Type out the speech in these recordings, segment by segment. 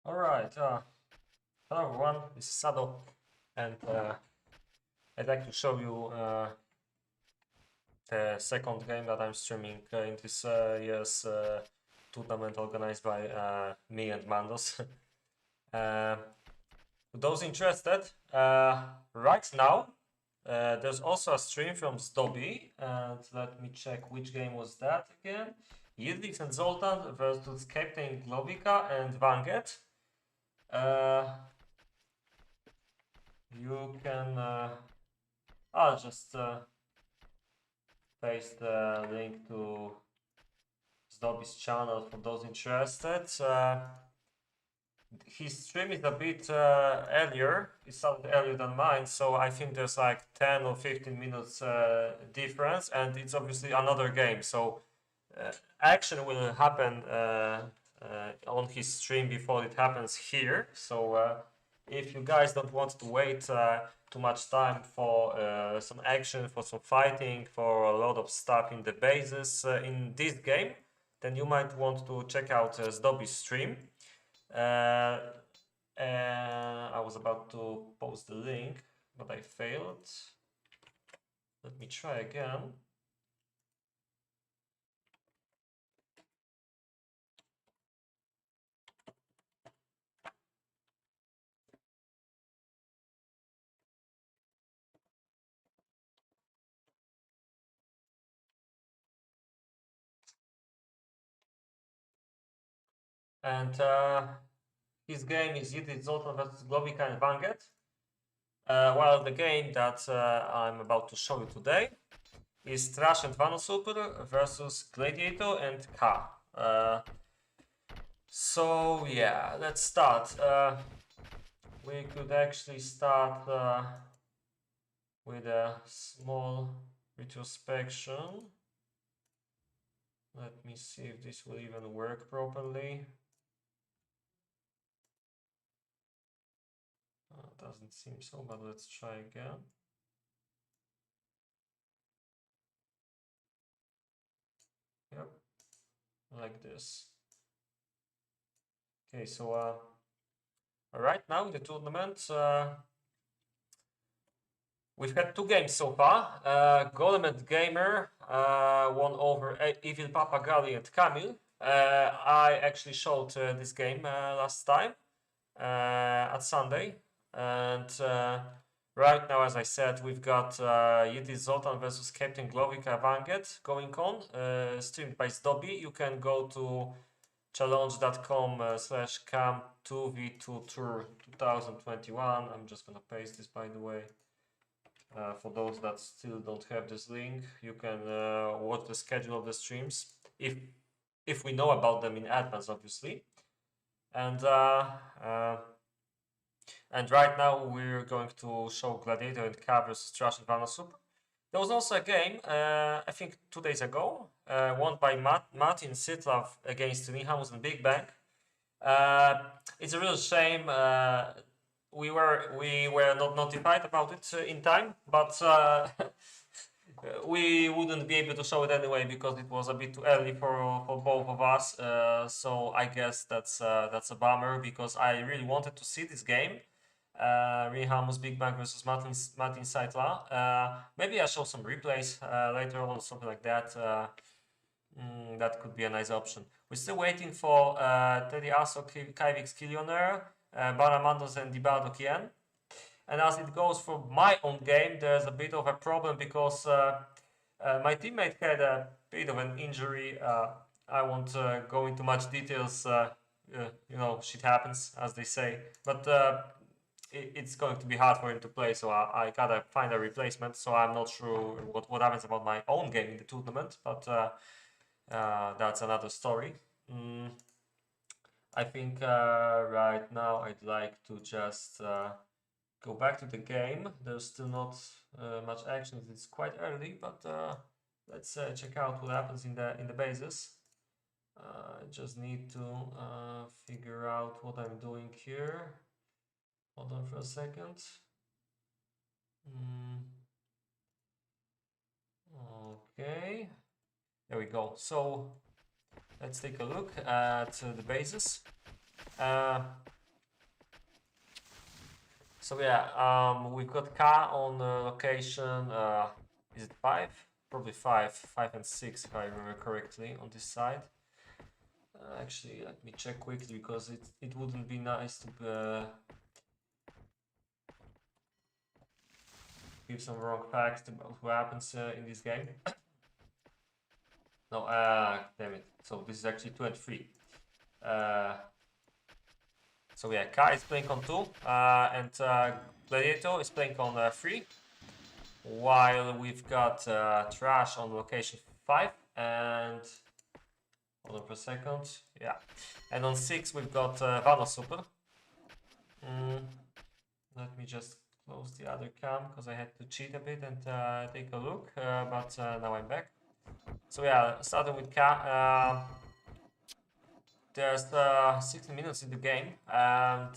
Alright, hello everyone, this is Sado, and I'd like to show you the second game that I'm streaming in this year's tournament organized by me and Mandos. For those interested, right now there's also a stream from Zdobi, and let me check which game was that again. Yildiz and Zoltan versus Captain Glowika and Vanget. You can I'll just paste the link to Zdobi's channel for those interested. His stream is a bit earlier. It started earlier than mine, so I think there's like 10 or 15 minutes difference, and it's obviously another game, so action will happen on his stream before it happens here. So if you guys don't want to wait too much time for some action, for some fighting, for a lot of stuff in the bases in this game, then you might want to check out Zdobi's stream. I was about to post the link, but I failed. Let me try again. And his game is Yildiz Zoltan vs Glowika and Vanget. While the game that I'm about to show you today is Trash and Vanosupr versus Gladiator and KaM. So yeah, let's start. We could actually start with a small retrospection. Let me see if this will even work properly. Doesn't seem so, but let's try again. Yep, like this. Okay, so right now in the tournament, we've had two games so far. Golem and Gamer won over Evil Papagali and Kamil. I actually showed this game last time at Sunday. And right now, as I said, we've got Yildiz Zoltan versus Captain Glowika Vanget going on, streamed by Zdobi. You can go to challenge.com/KaM2v2 Tour 2021. I'm just gonna paste this, by the way. For those that still don't have this link, you can watch the schedule of the streams if we know about them in advance, obviously. And right now we're going to show Gladiator and KaM versus Trash and Vanosupr. There was also a game, I think 2 days ago, won by Martin Sitlav against Nihamus and Big Bang. It's a real shame. We were not notified about it in time, but we wouldn't be able to show it anyway because it was a bit too early for both of us. So I guess that's a bummer because I really wanted to see this game. Nihamus Big Bang versus Martin Saitla. Maybe I'll show some replays later on, something like that. That could be a nice option. We're still waiting for Teddy Aso, Kaivik's Killionaire, Baramandos and Dibardo Kien. And as it goes for my own game, there's a bit of a problem because my teammate had a bit of an injury. I won't go into much details. You know, shit happens, as they say. But it's going to be hard for him to play, so I gotta find a replacement. So I'm not sure what happens about my own game in the tournament, but that's another story. I think right now I'd like to just go back to the game. There's still not much action. It's quite early, but let's check out what happens in the bases. I just need to figure out what I'm doing here. Hold on for a second. Okay, there we go. So let's take a look at the bases. So yeah, we've got Ka on location. Is it 5? Probably 5, 5 and 6 if I remember correctly on this side. Actually, let me check quickly because it wouldn't be nice to give some wrong facts about what happens in this game. No, damn it. So this is actually 2 and 3. So yeah, Ka is playing on 2 and Gladiator is playing on 3. While we've got Trash on location 5 and... Hold on for a second. Yeah. And on 6 we've got Vanosupr. Let me just close the other cam because I had to cheat a bit and take a look. But now I'm back. So yeah, starting with Ka. There's 60 minutes in the game and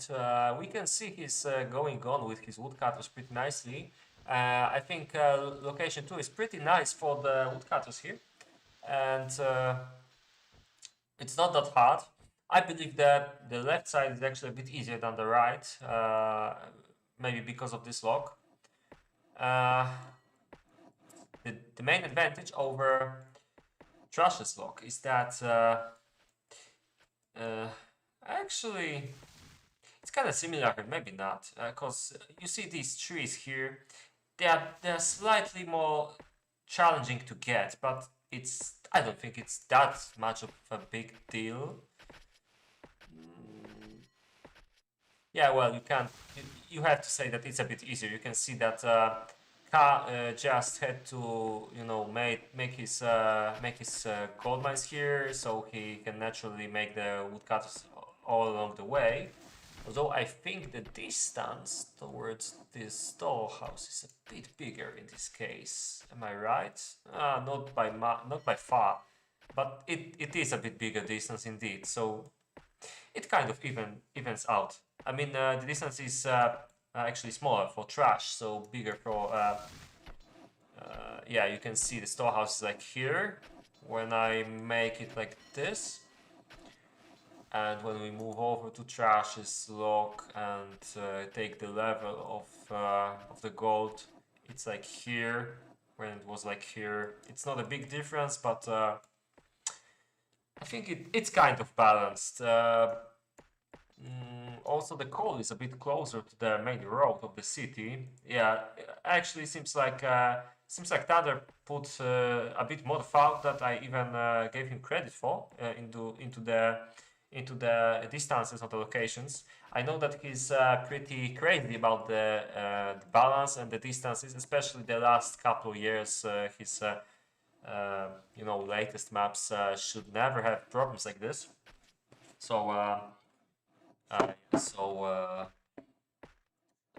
we can see he's going on with his woodcutters pretty nicely. I think location 2 is pretty nice for the woodcutters here. And it's not that hard. I believe that the left side is actually a bit easier than the right, maybe because of this lock. The main advantage over Trash's lock is that actually it's kind of similar, maybe not, because you see these trees here, they're slightly more challenging to get, but I don't think it's that much of a big deal. Yeah, well, you have to say that it's a bit easier. You can see that Ka just had to, you know, make his gold mines here, so he can naturally make the woodcutters all along the way. Although I think the distance towards this storehouse is a bit bigger in this case. Am I right? Not by far, but it is a bit bigger distance indeed. So it kind of evens out. I mean, the distance is actually smaller for Trash, so bigger for. Yeah, you can see the storehouse is like here. When I make it like this. And when we move over to Trash's log and take the level of the gold, it's like here, when it was like here. It's not a big difference, but I think it's kind of balanced. Also, the coal is a bit closer to the main road of the city. Yeah, actually seems like Thunder put a bit more thought that I even gave him credit for into the distances of the locations. I know that he's pretty crazy about the balance and the distances, especially the last couple of years. His you know, latest maps should never have problems like this. So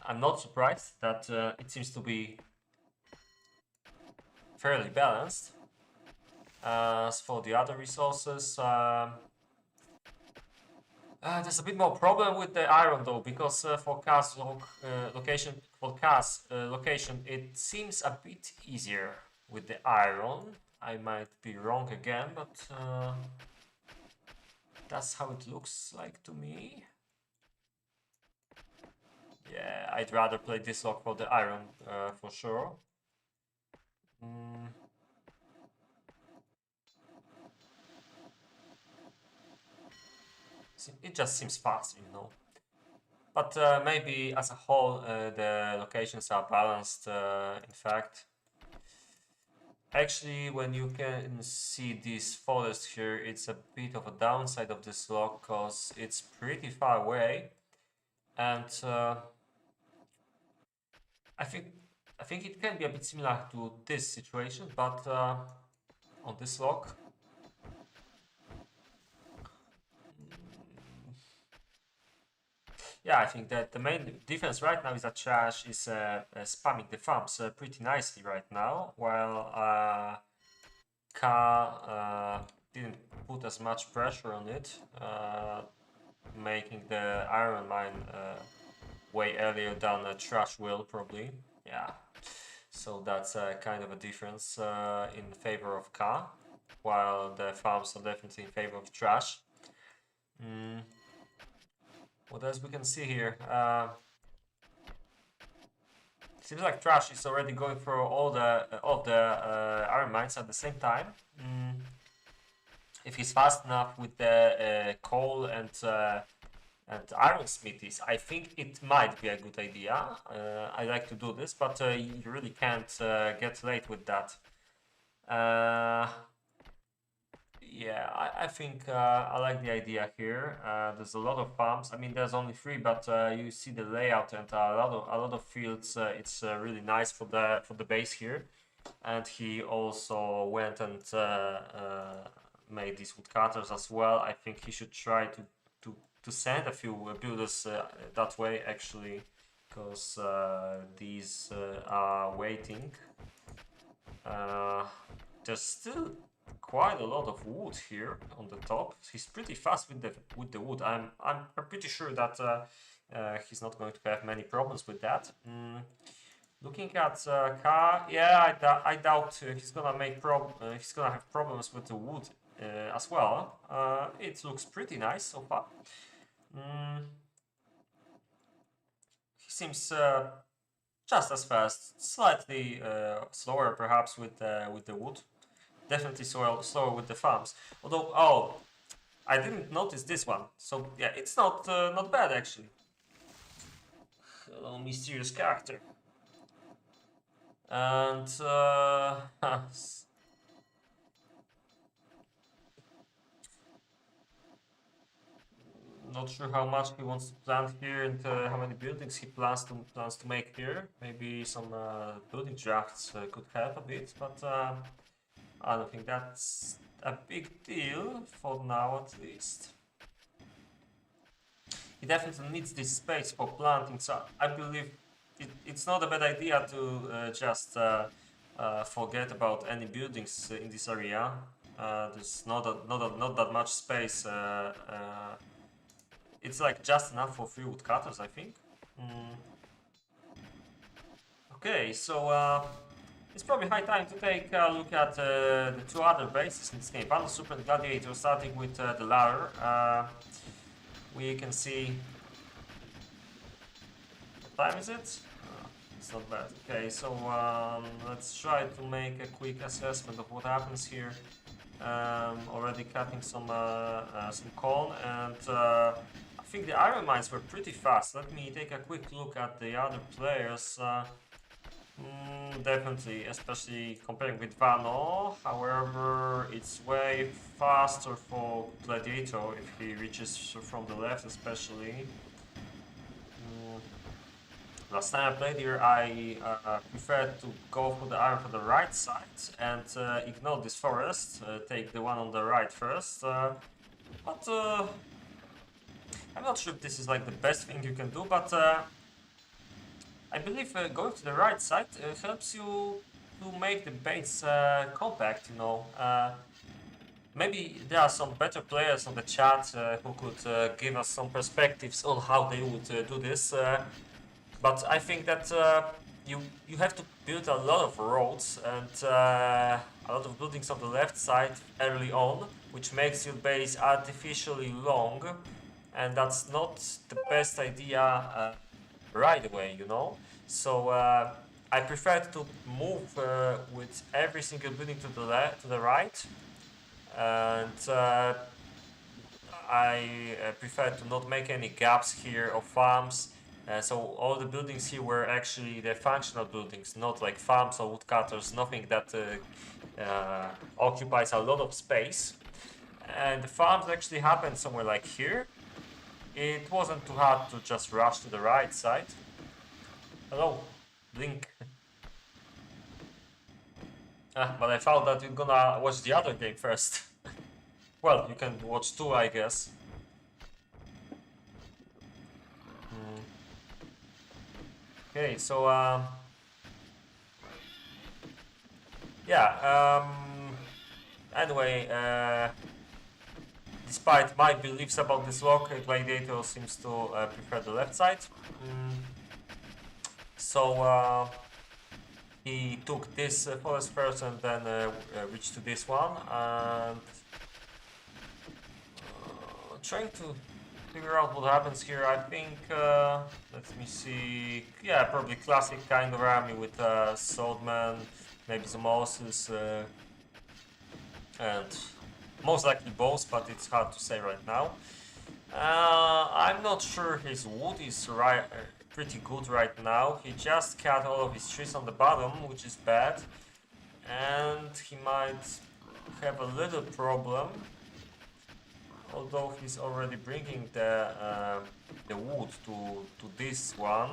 I'm not surprised that it seems to be fairly balanced. As for the other resources, there's a bit more problem with the iron though, because for Kaz location, it seems a bit easier with the iron. I might be wrong again, but that's how it looks like to me. Yeah, I'd rather play this lock for the iron for sure. It just seems faster, you know. But maybe as a whole, the locations are balanced, in fact. Actually, when you can see this forest here, it's a bit of a downside of this lock, because it's pretty far away. And I think it can be a bit similar to this situation, but on this lock. Yeah, I think that the main difference right now is that Trash is spamming the farms pretty nicely right now, while Ka didn't put as much pressure on it, making the iron mine way earlier than Trash will probably. Yeah, so that's kind of a difference in favor of Ka, while the farms are definitely in favor of Trash. What else we can see here? Seems like Trash is already going for all the iron mines at the same time. If he's fast enough with the coal and iron smithies, I think it might be a good idea. I like to do this, but you really can't get late with that. Yeah, I think I like the idea here. There's a lot of farms. I mean, there's only three, but you see the layout and a lot of fields. It's really nice for the base here. And he also went and made these woodcutters as well. I think he should try to send a few builders that way actually, because these are waiting. There's still quite a lot of wood here on the top. He's pretty fast with the wood. I'm pretty sure that he's not going to have many problems with that. Looking at Ka, yeah, I doubt he's gonna he's gonna have problems with the wood as well. It looks pretty nice so far. He seems just as fast, slightly slower perhaps with the wood. Definitely slower with the farms. Although, oh, I didn't notice this one. So yeah, it's not bad actually. Hello, mysterious character. And not sure how much he wants to plant here and how many buildings he plans to make here. Maybe some building drafts could help a bit, but I don't think that's a big deal for now, at least. He definitely needs this space for planting, so I believe it's not a bad idea to just forget about any buildings in this area. There's not that much space. It's like just enough for 3 woodcutters, I think. Okay, so it's probably high time to take a look at the 2 other bases in this game, Vanosupr and Gladiator, starting with the latter. We can see... What time is it? It's not bad. Okay, so let's try to make a quick assessment of what happens here. Already cutting some corn, and I think the iron mines were pretty fast. Let me take a quick look at the other players. Definitely, especially comparing with Vano. However, it's way faster for Gladiator if he reaches from the left, especially. Last time I played here, I preferred to go for the iron for the right side and ignore this forest, take the one on the right first. But I'm not sure if this is like the best thing you can do, but I believe going to the right side helps you to make the base compact, you know. Maybe there are some better players on the chat who could give us some perspectives on how they would do this. But I think that you have to build a lot of roads and a lot of buildings on the left side early on, which makes your base artificially long, and that's not the best idea right away, you know. So I prefer to move with every single building to the right, and I prefer to not make any gaps here of farms. So all the buildings here were actually the functional buildings, not like farms or woodcutters, nothing that occupies a lot of space. And the farms actually happened somewhere like here. It wasn't too hard to just rush to the right side. Hello, Blink. But I thought that you're gonna watch the other game first. Well, you can watch 2, I guess. Okay, so yeah. Anyway, despite my beliefs about this lock, Gladiator seems to prefer the left side. So he took this forest first and then reached to this one, and trying to figure out what happens here. I think, let me see, yeah, probably classic kind of army with Swordman, maybe some horses, and most likely bows, but it's hard to say right now. I'm not sure his wood is pretty good right now. He just cut all of his trees on the bottom, which is bad, and he might have a little problem. Although he's already bringing the wood to this one,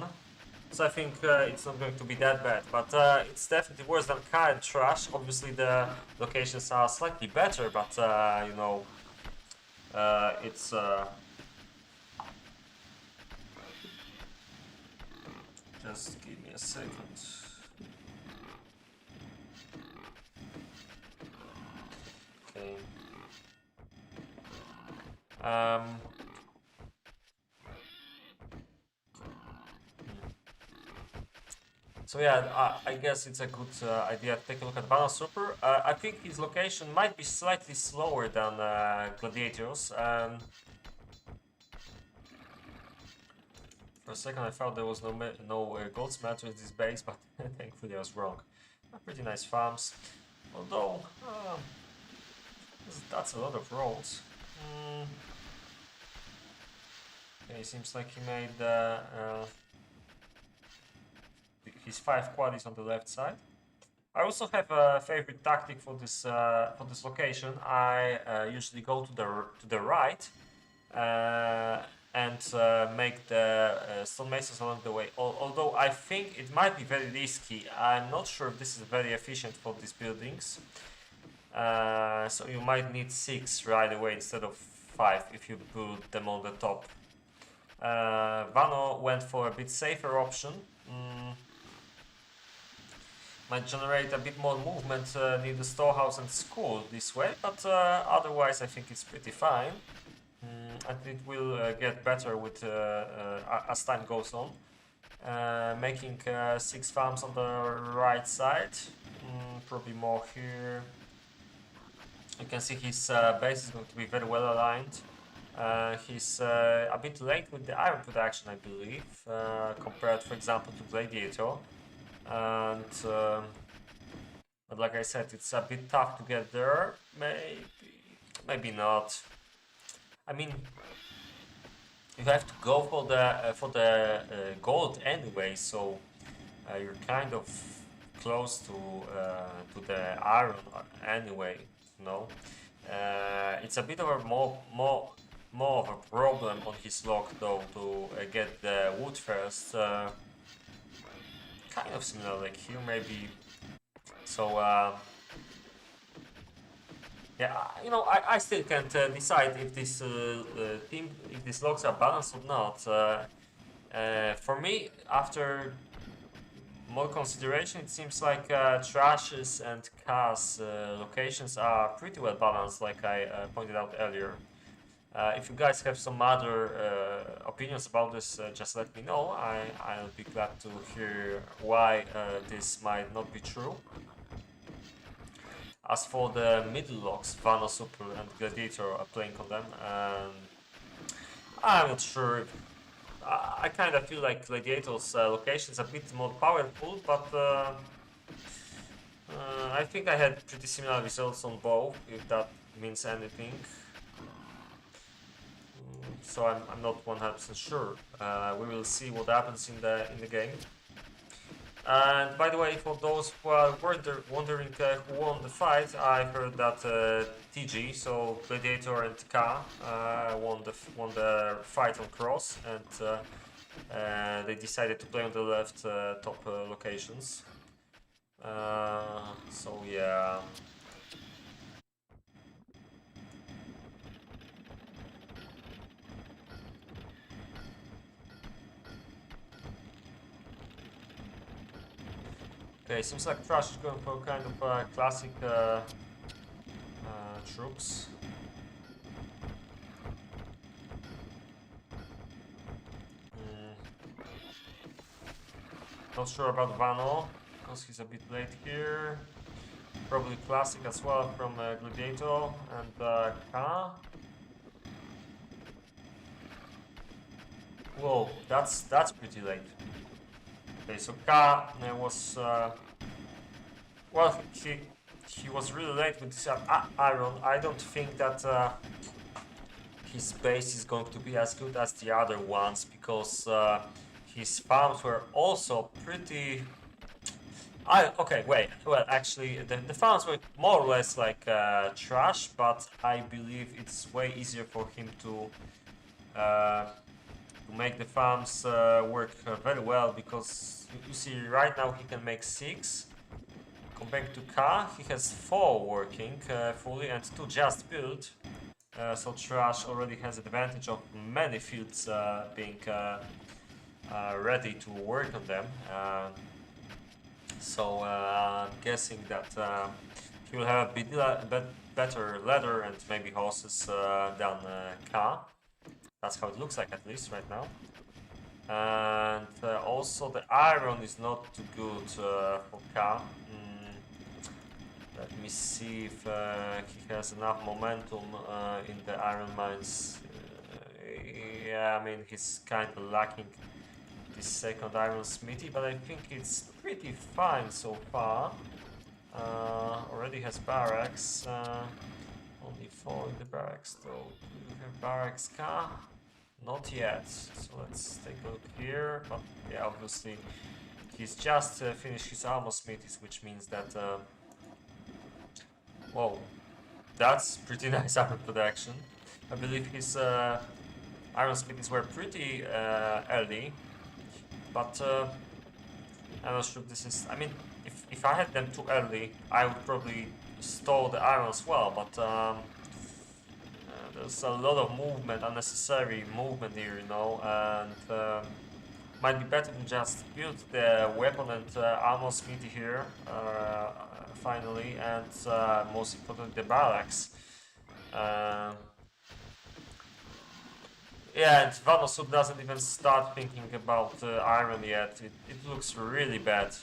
so I think it's not going to be that bad. But it's definitely worse than Ka and Trash. Obviously, the locations are slightly better, but you know, it's. Just give me a second. Okay. So yeah, I guess it's a good idea to take a look at Vanosupr. I think his location might be slightly slower than Gladiator's. For a second I thought there was no gold smelter in this base, but thankfully I was wrong. Pretty nice farms. Although, that's a lot of roads. Okay, seems like he made his 5 quaddies on the left side. I also have a favorite tactic for this location. I usually go to the right and make the stonemasons along the way. Although I think it might be very risky. I'm not sure if this is very efficient for these buildings. So you might need 6 right away instead of 5 if you put them on the top. Vano went for a bit safer option. Might generate a bit more movement near the storehouse and school this way, but otherwise I think it's pretty fine. And it will get better with as time goes on. Making 6 farms on the right side, probably more here. You can see his base is going to be very well aligned. He's a bit late with the iron production, I believe, compared, for example, to Gladiator. And but like I said, it's a bit tough to get there. Maybe not. I mean, you have to go for the gold anyway, so you're kind of close to the iron anyway. You know, it's a bit of a more of a problem on his log though to get the wood first. Kind of similar like here maybe. So yeah, you know, I still can't decide if this if these logs are balanced or not. For me, after more consideration, it seems like Trash's and Ka's locations are pretty well balanced, like I pointed out earlier. If you guys have some other opinions about this, just let me know. I'll be glad to hear why this might not be true. As for the middle logs, Vanosupr and Gladiator are playing on them, and I'm not sure. I kind of feel like Gladiator's location is a bit more powerful, but I think I had pretty similar results on both, if that means anything. So I'm not 100% sure. We will see what happens in the game. And by the way, for those who are wondering who won the fight, I heard that TG, so Gladiator and Ka, won the fight on cross, and they decided to play on the left top locations. So yeah. Okay, seems like Trash is going for kind of classic troops. Not sure about Vano, because he's a bit late here. Probably classic as well from Gladiator and Ka. Whoa, that's pretty late. Okay, so Ka was well, he was really late with this iron. I don't think that his base is going to be as good as the other ones because his farms were also pretty. Okay, wait. Well, actually, the farms were more or less like trash, but I believe it's way easier for him to make the farms work very well because you see right now he can make 6. Compared to Ka, he has 4 working fully and 2 just built. So Trash already has advantage of many fields being ready to work on them. So I'm guessing that he will have a better leather and maybe horses than Ka. That's how it looks like at least right now. And also the iron is not too good for Ka. Let me see if he has enough momentum in the iron mines. Yeah, I mean he's kind of lacking this second iron smithy, but I think it's pretty fine so far. Already has barracks. Only 4 in the barracks though. Do you have barracks Ka? Not yet. So let's take a look here. But yeah, obviously he's just finished his armor smithies, which means that whoa, that's pretty nice iron production. I believe his iron smithies were pretty early, but I'm not sure this is. I mean, if I had them too early, I would probably store the iron as well. But there's a lot of movement, unnecessary movement here, you know, and might be better to just build the weapon and armor smithy here finally, and most importantly the barracks. Yeah, and Vanosupr doesn't even start thinking about iron yet. It looks really bad.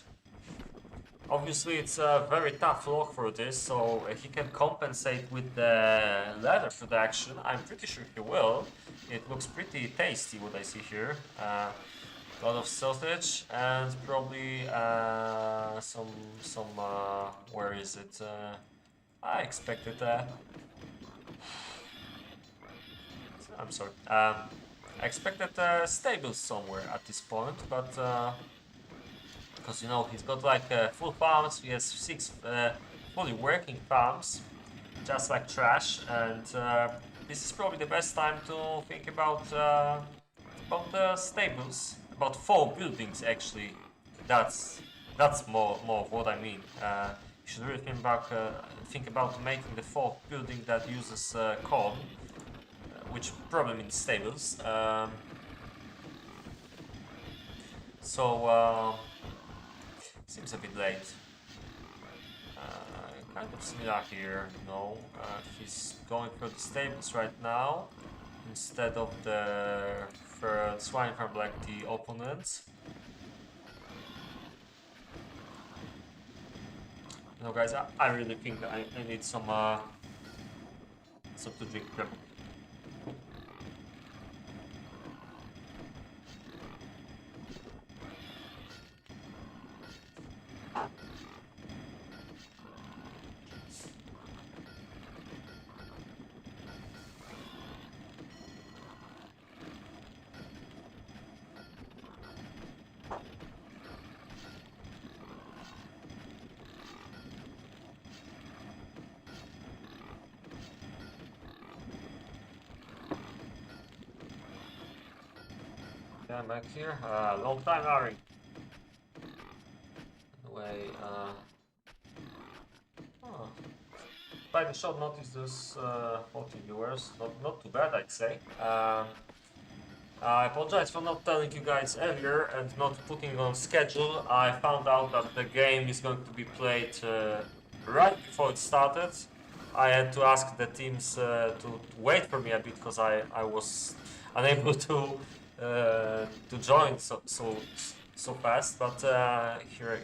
Obviously, it's a very tough log for this, so he can compensate with the leather production. I'm pretty sure he will. It looks pretty tasty, what I see here. A lot of sausage and probably some where is it? I expected I'm sorry. I expected stables somewhere at this point, but because you know he's got like full farms. He has 6 fully working farms, just like Trash, and this is probably the best time to think about the stables. About 4 buildings actually. That's more of what I mean. You should really think about making the 4th building that uses corn, which probably means stables. So seems a bit late. Kind of similar here, you know. He's going for the stables right now instead of the swine farm like the opponents. You know, guys, I really think that I need some to drink. Yeah, I'm back here. Long time, Ari. Anyway, oh. By the short notice, there's 40 viewers. Not too bad, I'd say. I apologize for not telling you guys earlier and not putting on schedule. I found out that the game is going to be played right before it started. I had to ask the teams to wait for me a bit because I was unable to join so fast. But here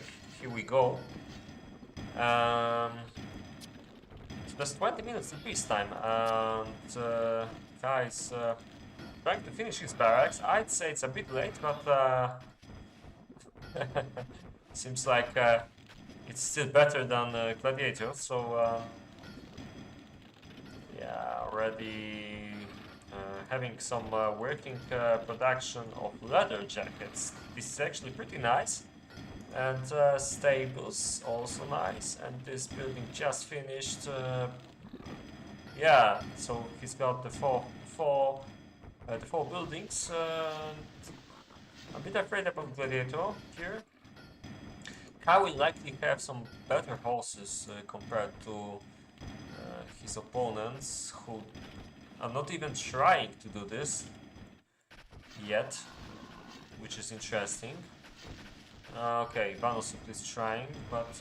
we go. There's 20 minutes in peacetime, and guys. trying to finish his barracks. I'd say it's a bit late, but seems like it's still better than Gladiator. So yeah, already having some working production of leather jackets. This is actually pretty nice. And stables also nice. And this building just finished. Yeah, so he's got the four buildings. I'm a bit afraid about Gladiator here. Kai will likely have some better horses compared to his opponents, who are not even trying to do this yet, which is interesting. Okay, Vanosupr is trying, but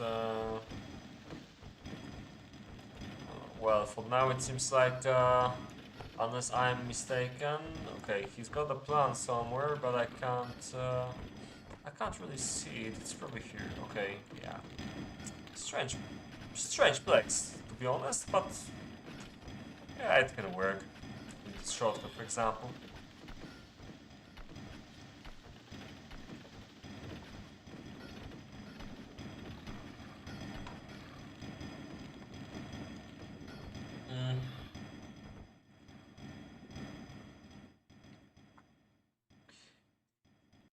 well, for now it seems like, unless I'm mistaken, okay, he's got a plan somewhere, but I can't really see it. It's probably here. Okay, yeah. Strange flex, to be honest, but yeah, it can work with this shortcut, for example.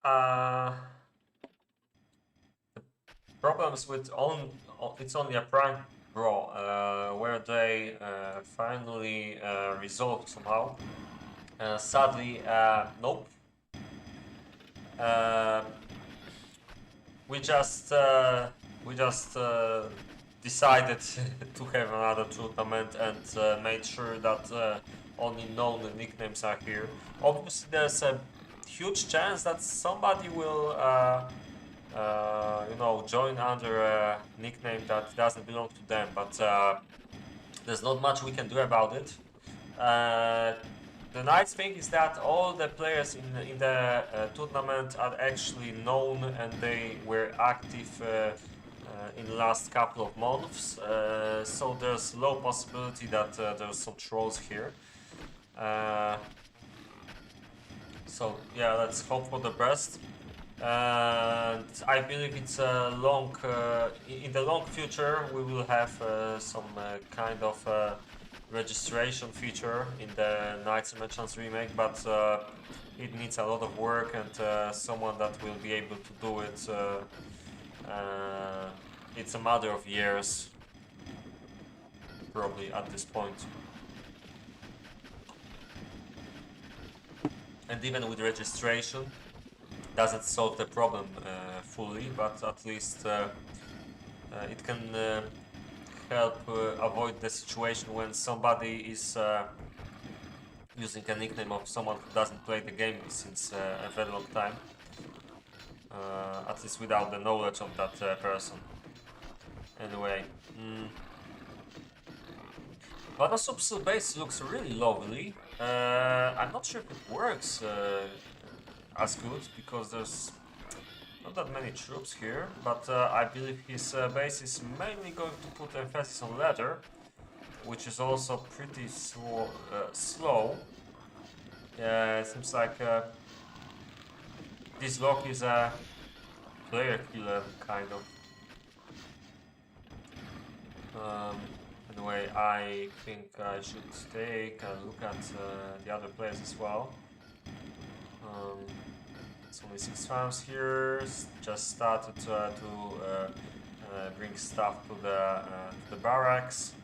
Uh, Problems with it's only a prank brawl, where they finally resolved somehow. Sadly, nope. Uh, we just decided to have another tournament and made sure that only known nicknames are here. Obviously, there's a huge chance that somebody will join under a nickname that doesn't belong to them, but there's not much we can do about it. The nice thing is that all the players in the tournament are actually known and they were active in the last couple of months, so there's low possibility that there's some trolls here. So yeah, let's hope for the best. And I believe it's a in the long future we will have some kind of registration feature in the Knights and Merchants remake, but it needs a lot of work and someone that will be able to do it. It's a matter of years, probably at this point. And even with registration, doesn't solve the problem fully, but at least it can help avoid the situation when somebody is using a nickname of someone who doesn't play the game since a very long time, at least without the knowledge of that person. Anyway, Vanasupr's base looks really lovely. I'm not sure if it works as good because there's not that many troops here, but I believe his base is mainly going to put emphasis on leather, which is also pretty slow. Yeah, it seems like this lock is a player killer, kind of. Anyway, I think I should take a look at the other players as well. It's only 6 farms here. Just started to bring stuff to the barracks.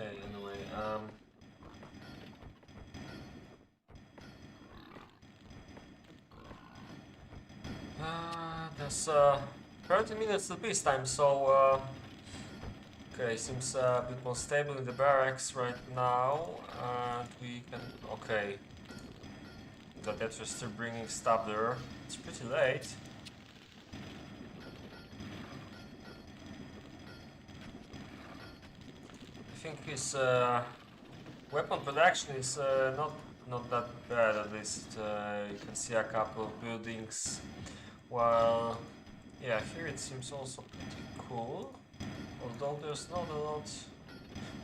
Okay, anyway, there's 30 minutes to peacetime, so okay, seems a bit more stable in the barracks right now, and we can, okay, Gladiator is still bringing stuff there. It's pretty late. I think his weapon production is not that bad, at least. You can see a couple of buildings. While, yeah, here it seems also pretty cool. Although there's not a lot.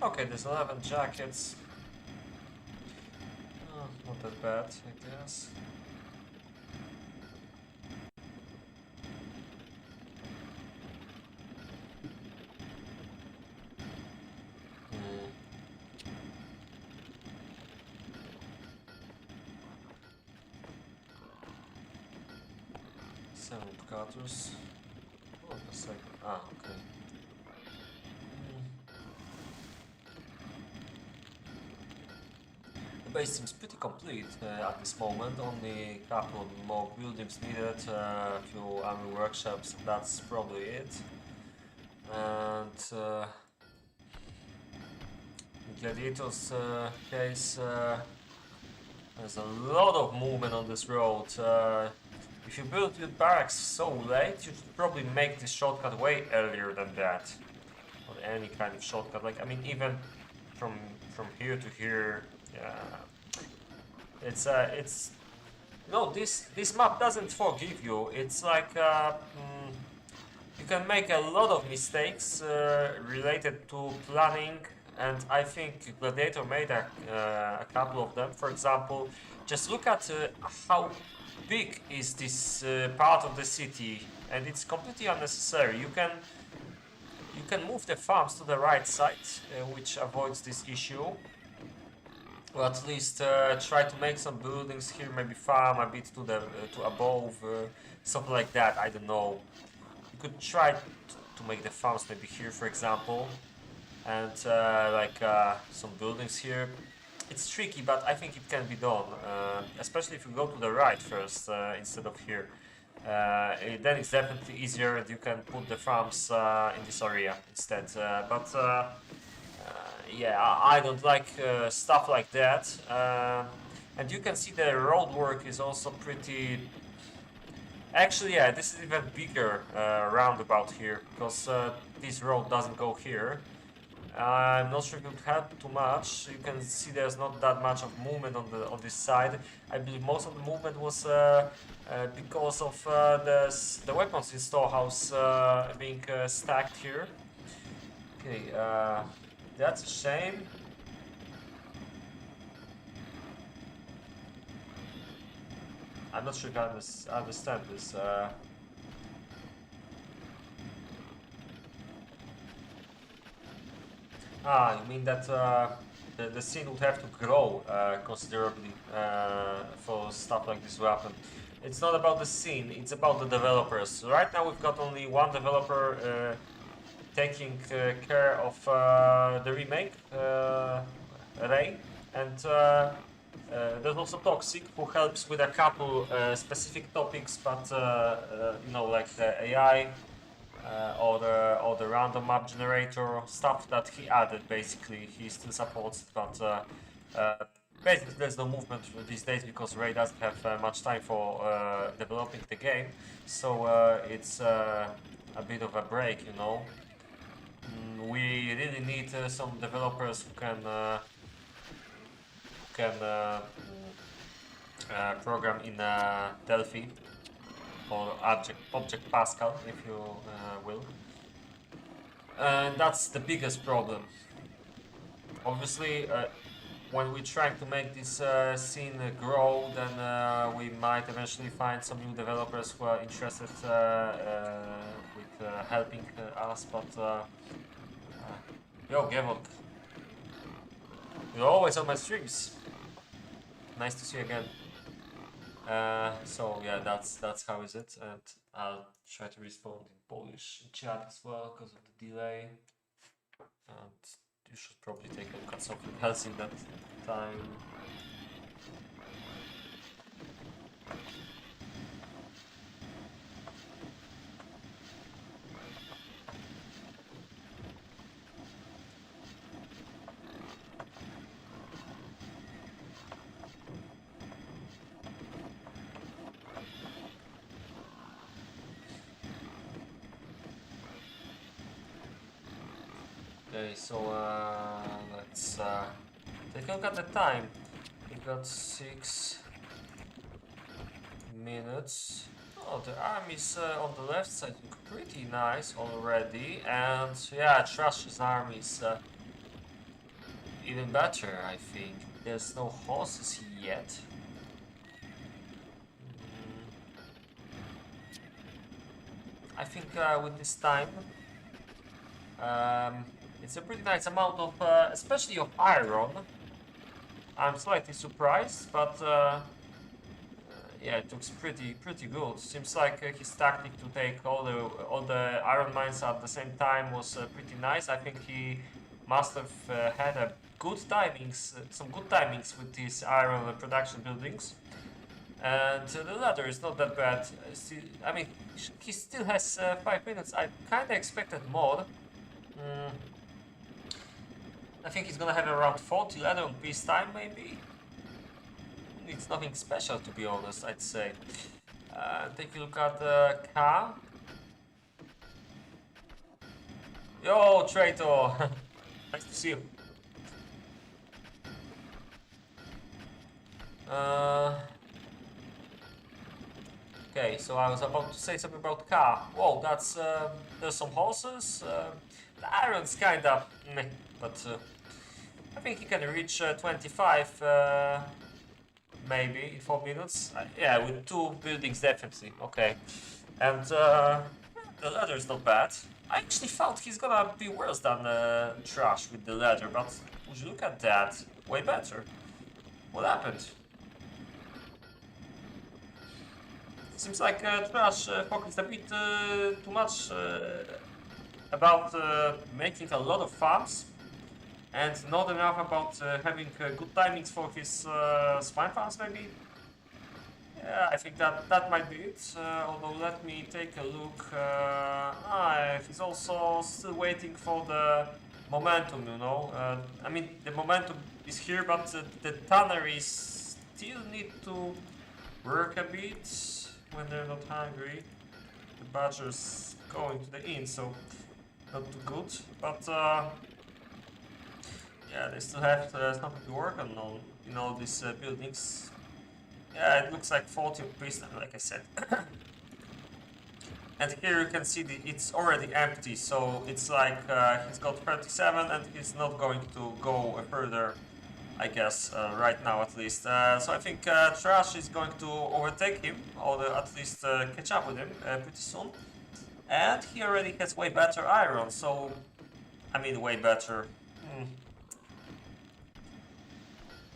Okay, there's 11 jackets. Not that bad, I guess. Seven cutters. Hold on a second. Ah, okay. The base seems pretty complete at this moment. Only a couple of more buildings needed, a few army workshops. That's probably it. And in Gladiator's case, there's a lot of movement on this road. If you build your barracks so late, you should probably make this shortcut way earlier than that. Or any kind of shortcut. Like, I mean, even from here to here, it's no, this map doesn't forgive you. It's like you can make a lot of mistakes related to planning, and I think Gladiator made a couple of them. For example, just look at how big is this part of the city, and it's completely unnecessary. You can move the farms to the right side, which avoids this issue. Or at least try to make some buildings here, maybe farm a bit to the to above, something like that. I don't know. You could try to make the farms maybe here, for example, and like some buildings here. It's tricky, but I think it can be done, especially if you go to the right first instead of here. Then it's definitely easier, and you can put the farms in this area instead. Yeah, I don't like stuff like that. And you can see the road work is also pretty. Actually, yeah, this is even bigger roundabout here, because this road doesn't go here. I'm not sure if it would help too much. You can see there's not that much of movement on this side. I believe most of the movement was because of the weapons in storehouse being stacked here. Okay, that's a shame. I'm not sure if I understand this. You mean that the scene would have to grow considerably for stuff like this to happen. It's not about the scene, it's about the developers. Right now we've got only one developer taking care of the remake, Ray, and there's also Toxic, who helps with a couple specific topics, but you know, like the AI, or the random map generator stuff that he added. Basically, he still supports it, but basically there's no movement these days because Ray doesn't have much time for developing the game, so it's a bit of a break, you know. We really need some developers who can program in Delphi or Object Pascal, if you will. And that's the biggest problem. Obviously, when we're trying to make this scene grow, then we might eventually find some new developers who are interested with helping us, but yo, Gevok, you're always on my streams. Nice to see you again. So yeah, that's how is it, and I'll try to respond in Polish chat as well because of the delay. And You should probably take a look at something else in that time. Okay, so let's take a look at the time. We got 6 minutes. Oh, the armies on the left side look pretty nice already, and yeah, Trash's army is even better, I think. There's no horses yet. I think with this time, it's a pretty nice amount of, especially of iron. I'm slightly surprised, but yeah, it looks pretty good. Seems like his tactic to take all the iron mines at the same time was pretty nice. I think he must have had a good timings, some good timings with these iron production buildings. And the ladder is not that bad. I mean, he still has 5 minutes. I kind of expected more. I think he's gonna have around 40 ladder on peacetime, maybe. It's nothing special, to be honest, I'd say. Take a look at KaM. Yo, traitor! Nice to see you. Okay, so I was about to say something about KaM. Whoa, that's there's some horses. The iron's kinda meh, but I think he can reach 25 maybe in 4 minutes. Yeah, with 2 buildings definitely. Okay, and the ladder is not bad. I actually thought he's gonna be worse than Trash with the ladder, but would you look at that? Way better. What happened? Seems like Trash focused a bit too much about making a lot of farms and not enough about having good timings for his swine farms, maybe. Yeah, I think that might be it. Although let me take a look. He's also still waiting for the momentum, you know. I mean, the momentum is here, but the tanneries still need to work a bit when they're not hungry. The badger's going to the inn, so not too good. But yeah, they still have something to work on in all these buildings. Yeah, it looks like 40 peacetime, like I said. And here you can see it's already empty, so it's like he's got 37 and he's not going to go further, I guess, right now at least. So I think Trash is going to overtake him, or at least catch up with him pretty soon. And he already has way better iron, so... I mean, way better.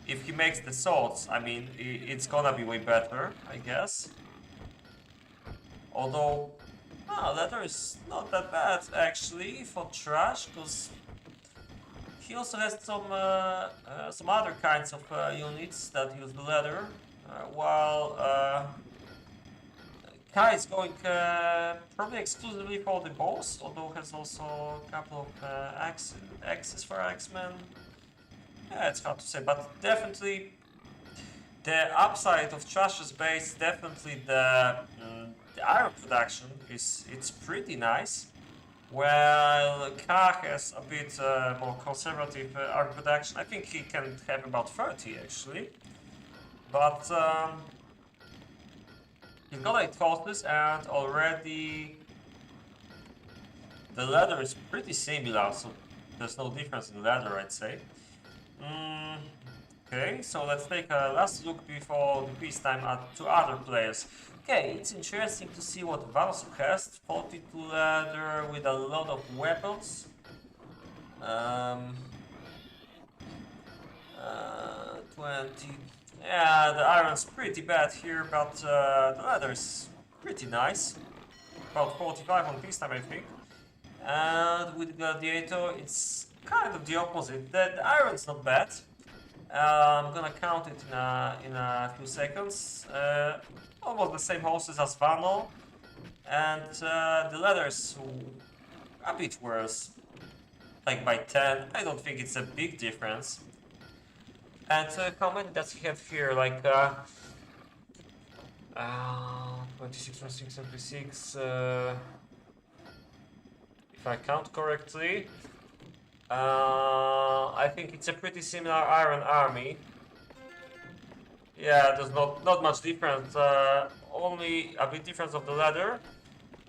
If he makes the swords, I mean, it's gonna be way better, I guess. Although, leather is not that bad, actually, for Trash, because he also has some other kinds of units that use the leather, while Kai is going probably exclusively for the boss, although has also a couple of axes for X-Men. Yeah, it's hard to say, but definitely the upside of Trash's base, definitely the iron production it's pretty nice. While Ka has a bit more conservative iron production. I think he can have about 30 actually, but he's got 8 horses and already the leather is pretty similar, so there's no difference in leather, I'd say. Okay, so let's take a last look before the peacetime at 2 other players. Okay, it's interesting to see what Vanosupr has. 42 leather with a lot of weapons. 20. Yeah, the iron's pretty bad here, but the leather is pretty nice. About 45 on peacetime, I think. And with Gladiator, it's kind of the opposite. The iron's not bad. I'm gonna count it in a few seconds. Almost the same horses as Vano, and the leather's a bit worse, like by 10. I don't think it's a big difference. And how many does he have here? Like 26, 26, 26. If I count correctly, I think it's a pretty similar Iron Army. Yeah, there's not much difference. Only a bit difference of the leather,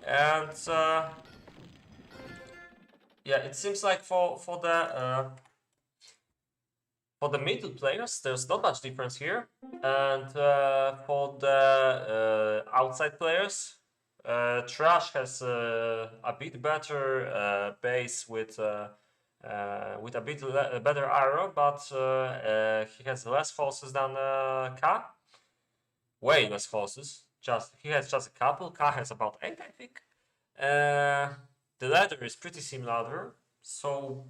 and yeah, it seems like for the middle players, there's not much difference here, and for the outside players, Trash has a bit better base with a bit better arrow, but he has less forces than Ka. Way less forces. He has just a couple. Ka has about 8, I think. The leather is pretty similar, so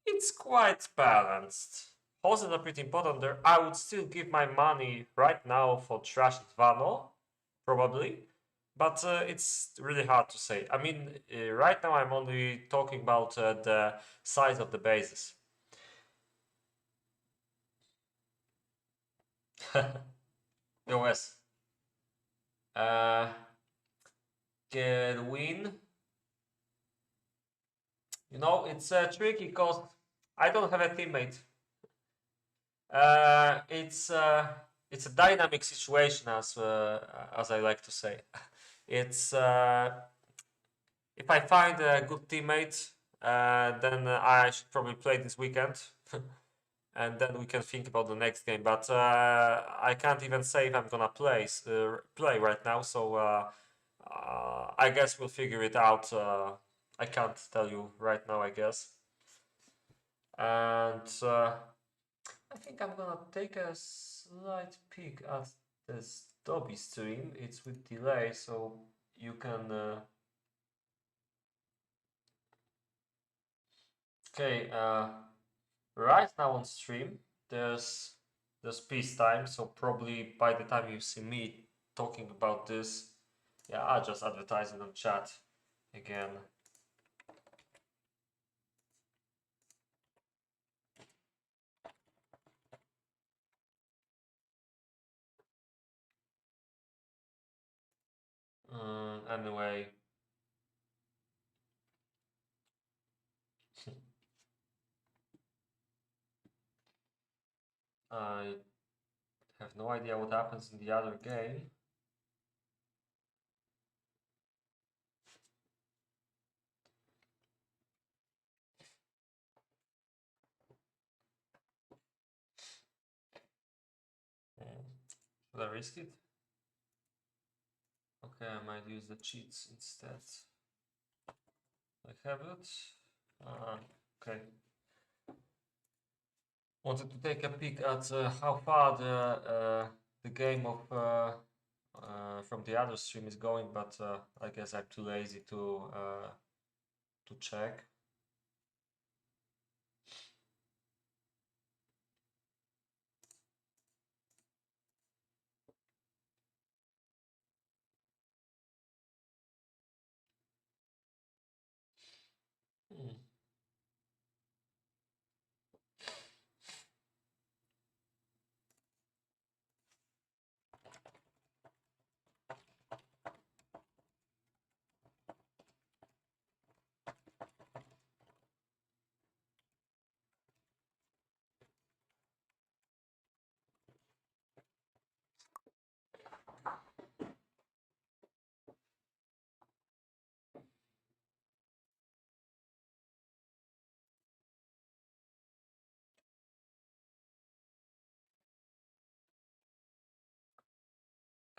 it's quite balanced. Horses are pretty important there. I would still give my money right now for Trash at Vano, probably. But it's really hard to say. I mean, right now I'm only talking about the size of the bases. OS. Get win. You know, it's tricky because I don't have a teammate. It's a dynamic situation, as I like to say. It's if I find a good teammate, then I should probably play this weekend, and then we can think about the next game. But I can't even say if I'm gonna play right now. So I guess we'll figure it out. I can't tell you right now, I guess. And I think I'm gonna take a slight peek at this Dobby stream. It's with delay, so you can. Okay, right now on stream, there's peacetime, so probably by the time you see me talking about this, yeah, I'll just advertise it on chat again. Anyway. I have no idea what happens in the other game. Should I risk it? Okay, I might use the cheats instead. I have it. Okay. Wanted to take a peek at how far the game of from the other stream is going, but I guess I'm too lazy to check.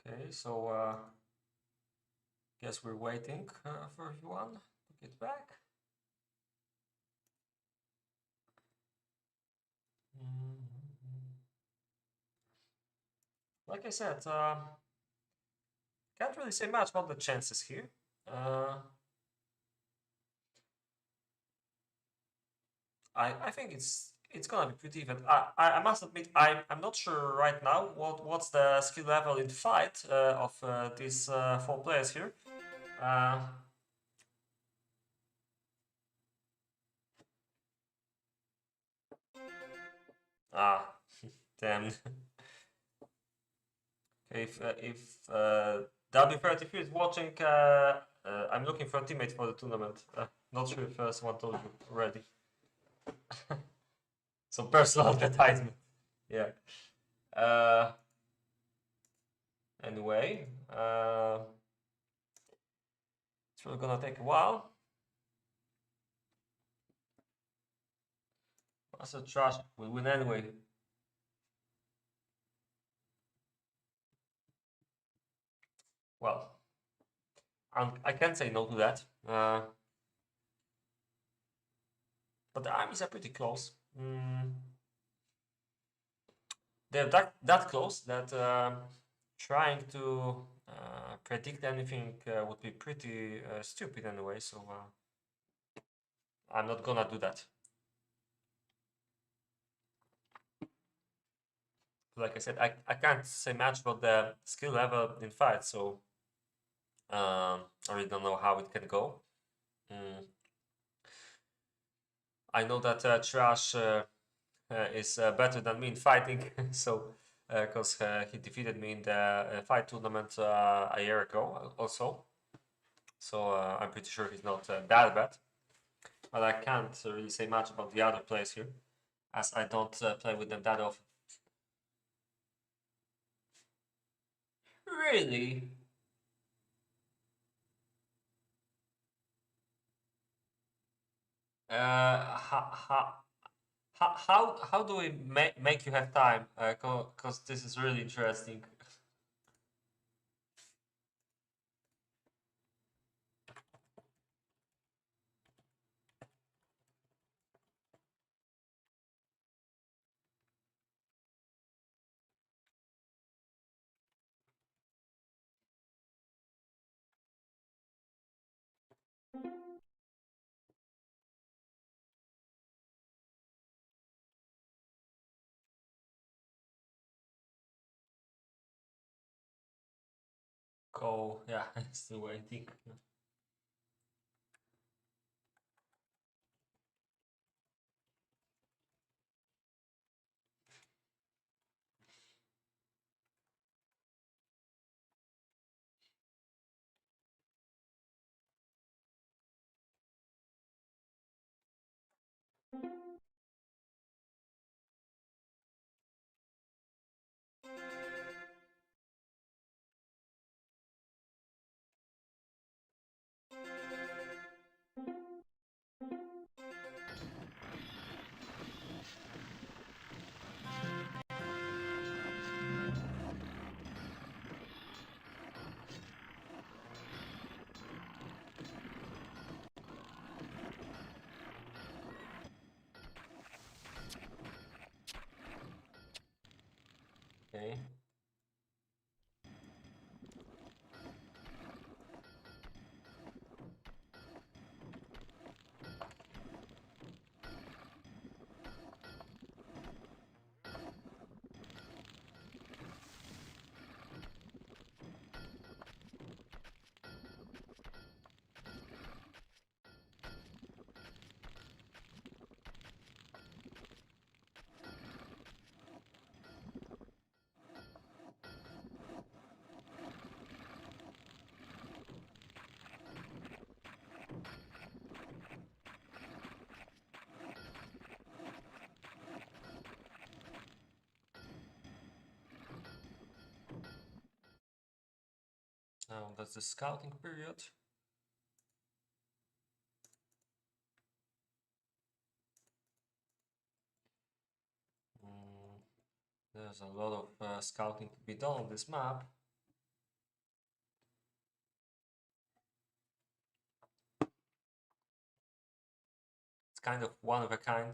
Okay, so guess we're waiting for everyone to get back. Like I said, can't really say much about the chances here. I think it's gonna be pretty even. I must admit I'm not sure right now what's the skill level in fight of these four players here. Uh, ah, damn. If W33 is watching, I'm looking for a teammate for the tournament. Not sure if someone told you already. Some personal advertisement. Yeah. Uh, anyway, it's really gonna take a while. Master Trash will win anyway. Well, I can't say no to that. But the armies are pretty close. They're that close that trying to predict anything would be pretty stupid anyway. So I'm not gonna do that. Like I said, I can't say much about the skill level in fight, so I really don't know how it can go. I know that Trash is better than me in fighting, so because he defeated me in the fight tournament a year ago also. So I'm pretty sure he's not that bad. But I can't really say much about the other players here, as I don't play with them that often. Really? How do we make you have time? Because this is really interesting. Go, yeah, still waiting. Okay. Now that's the scouting period. There's a lot of scouting to be done on this map. It's kind of one of a kind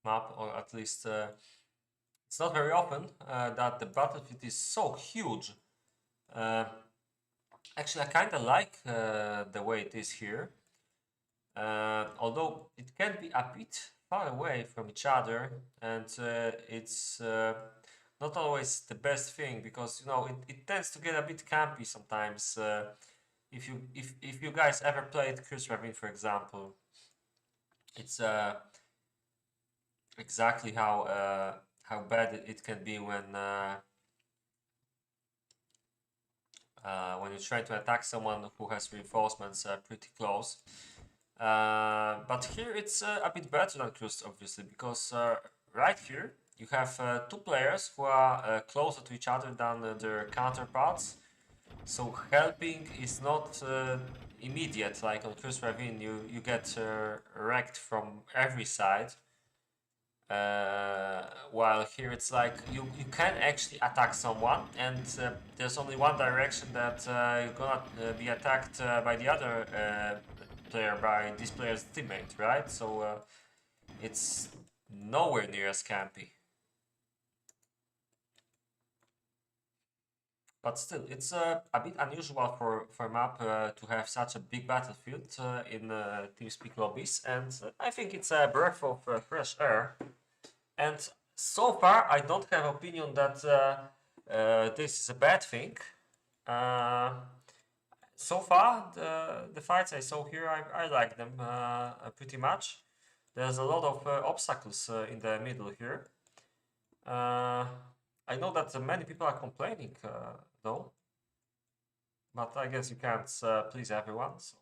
map, or at least it's not very often that the battlefield is so huge. Actually, I kind of like the way it is here. Although it can be a bit far away from each other, and it's not always the best thing because it tends to get a bit campy sometimes. If you guys ever played Chris Ravine, for example, it's exactly how bad it can be when you try to attack someone who has reinforcements pretty close. But here it's a bit better than Crust, obviously, because right here you have two players who are closer to each other than their counterparts. So helping is not immediate, like on Crust Ravine, you get wrecked from every side. While here it's like you can actually attack someone, and there's only one direction that you're gonna be attacked by the other player, by this player's teammate, right? So it's nowhere near as campy. But still, it's a bit unusual for a map to have such a big battlefield in TeamSpeak lobbies, and I think it's a breath of fresh air. And so far, I don't have opinion that this is a bad thing. So far, the fights I saw here, I like them pretty much. There's a lot of obstacles in the middle here. I know that many people are complaining though, but I guess you can't please everyone. So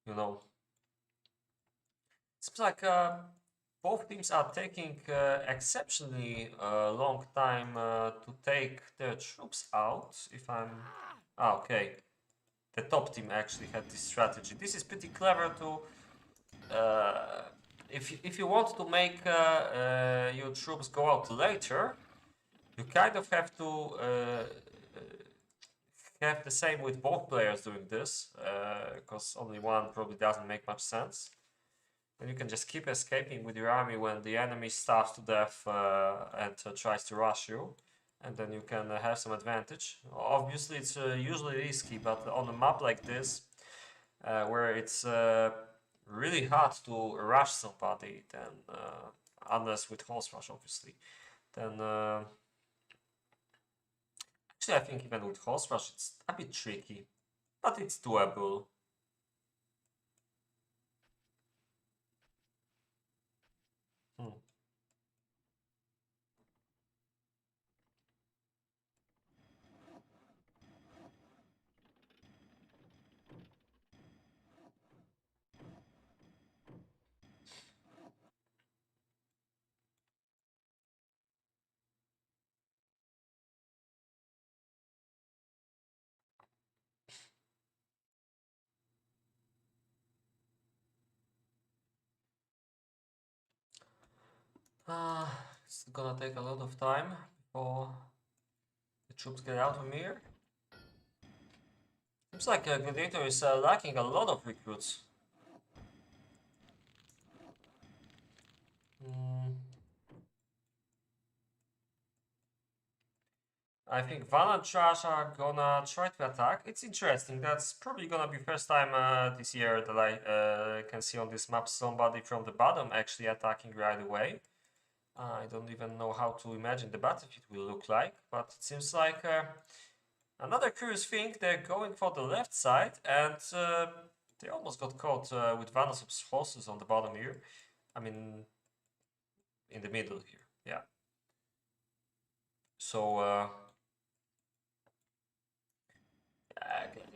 you know, it seems like both teams are taking exceptionally long time to take their troops out. If I'm okay, the top team actually had this strategy. This is pretty clever to. If you want to make your troops go out later, you kind of have to have the same with both players doing this, because only one probably doesn't make much sense. And you can just keep escaping with your army when the enemy starves to death and tries to rush you, and then you can have some advantage. Obviously, it's usually risky, but on a map like this, where it's really hard to rush somebody, then unless with horse rush, obviously, then actually I think even with horse rush it's a bit tricky, but it's doable. Hmm. It's gonna take a lot of time before the troops get out from here. Seems like Gladiator is lacking a lot of recruits. Mm, I think Van and Trash are gonna try to attack. It's interesting. That's probably gonna be first time this year that I can see on this map somebody from the bottom actually attacking right away. I don't even know how to imagine the battlefield will look like, but it seems like another curious thing, they're going for the left side, and they almost got caught with Vanosupr's forces on the bottom here. I mean, in the middle here, yeah. So,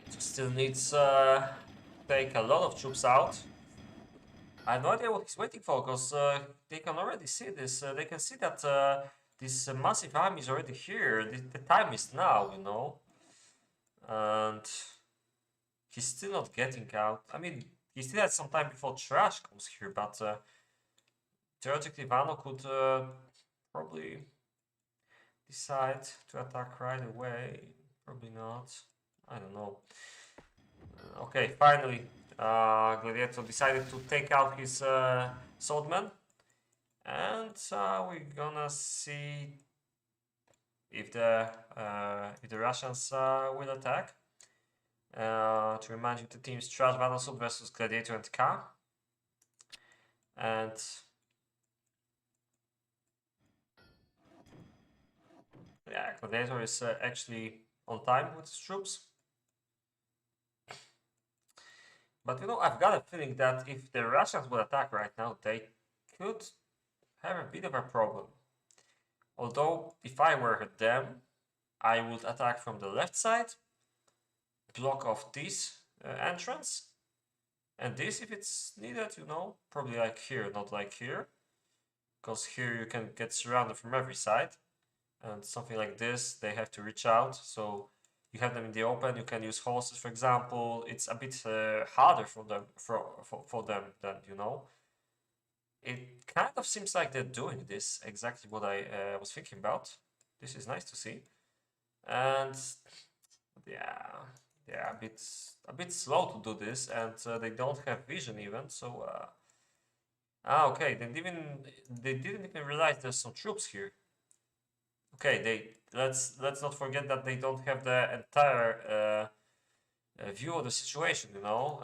it still needs take a lot of troops out. I have no idea what he's waiting for, because they can already see this. They can see that this massive army is already here. The time is now, and he's still not getting out. I mean, he still has some time before Trash comes here, but theoretically Vano could probably decide to attack right away. Probably not. I don't know. Okay, finally, Gladiator decided to take out his swordman, and we're gonna see if the Russians will attack. To remind you, the teams Trash Vanosupr versus Gladiator and KaM. And yeah, Gladiator is actually on time with his troops. But you know, I've got a feeling that if the Russians would attack right now, they could have a bit of a problem. Although, if I were them, I would attack from the left side, block off this entrance, and this if it's needed, you know, probably like here, not like here, because here you can get surrounded from every side, and something like this, they have to reach out, so you have them in the open, you can use horses, for example. It's a bit harder for them, for them than, you know. It kind of seems like they're doing this, exactly what I was thinking about. This is nice to see. And yeah, they're a bit slow to do this, and they don't have vision even. So okay, they didn't even realize there's some troops here. Okay, let's not forget that they don't have the entire view of the situation. You know,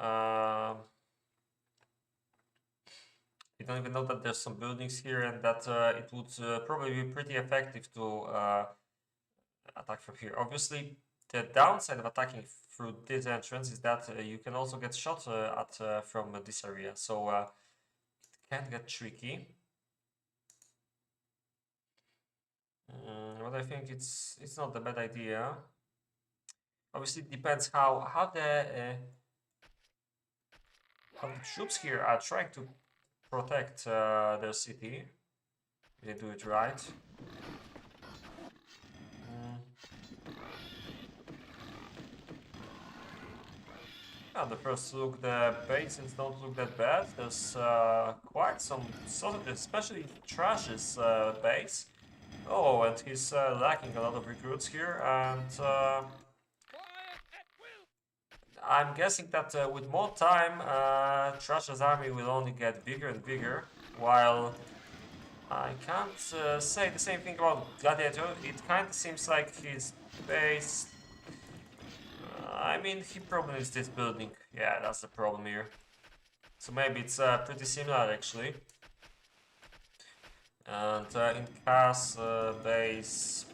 they don't even know that there's some buildings here, and that it would probably be pretty effective to attack from here. Obviously, the downside of attacking through this entrance is that you can also get shot at from this area, so it can get tricky. But I think it's not a bad idea. Obviously, it depends how the troops here are trying to protect their city. They do it right. At the first look, the basins don't look that bad. There's quite some sausage, especially Trash's base. Oh, and he's lacking a lot of recruits here, and I'm guessing that with more time, Trash's army will only get bigger and bigger, while I can't say the same thing about Gladiator. It kind of seems like his base... I mean, he probably needs this building. Yeah, that's the problem here. So maybe it's pretty similar, actually. And in KaM's base...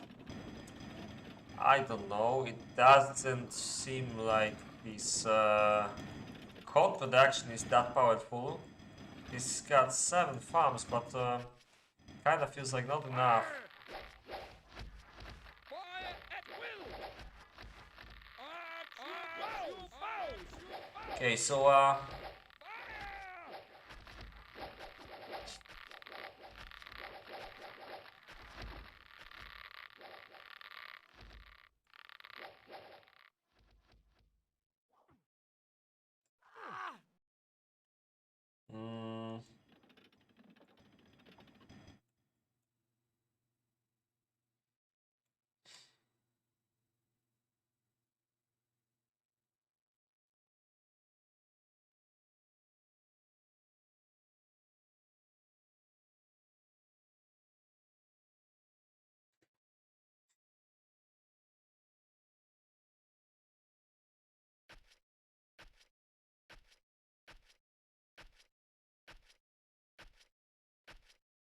I don't know, it doesn't seem like his code production is that powerful. He's got 7 farms, but kind of feels like not enough. Okay, so mm,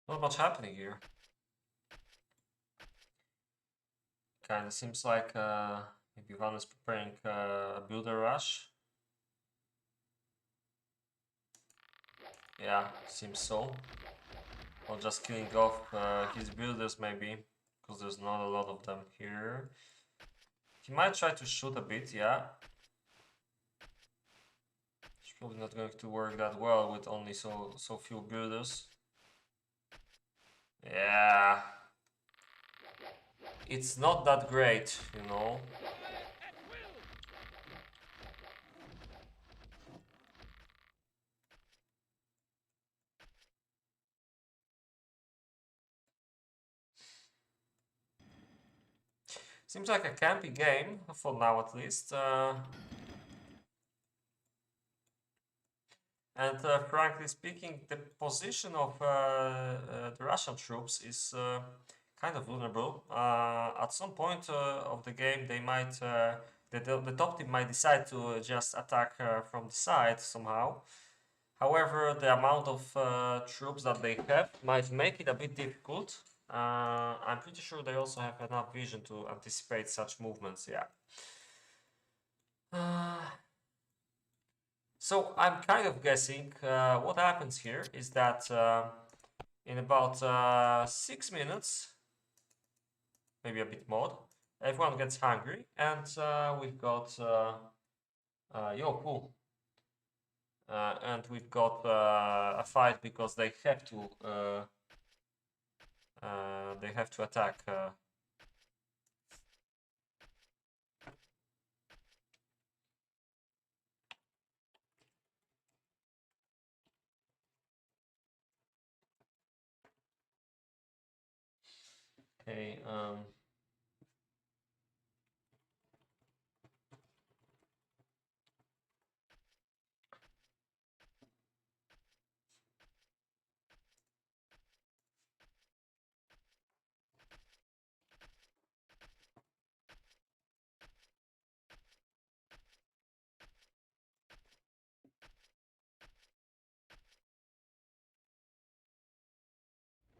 not much happening here. Kind of seems like maybe Van is preparing a builder rush. Yeah, seems so. Or just killing off his builders maybe, because there's not a lot of them here. He might try to shoot a bit, yeah. It's probably not going to work that well with only so few builders. Yeah. It's not that great, you know. Seems like a campy game, for now at least. And frankly speaking, the position of the Russian troops is kind of vulnerable. At some point of the game, they might the top team might decide to just attack from the side somehow. However, the amount of troops that they have might make it a bit difficult. I'm pretty sure they also have enough vision to anticipate such movements, yeah. So I'm kind of guessing what happens here is that in about 6 minutes, maybe a bit more, everyone gets hungry, and we've got Yoku. And we've got a fight because they have to attack. Okay.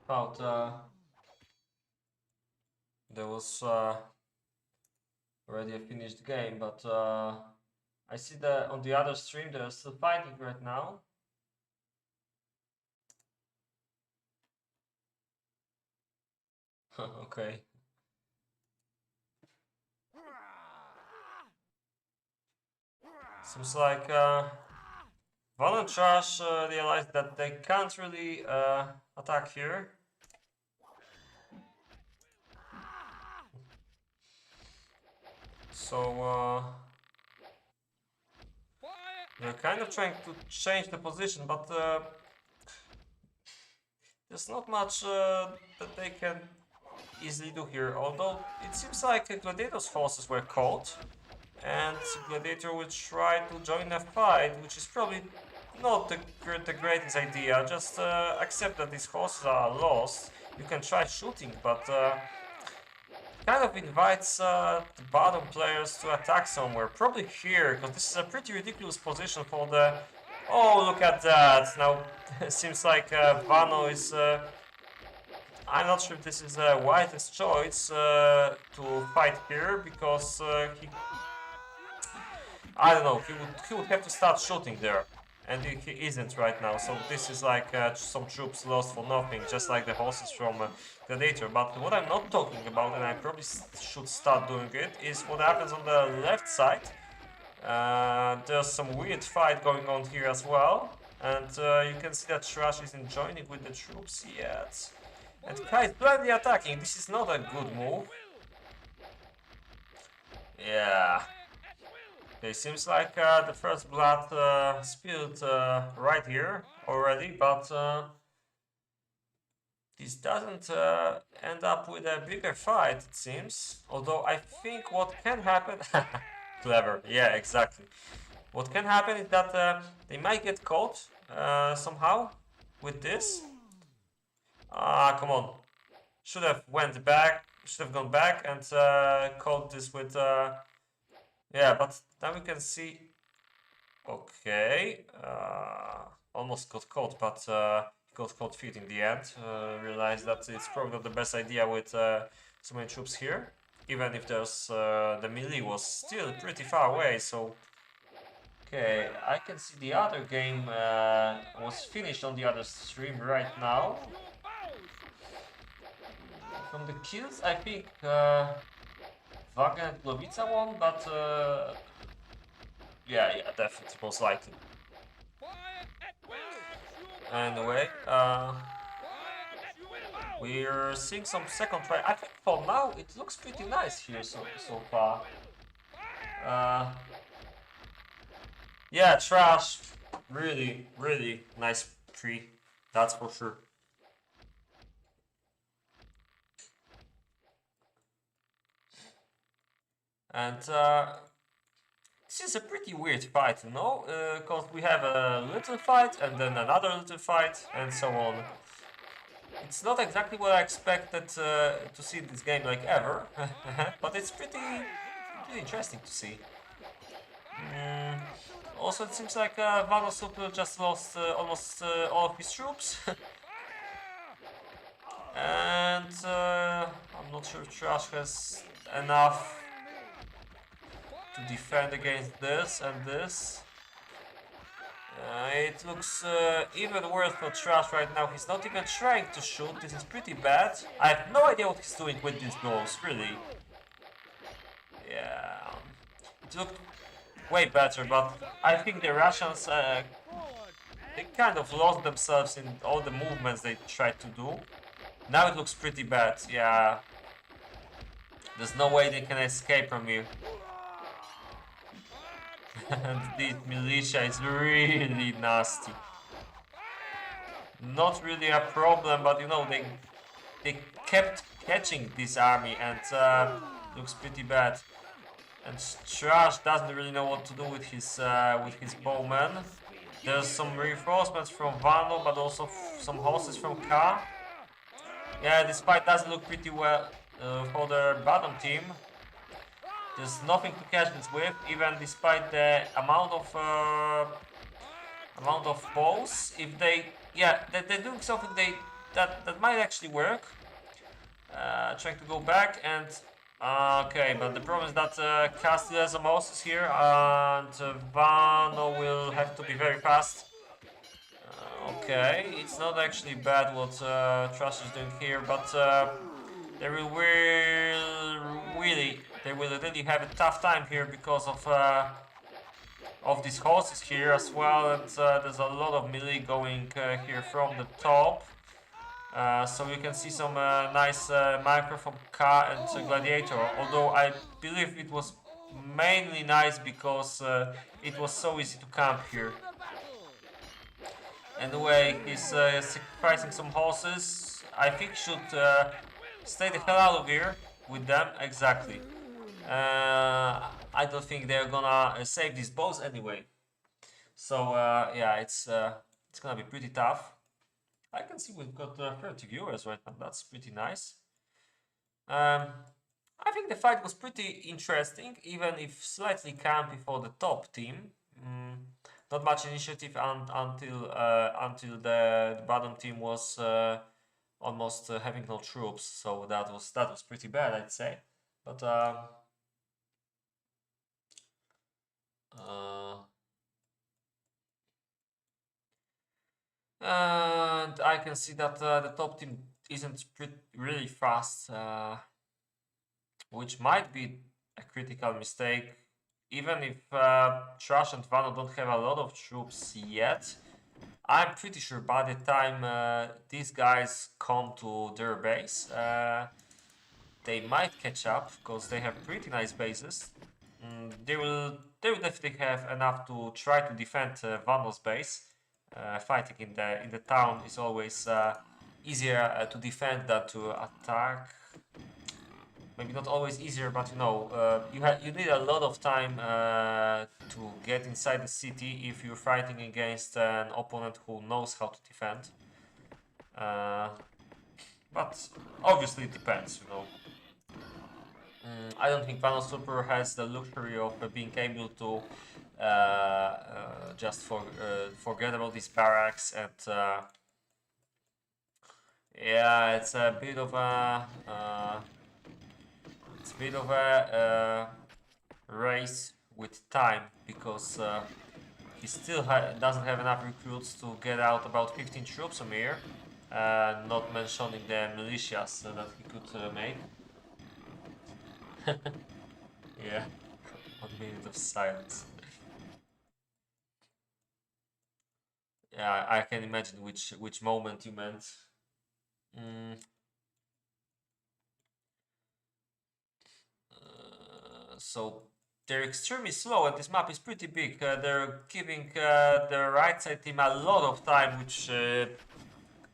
About there was already a finished game, but I see that on the other stream they're still fighting right now. Okay. Seems like Van and Trash realized that they can't really attack here. So they're kind of trying to change the position, but there's not much that they can easily do here. Although it seems like Gladiator's forces were caught, and Gladiator will try to join the fight, which is probably not the greatest idea. Just accept that these horses are lost. You can try shooting, but kind of invites the bottom players to attack somewhere. Probably here, because this is a pretty ridiculous position for the... Oh, look at that! Now, it seems like Vano is... I'm not sure if this is the wisest choice to fight here, because he... I don't know, he would have to start shooting there. And he isn't right now, so this is like some troops lost for nothing, just like the horses from Gladiator. But what I'm not talking about, and I probably should start doing it, is what happens on the left side. There's some weird fight going on here as well, and you can see that Trash isn't joining with the troops yet. And Kai is blindly attacking. This is not a good move. Yeah. Okay, seems like the first blood spilled right here already, but this doesn't end up with a bigger fight, it seems. Although I think what can happen... Clever, yeah, exactly. What can happen is that they might get caught somehow with this. Ah, come on. Should have went back, should have gone back and caught this with... Yeah, but now we can see... Okay, almost got caught, but got cold feet in the end. Realized that it's probably not the best idea with so many troops here. Even if there's the melee was still pretty far away, so... Okay, I can see the other game was finished on the other stream right now. From the kills, I think Wagen and Glowica won, but yeah, definitely, most likely. Anyway, we're seeing some second try. I think for now it looks pretty nice here so far. Yeah, Trash, really nice tree, that's for sure. And this is a pretty weird fight, you know, because we have a little fight and then another little fight and so on. It's not exactly what I expected to see in this game, like, ever, but it's pretty pretty interesting to see. Also, it seems like Vanosupr just lost almost all of his troops. And I'm not sure if Trash has enough to defend against this and this. It looks even worse for Trash right now. He's not even trying to shoot. This is pretty bad. I have no idea what he's doing with these balls, really. Yeah, it looked way better, but I think the Russians they kind of lost themselves in all the movements they tried to do. Now it looks pretty bad. Yeah, there's no way they can escape from you. And this militia is really nasty. Not really a problem, but you know they kept catching this army and looks pretty bad. And Trash doesn't really know what to do with his bowmen. There's some reinforcements from Vano, but also some horses from KaM. Yeah, this fight doesn't look pretty well for the bottom team. There's nothing to catch this with, even despite the amount of balls. If they're doing something that might actually work. Trying to go back and okay, but the problem is that Castle has a mouse here, and Vano will have to be very fast. Okay, it's not actually bad what Trash is doing here, but they will really have a tough time here because of these horses here as well, and there's a lot of melee going here from the top. So you can see some nice micro from KaM and Gladiator, although I believe it was mainly nice because it was so easy to camp here. Anyway, he's sacrificing some horses. I think should stay the hell out of here with them, exactly. I don't think they're gonna save these bows anyway. So yeah, it's gonna be pretty tough. I can see we've got 30 viewers right now. That's pretty nice. I think the fight was pretty interesting, even if slightly campy for the top team. Not much initiative until the bottom team was almost having no troops, so that was pretty bad, I'd say. But and I can see that the top team isn't really fast, which might be a critical mistake. Even if Trash and Vano don't have a lot of troops yet, I'm pretty sure by the time these guys come to their base, they might catch up because they have pretty nice bases. They will definitely have enough to try to defend Vano's base. Fighting in the town is always easier to defend than to attack. Maybe not always easier, but you know, you need a lot of time to get inside the city if you're fighting against an opponent who knows how to defend. But obviously it depends, you know. I don't think Vanosupr has the luxury of being able to just forget about these barracks and yeah, it's a bit of a race with time because he still doesn't have enough recruits to get out about 15 troops from here, not mentioning the militias that he could make. Yeah, 1 minute of silence. Yeah, I can imagine which moment you meant. So they're extremely slow, and this map is pretty big. They're giving the right side team a lot of time, which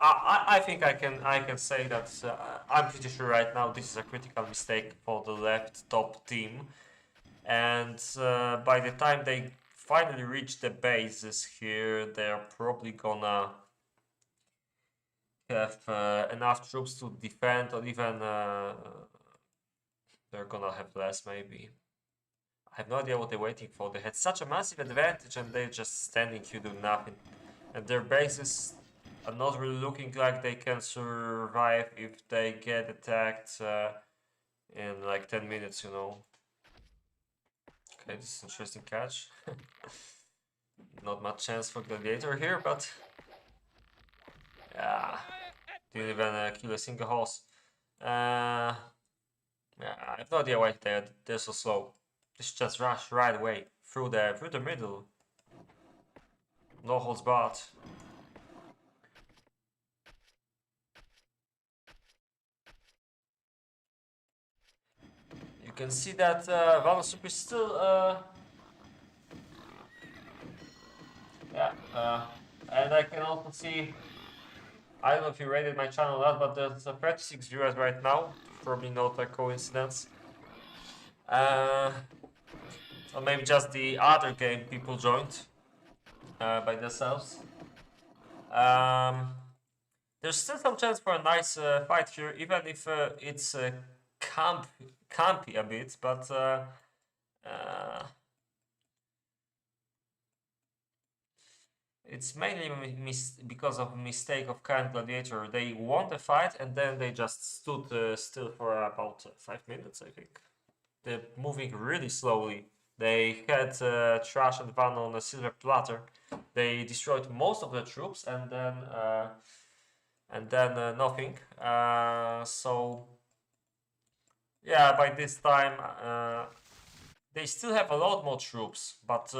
I think I can say that I'm pretty sure right now this is a critical mistake for the left top team, and by the time they finally reach the bases here, they're probably gonna have enough troops to defend, or even they're gonna have less maybe. have no idea what they're waiting for. They had such a massive advantage and they're just standing here doing nothing. And their bases are not really looking like they can survive if they get attacked in like 10 minutes, you know. Okay, this is an interesting catch. Not much chance for Gladiator here, but yeah, didn't even kill a single horse. Yeah, I have no idea why they're so slow. They should just rush right away through the middle. No holds barred. You can see that Vanosupr is still yeah, and I can also see, I don't know if you rated my channel or not, but there's 36 viewers right now. Probably not a coincidence. Or maybe just the other game people joined by themselves. There's still some chance for a nice fight here, even if it's campy a bit, but it's mainly because of mistake of KaM Gladiator. They won the fight and then they just stood still for about 5 minutes, I think. They're moving really slowly. They had Trash and Van on a silver platter. They destroyed most of the troops and then nothing. So yeah, by this time they still have a lot more troops, but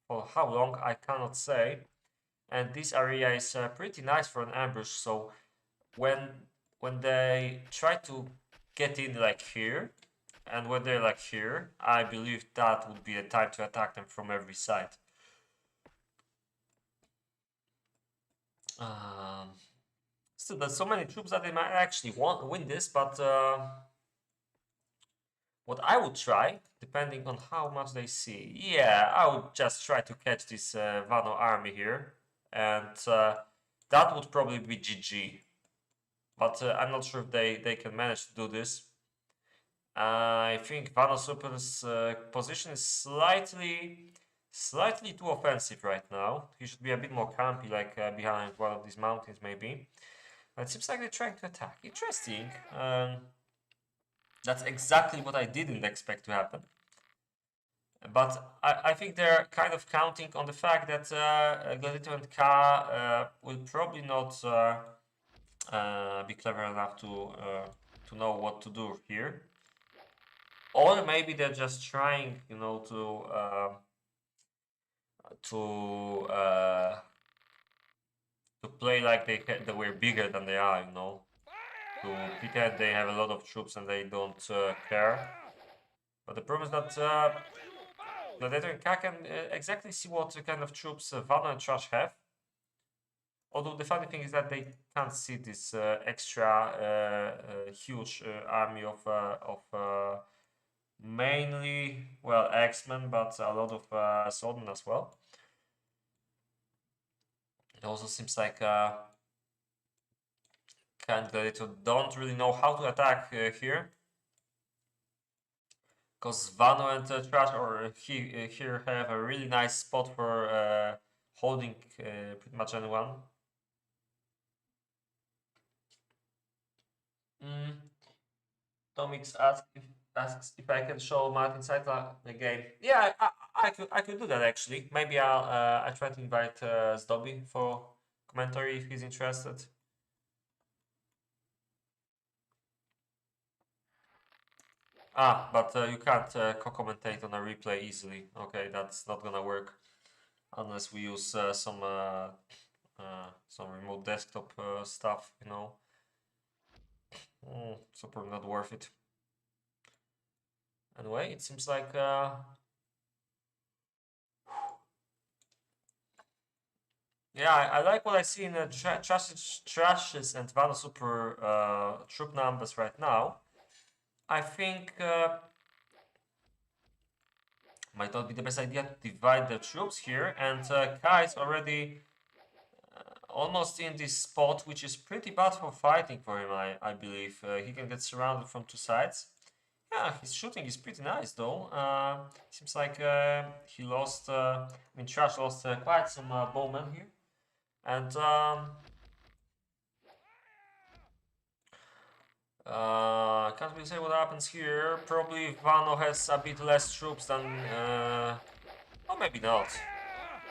for how long I cannot say. And this area is pretty nice for an ambush. So when they try to get in like here, and when they're like here, I believe that would be the time to attack them from every side. Still, there's so many troops that they might actually win this, but what I would try, depending on how much they see, yeah, I would just try to catch this Vano army here, and that would probably be GG. But I'm not sure if they can manage to do this. I think Vanosupr's position is slightly too offensive right now. He should be a bit more campy, like behind one of these mountains maybe. But it seems like they're trying to attack. Interesting. That's exactly what I didn't expect to happen. But I think they're kind of counting on the fact that Gladiator and Ka will probably not be clever enough to know what to do here. Or maybe they're just trying, you know, to play like they were bigger than they are, you know, to pretend they have a lot of troops and they don't care. But the problem is that Gladiator and Ka can exactly see what kind of troops Vano and Trash have. Although the funny thing is that they can't see this extra huge army of mainly, well, X-Men, but a lot of Swordmen as well. It also seems like KaM Gladiator don't really know how to attack here. Because Vano and Trash here have a really nice spot for holding pretty much anyone. Tomix asks if I can show Martin Saitla the game. Yeah, I could do that actually. Maybe I try to invite Zdobby for commentary if he's interested. But you can't co-commentate on a replay easily. Okay, that's not gonna work unless we use some remote desktop stuff, you know. So probably not worth it. Anyway, it seems like yeah, I like what I see in Trashes and Vanosupr troop numbers right now. I think might not be the best idea to divide the troops here, and Ka is already almost in this spot, which is pretty bad for fighting for him, I believe. He can get surrounded from two sides. Yeah, his shooting is pretty nice though. Seems like he lost. I mean, Trash lost quite some bowmen here, and can't really say what happens here. Probably Vano has a bit less troops than, or maybe not.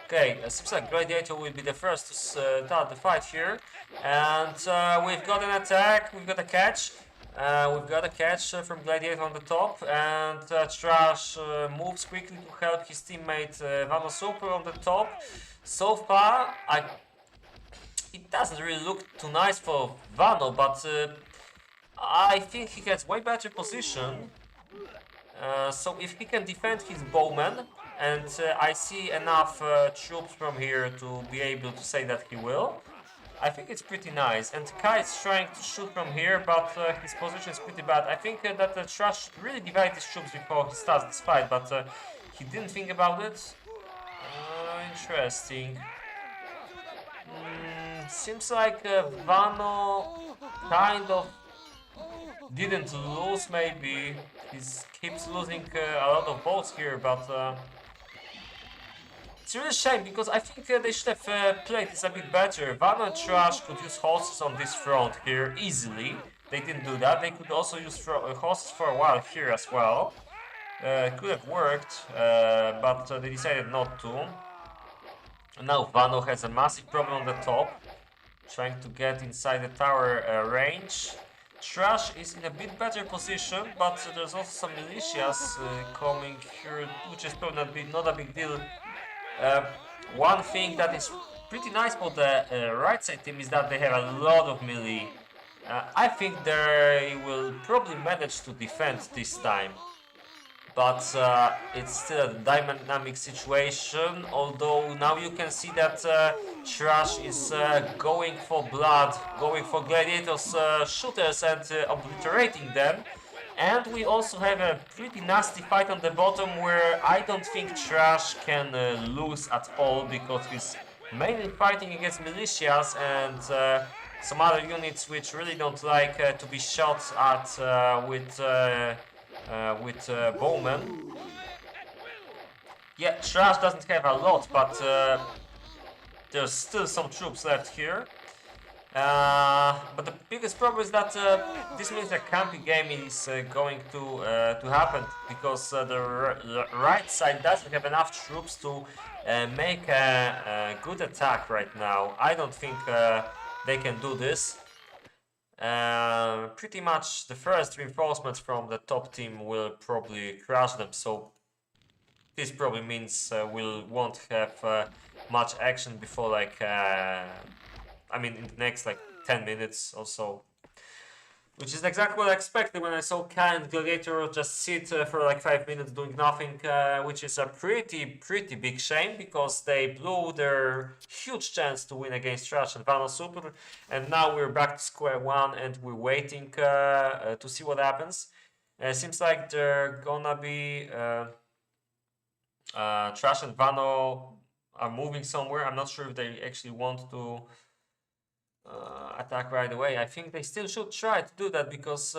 Okay, seems like Gladiator will be the first to start the fight here. And we've got an attack, we've got a catch. We've got a catch from Gladiator on the top. And Trash moves quickly to help his teammate Vanosupr on the top. So far, it doesn't really look too nice for Vano, but I think he has way better position. So if he can defend his bowman, and I see enough troops from here to be able to say that he will, I think it's pretty nice. And Kai is trying to shoot from here, but his position is pretty bad. I think that Trash really divided his troops before he starts this fight, but he didn't think about it. Interesting. Seems like Vano kind of didn't lose, maybe. He keeps losing a lot of balls here, but it's really a shame because I think they should have played this a bit better. Vano and Trash could use horses on this front here easily. They didn't do that. They could also use horses for a while here as well. Could have worked, but they decided not to. Now Vano has a massive problem on the top, trying to get inside the tower range. Trash is in a bit better position, but there's also some militias coming here, which is probably not a big deal. One thing that is pretty nice for the right side team is that they have a lot of melee. I think they will probably manage to defend this time. But it's still a dynamic situation, although now you can see that Trash is going for blood, going for Gladiator's shooters and obliterating them. And we also have a pretty nasty fight on the bottom where I don't think Trash can lose at all, because he's mainly fighting against militias and some other units which really don't like to be shot at with bowmen. Yeah, Trash doesn't have a lot, but there's still some troops left here. But the biggest problem is that this means a camping game is going to happen, because the right side doesn't have enough troops to make a good attack right now. I don't think they can do this. Pretty much the first reinforcements from the top team will probably crush them, so this probably means we won't have much action before, like, I mean, in the next like 10 minutes or so. Which is exactly what I expected when I saw KaM and Gladiator just sit for like 5 minutes doing nothing, which is a pretty big shame, because they blew their huge chance to win against Trash and Vanosupr, and now we're back to square one and we're waiting to see what happens. Seems like they're gonna be Trash and Vano are moving somewhere. I'm not sure if they actually want to attack right away. I think they still should try to do that, because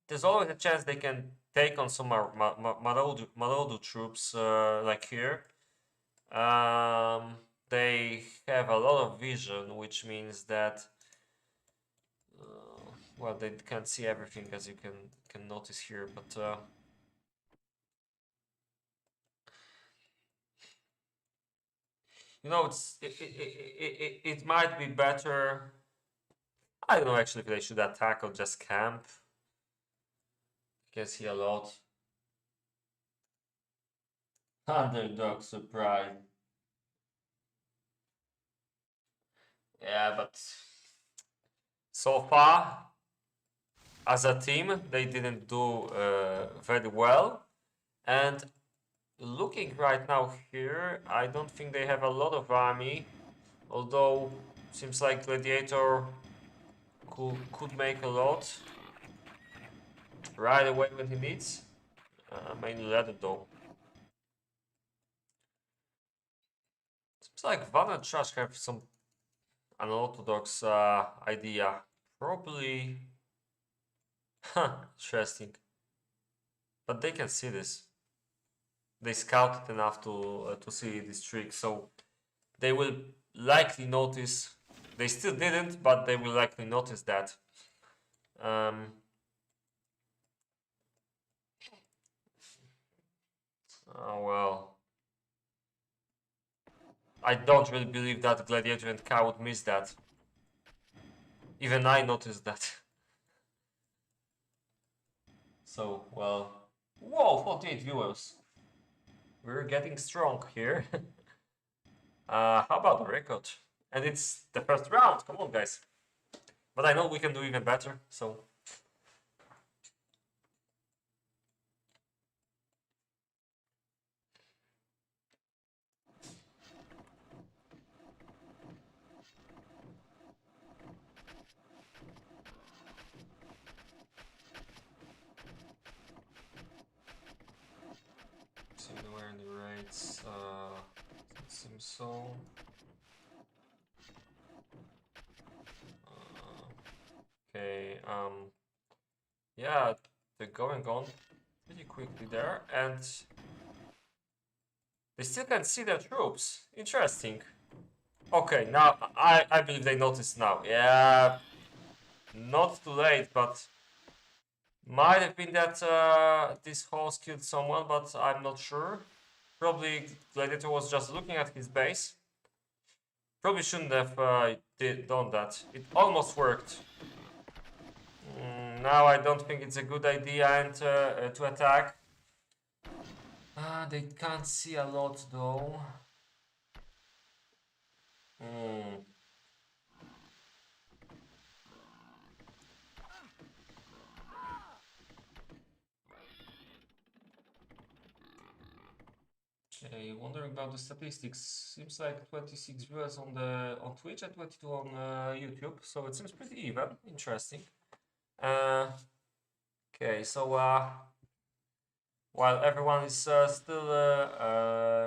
there's always a chance they can take on some Maraudu troops like here. They have a lot of vision, which means that well, they can't see everything, as you can notice here, but you know, it might be better. I don't know actually if they should attack or just camp. You can see a lot. Underdog surprise. Yeah, but so far, as a team, they didn't do very well. And looking right now here, I don't think they have a lot of army, although seems like Gladiator could make a lot right away when he needs. Mainly leather though. Seems like Van and Trash have some unorthodox idea. Probably Huh, interesting. But they can see this. They scouted enough to see this trick, so they will likely notice. They still didn't, but they will likely notice that. Um, oh well. I don't really believe that Gladiator and KaM would miss that. Even I noticed that. So, well. Whoa, 48 viewers. We're getting strong here. How about the record? And it's the first round. Come on, guys. But I know we can do even better, so. See where in the rates. It seems so. Okay. Yeah, they're going on pretty quickly there, and they still can see their troops. Interesting. Okay, now I believe they noticed now. Yeah, not too late, but might have been that this horse killed someone, but I'm not sure. Probably Gladiator was just looking at his base. Probably shouldn't have done that. It almost worked. Now I don't think it's a good idea and to attack. They can't see a lot though. Okay, wondering about the statistics. Seems like 26 viewers on Twitch and 22 on YouTube, so it seems pretty even. Interesting. Okay, so while everyone is still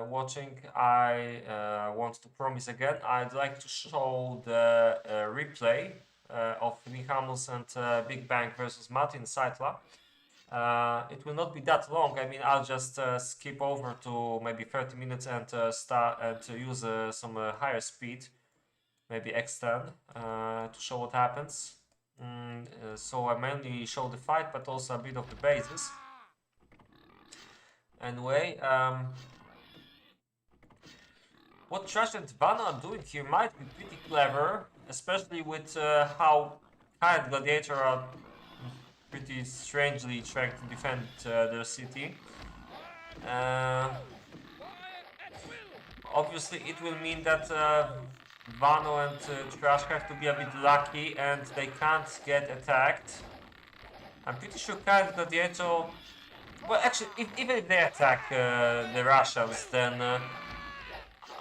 watching, I want to promise again. I'd like to show the replay of Mihamus and Big Bang versus Martin Seidler. It will not be that long. I mean, I'll just skip over to maybe 30 minutes and start and use some higher speed, maybe extend to show what happens. So I mainly show the fight, but also a bit of the bases. Anyway, what Trash and Vano are doing here might be pretty clever, especially with how kind Gladiator are pretty strangely trying to defend their city. Obviously, it will mean that Vano and Trash have to be a bit lucky and they can't get attacked. I'm pretty sure Kind Gladiator. Well, actually, even if they attack the Russians, then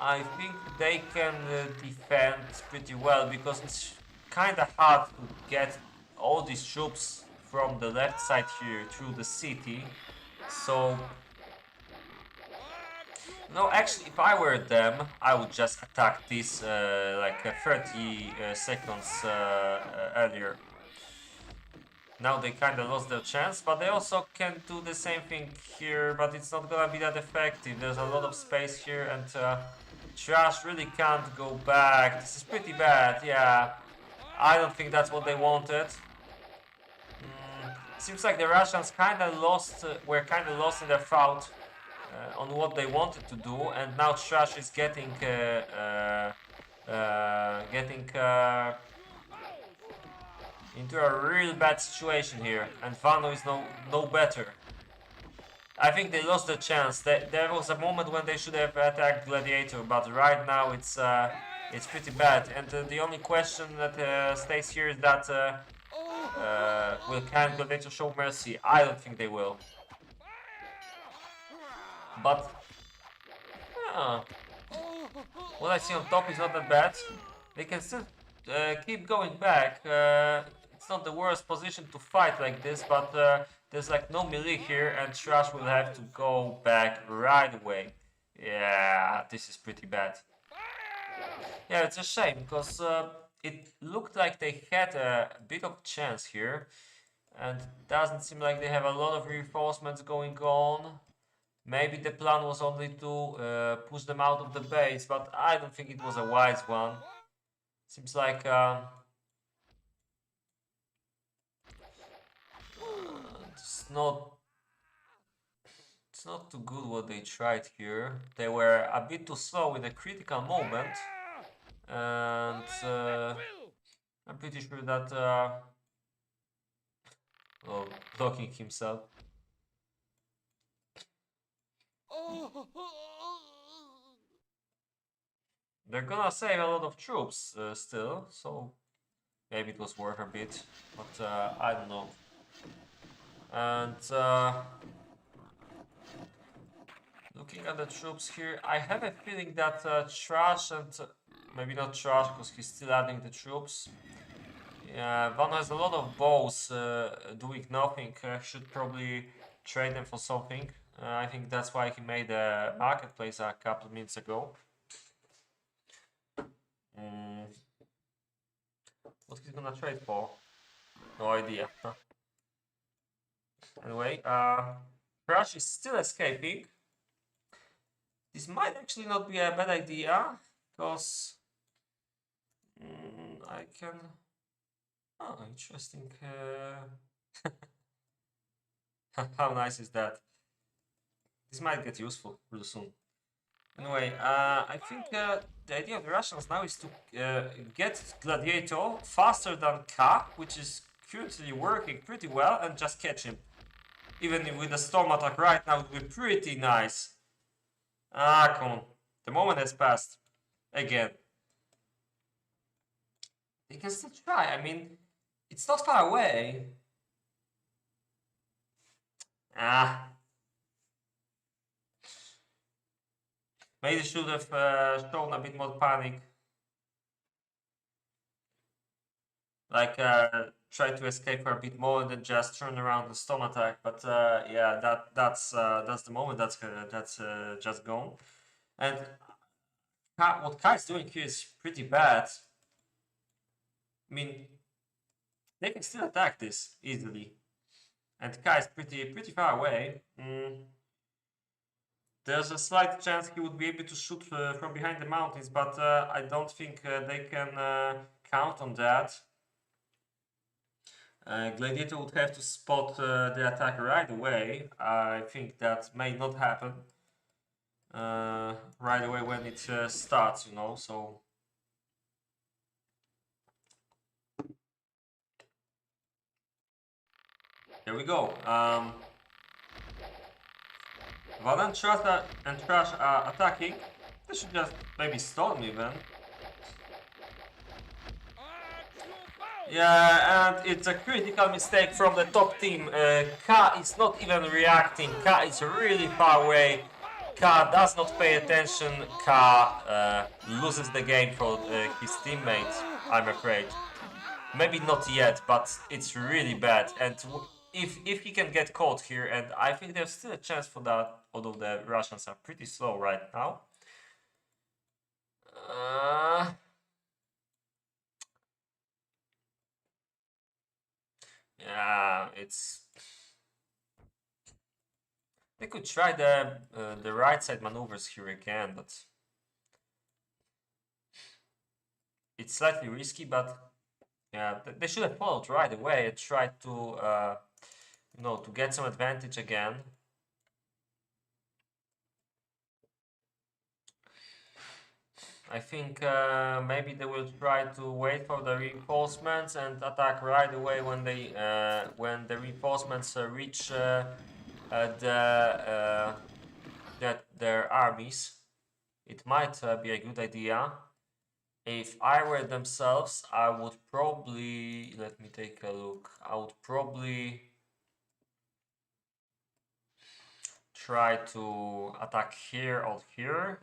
I think they can defend pretty well because it's kind of hard to get all these troops from the left side here through the city. So, no, actually, if I were them, I would just attack this like 30 seconds earlier. Now they kind of lost their chance, but they also can do the same thing here, but it's not gonna be that effective. There's a lot of space here and Trash really can't go back. This is pretty bad, yeah. I don't think that's what they wanted. Seems like the Russians kind of lost, were kind of lost in their thought on what they wanted to do, and now Trash is getting into a real bad situation here, and Vano is no better. I think they lost the chance. There was a moment when they should have attacked Gladiator, but right now it's pretty bad. And the only question that stays here is that will can Gladiator show mercy? I don't think they will. But what I see on top is not that bad. They can still keep going back. It's not the worst position to fight like this, but there's like no melee here, and Trash will have to go back right away. Yeah, this is pretty bad. Yeah, it's a shame because it looked like they had a bit of chance here. And doesn't seem like they have a lot of reinforcements going on. Maybe the plan was only to push them out of the base, but I don't think it was a wise one. Seems like it's not too good what they tried here. They were a bit too slow in a critical moment, and I'm pretty sure that oh, blocking himself. They're gonna save a lot of troops still, so maybe it was worth a bit, but I don't know. And looking at the troops here, I have a feeling that Trash and maybe not Trash because he's still adding the troops. Yeah, Vano has a lot of bows doing nothing. Should probably trade them for something. I think that's why he made a marketplace a couple of minutes ago. What he's gonna trade for? No idea. Anyway, Crash is still escaping. This might actually not be a bad idea, because I can... Oh, interesting. How nice is that? This might get useful real soon. Anyway, I think the idea of the Russians now is to get Gladiator faster than Ka, which is currently working pretty well, and just catch him. Even with a storm attack right now, it would be pretty nice. Ah, come on. The moment has passed. Again. They can still try. I mean, it's not far away. Ah. Maybe they should have shown a bit more panic. Like, try to escape for a bit more and then just turn around the storm attack. But yeah, that's the moment that's just gone. And what Kai is doing here is pretty bad. I mean, they can still attack this easily, and Kai is pretty far away. There's a slight chance he would be able to shoot from behind the mountains, but I don't think they can count on that. Gladiator would have to spot the attack right away. I think that may not happen right away when it starts, you know, so... Here we go. Vadan and Trash are attacking. They should just maybe storm even. Yeah, and it's a critical mistake from the top team. Ka is not even reacting. Ka is really far away. Ka does not pay attention. Ka loses the game for his teammates, I'm afraid. Maybe not yet, but it's really bad. And if he can get caught here, and I think there's still a chance for that, although the Russians are pretty slow right now. Yeah, it's... They could try the right side maneuvers here again, but it's slightly risky. But yeah, they should have followed right away and tried to you know, to get some advantage again. I think maybe they will try to wait for the reinforcements and attack right away when the reinforcements reach their armies. It might be a good idea. If I were themselves, I would probably... Let me take a look. I would probably try to attack here or here.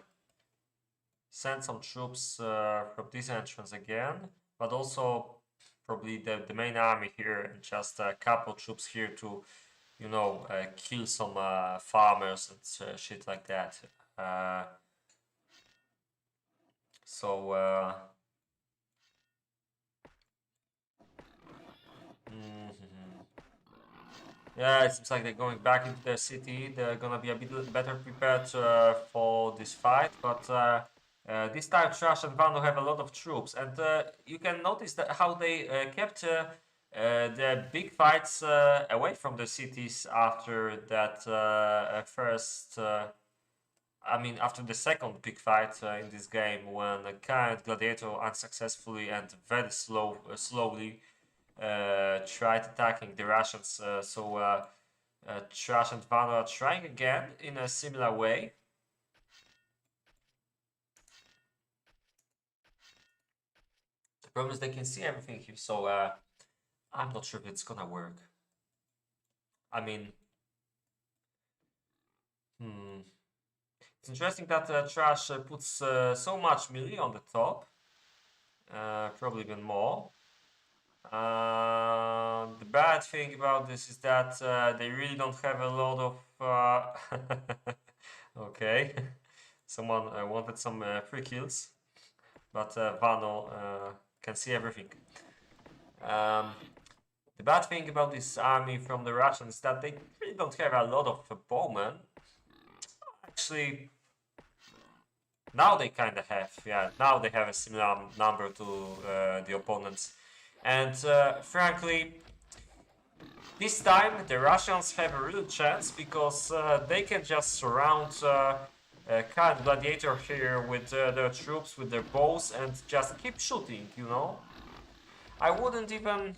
Send some troops from this entrance again, but also probably the main army here, and just a couple troops here to, you know, kill some farmers and shit like that. Yeah, it seems like they're going back into their city. They're gonna be a bit better prepared for this fight, but this time Trash and Vano have a lot of troops, and you can notice that how they kept the big fights away from the cities after that first. I mean, after the second big fight in this game, when KaM and Gladiator unsuccessfully and very slowly tried attacking the Russians. Trash and Vano are trying again in a similar way. The problem is they can see everything here, so I'm not sure if it's gonna work. I mean, it's interesting that Trash puts so much melee on the top, probably even more. The bad thing about this is that they really don't have a lot of. Okay, someone wanted some free kills, but Vano can see everything. The bad thing about this army from the Russians is that they really don't have a lot of bowmen. Actually, now they kind of have, yeah, now they have a similar number to the opponents. And frankly, this time the Russians have a real chance because they can just surround KaM Gladiator here with their troops, with their bows, and just keep shooting, you know? I wouldn't even...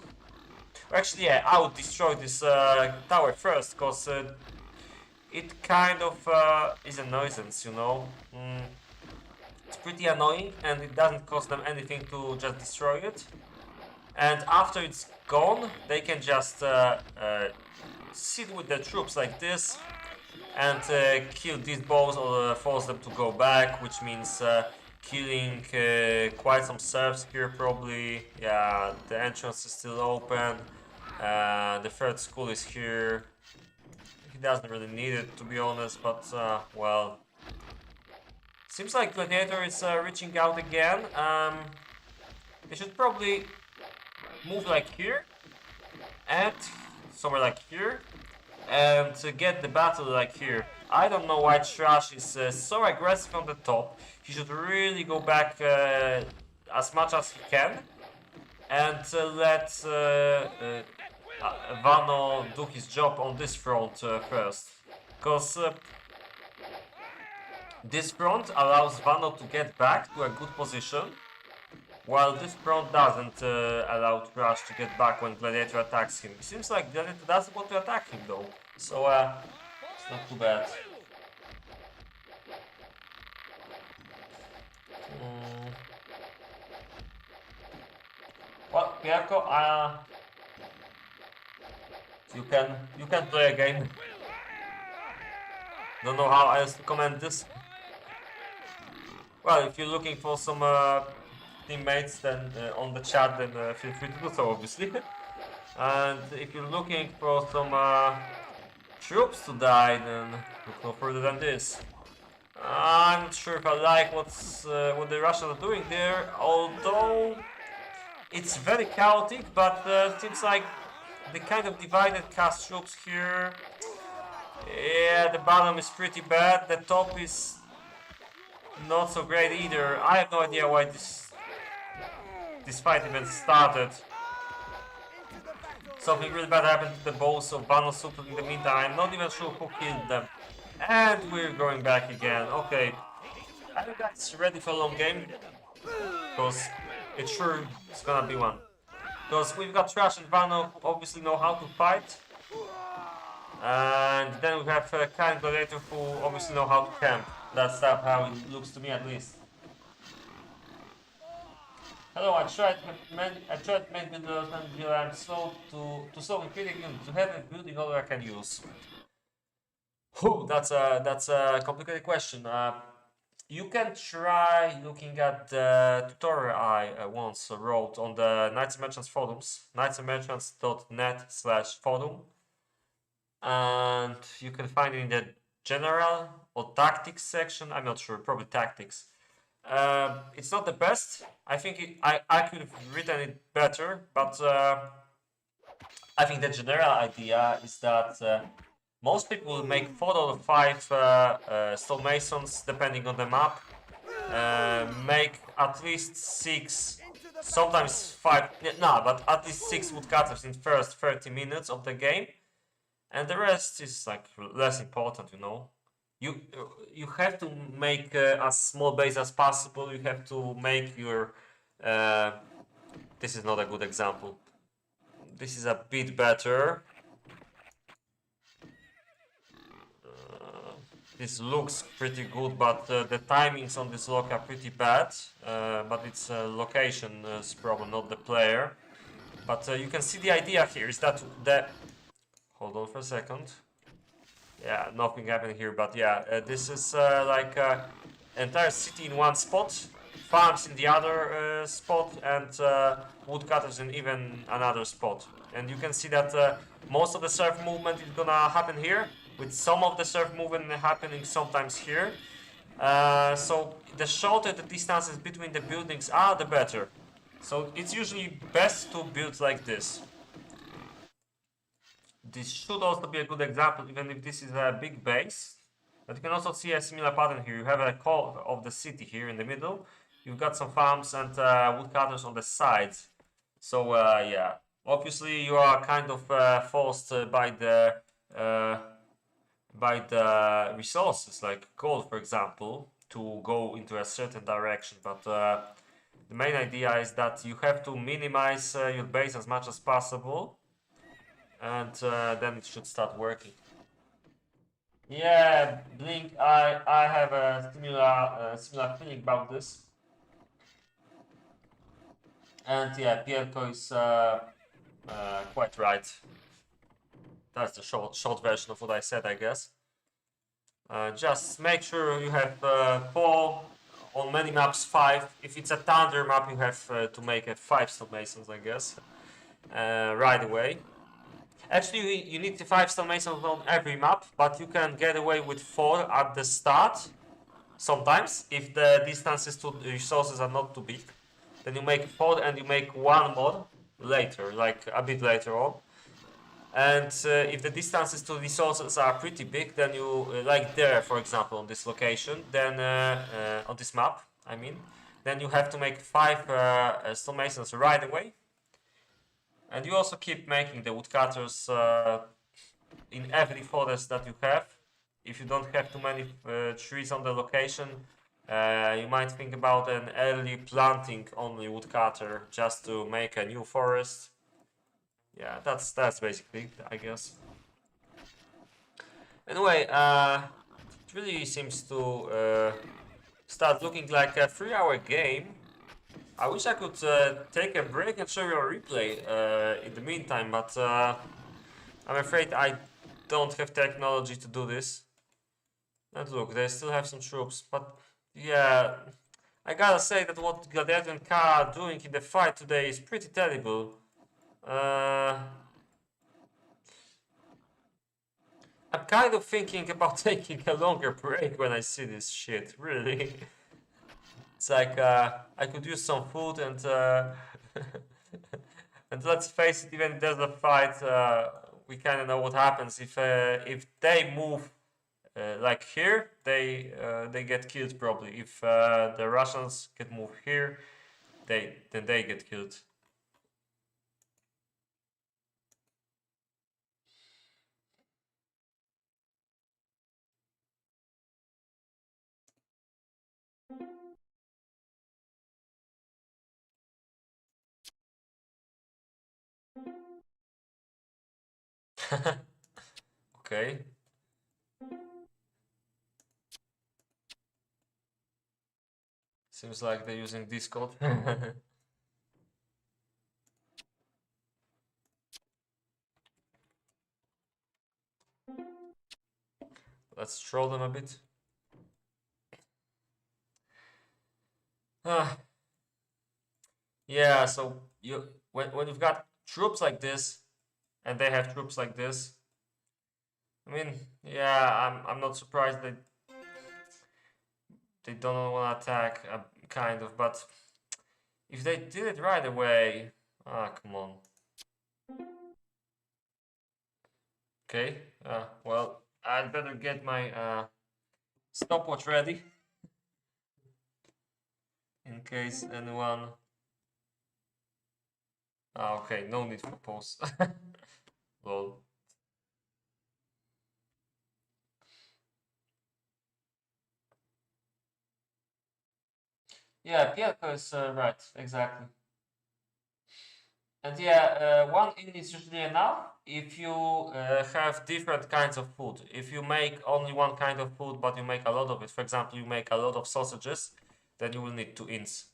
Actually, yeah, I would destroy this tower first, because it kind of is a nuisance, you know? It's pretty annoying, and it doesn't cost them anything to just destroy it. And after it's gone, they can just sit with the troops like this and kill these bows or force them to go back, which means killing quite some serfs here probably. Yeah, the entrance is still open. The third school is here. He doesn't really need it, to be honest, but well. Seems like Gladiator is reaching out again. They should probably move like here and somewhere like here and get the battle like here. I don't know why Trash is so aggressive on the top. He should really go back as much as he can and let Vano do his job on this front first, because this front allows Vano to get back to a good position, while this front doesn't allow Trash to get back when Gladiator attacks him. It seems like Gladiator doesn't want to attack him though, so it's not too bad. Well, Pierko, you can play a game. Don't know how else to comment this. Well, if you're looking for some teammates, then on the chat, then feel free to do so, obviously. And if you're looking for some troops to die, then look no further than this. I'm not sure if I like what the Russians are doing there, although it's very chaotic, but it seems like the kind of divided cast troops here. Yeah, the bottom is pretty bad, the top is not so great either. I have no idea why this fight even started. Something really bad happened to the bows of Vanosupr in the meantime. I'm not even sure who killed them. And we're going back again. Okay. Are you guys ready for a long game? Because it sure is gonna be one. Because we've got Trash and Vano who obviously know how to fight. And then we have KaM Gladiator who obviously know how to camp. That's how it looks to me at least. Hello, I tried to make videos and I'm slow to slow and critical to have a building order I can use. Whew, that's a complicated question. You can try looking at the tutorial I once wrote on the Knights and Merchants forums, knightsandmerchants.net/forum, and you can find it in the general or tactics section. I'm not sure, probably tactics. It's not the best. I think I could have written it better, but I think the general idea is that most people will make 4 out of 5 stonemasons depending on the map. Make at least 6, sometimes 5, no, but at least 6 woodcutters in first 30 minutes of the game. And the rest is like less important, you know. You have to make as small base as possible. You have to make your... this is not a good example. This is a bit better. This looks pretty good, but the timings on this lock are pretty bad. But it's a location's problem, not the player. But you can see the idea here is that the... Hold on for a second. Yeah, nothing happened here, but yeah, this is like entire city in one spot, farms in the other spot, and woodcutters in even another spot. And you can see that most of the surf movement is gonna happen here, with some of the surf movement happening sometimes here. So the shorter the distances between the buildings are, the better. So it's usually best to build like this. This should also be a good example, even if this is a big base. But you can also see a similar pattern here. You have a core of the city here in the middle. You've got some farms and woodcutters on the sides. So yeah, obviously you are kind of forced by the resources, like gold, for example, to go into a certain direction. But the main idea is that you have to minimize your base as much as possible. And then it should start working. Yeah, Blink, I have a similar feeling about this. And yeah, Pierko is quite right. That's the short version of what I said, I guess. Just make sure you have 4, on many maps 5. If it's a thunder map, you have to make 5 stonemasons, I guess, right away. Actually, you need the 5 stonemasons on every map, but you can get away with 4 at the start. Sometimes, if the distances to the resources are not too big, then you make 4 and you make 1 more later, like a bit later on. And if the distances to resources are pretty big, then you, like there, for example, on this location, then on this map, I mean, then you have to make 5 stonemasons right away. And you also keep making the woodcutters in every forest that you have. If you don't have too many trees on the location, you might think about an early planting only woodcutter just to make a new forest. Yeah, that's basically it, I guess. Anyway, it really seems to start looking like a 3-hour game. I wish I could take a break and show you a replay in the meantime, but I'm afraid I don't have technology to do this. And look, they still have some troops, but yeah, I gotta say that what Gladiator and KaM are doing in the fight today is pretty terrible. I'm kind of thinking about taking a longer break when I see this shit, really. It's like I could use some food and and let's face it, even if there's a fight, we kind of know what happens if they move like here, they get killed probably. If the Russians can move here, then they get killed. Okay. Seems like they're using Discord. Let's troll them a bit. Yeah, so when you've got troops like this, and they have troops like this, I mean, yeah, I'm not surprised that they don't want to attack, kind of, but if they did it right away, come on. Okay. Well, I'd better get my stopwatch ready in case anyone. Okay, no need for pause. Lol. Yeah, Pielko is right, exactly. And yeah, one in is usually enough if you have different kinds of food. If you make only one kind of food, but you make a lot of it, for example, you make a lot of sausages, then you will need 2 ins.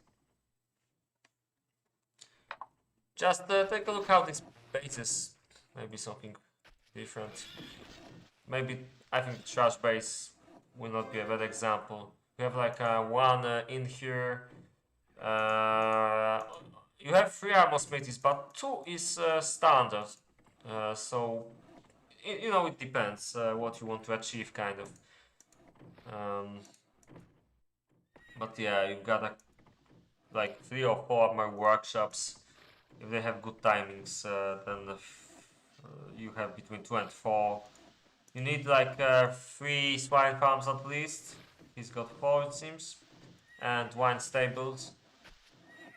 Just take a look how this base is. Maybe something different. Maybe I think the trash base will not be a bad example. We have like one in here. Uh, you have 3 armor smithies, but 2 is standard. So you know, it depends what you want to achieve, kind of. Um, but yeah, you've got like 3 or 4 armor workshops. If they have good timings, then you have between 2 and 4. You need like 3 swine farms at least. He's got 4, it seems, and wine stables,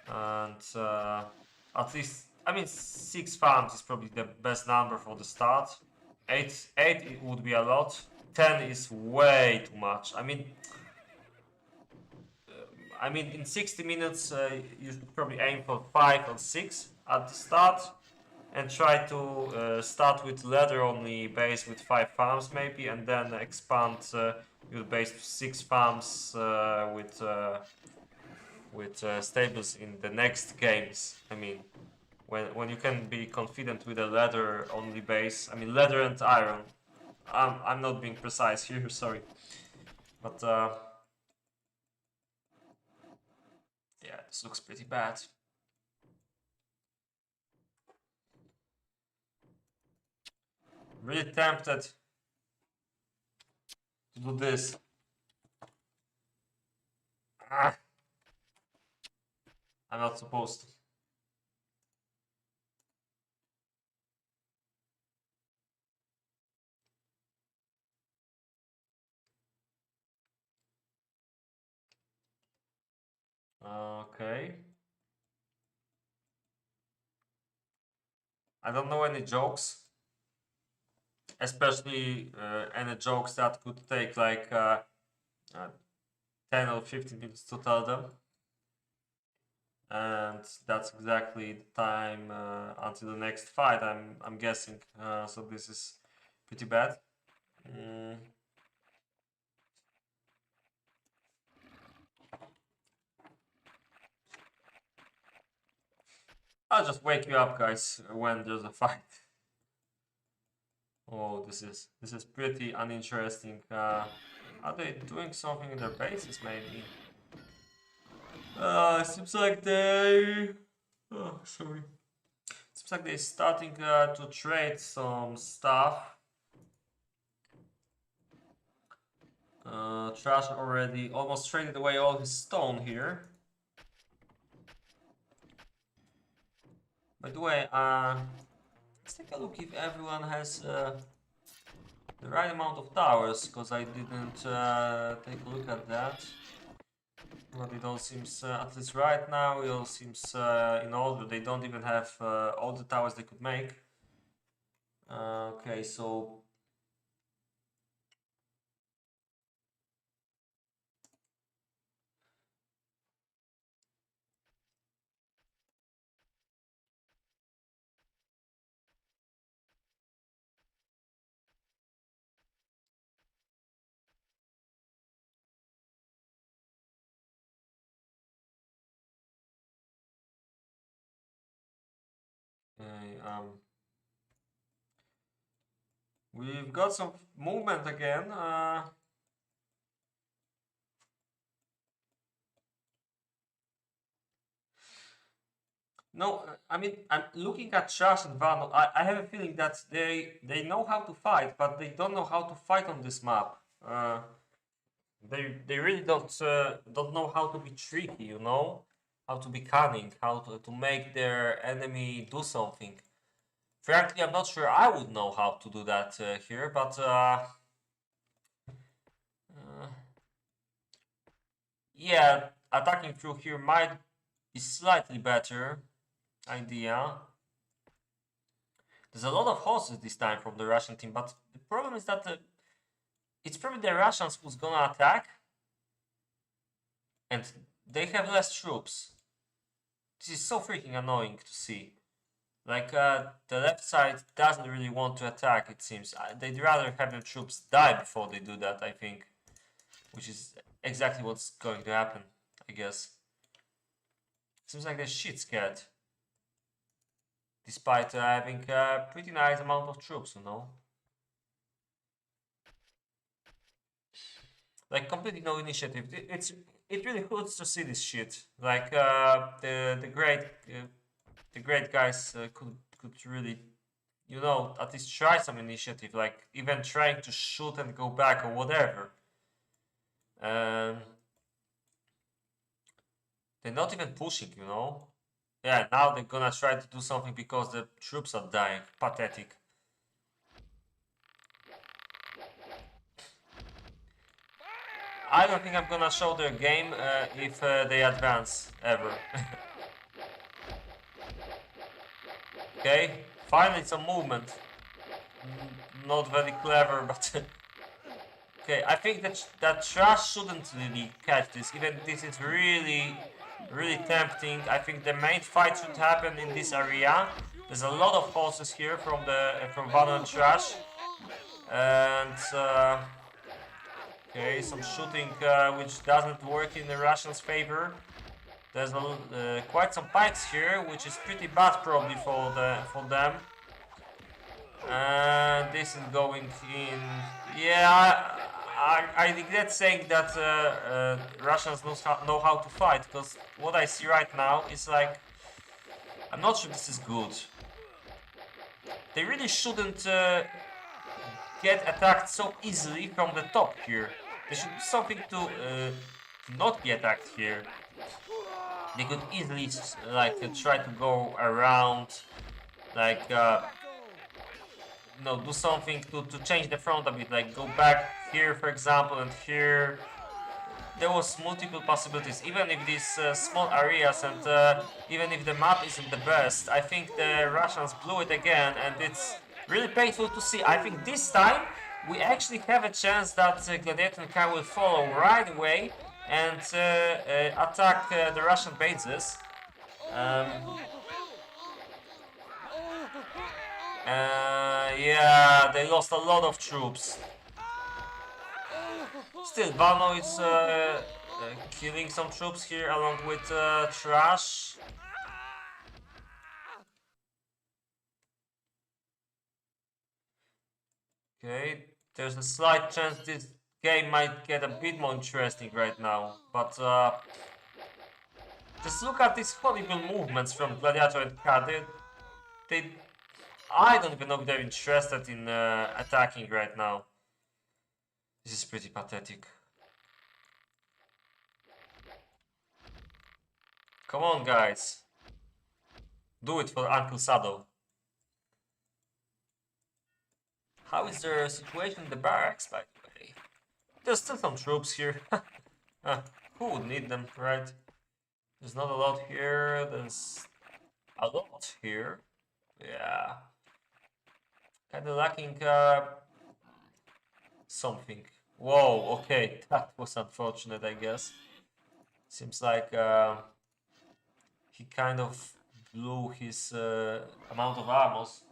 and at least, I mean, 6 farms is probably the best number for the start. Eight it would be a lot. 10 is way too much. I mean, in 60 minutes, you should probably aim for 5 or 6 at the start, and try to start with leather only base with 5 farms maybe, and then expand your base to 6 farms with stables in the next games. I mean, when you can be confident with a leather only base. I mean, leather and iron. I'm not being precise here, sorry, but yeah, this looks pretty bad. Really tempted to do this. Ah, I'm not supposed to. Okay. I don't know any jokes, especially any jokes that could take like uh, 10 or 15 minutes to tell them. And that's exactly the time until the next fight, I'm guessing. So this is pretty bad. Mm. I'll just wake you up, guys, when there's a fight. Oh, this is pretty uninteresting. Are they doing something in their bases, maybe? Seems like they. Oh, sorry. Seems like they're starting to trade some stuff. Trash already almost traded away all his stone here. By the way, let's take a look if everyone has the right amount of towers, because I didn't take a look at that. But it all seems, at least right now, it all seems in order. They don't even have all the towers they could make. Okay, so okay, we've got some movement again. No, I mean, I'm looking at Charles and Vano. I have a feeling that they know how to fight, but they don't know how to fight on this map. They really don't know how to be tricky, you know, how to be cunning, how to make their enemy do something. Frankly, I'm not sure I would know how to do that here, but yeah, attacking through here might be slightly better idea. There's a lot of horses this time from the Russian team, but the problem is that it's probably the Russians who's gonna attack, and they have less troops. This is so freaking annoying to see. Like, the left side doesn't really want to attack, it seems. They'd rather have their troops die before they do that, I think. Which is exactly what's going to happen, I guess. Seems like they're shit scared. Despite having a pretty nice amount of troops, you know? Like, completely no initiative. It really hurts to see this shit. Like, the great guys could really, you know, at least try some initiative, like even trying to shoot and go back or whatever. Um, they're not even pushing, you know. Yeah, now they're gonna try to do something because the troops are dying. Pathetic. I don't think I'm gonna show their game if they advance ever. Okay, finally some movement. Not very clever, but okay. I think that Trash shouldn't really catch this. Even this is really tempting. I think the main fight should happen in this area. There's a lot of horses here from Vano and Trash, and okay, some shooting which doesn't work in the Russians' favor. There's quite some pikes here, which is pretty bad probably for them. And this is going in. Yeah, I regret saying that Russians know how to fight, because what I see right now is like, I'm not sure this is good. They really shouldn't get attacked so easily from the top here. There should be something to not be attacked here. They could easily like try to go around, like you know, do something to change the front a bit, like go back here for example, and here. There was multiple possibilities, even if these small areas, and even if the map isn't the best. I think the Russians blew it again, and it's really painful to see. I think this time we actually have a chance that Gladiator and KaM will follow right away and attack the Russian bases. Um, yeah, they lost a lot of troops. Still, Vano is killing some troops here along with Trash. Okay, there's a slight chance this game might get a bit more interesting right now, but just look at these horrible movements from Gladiator and KaM. They, I don't even know if they're interested in attacking right now. This is pretty pathetic. Come on, guys. Do it for Uncle Sado. How is the situation in the barracks, by the way? There's still some troops here. Who would need them, right? There's not a lot here. There's a lot here. Yeah. Kinda lacking something. Whoa, okay. That was unfortunate, I guess. Seems like he kind of blew his amount of armors.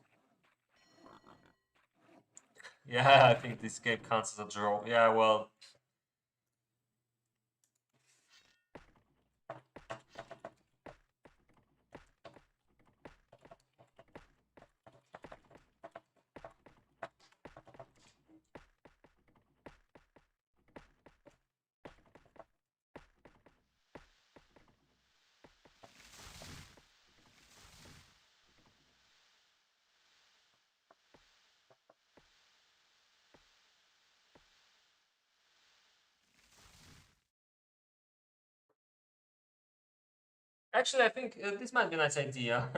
Yeah, I think this game counts as a draw. Yeah, well. Actually, I think this might be a nice idea.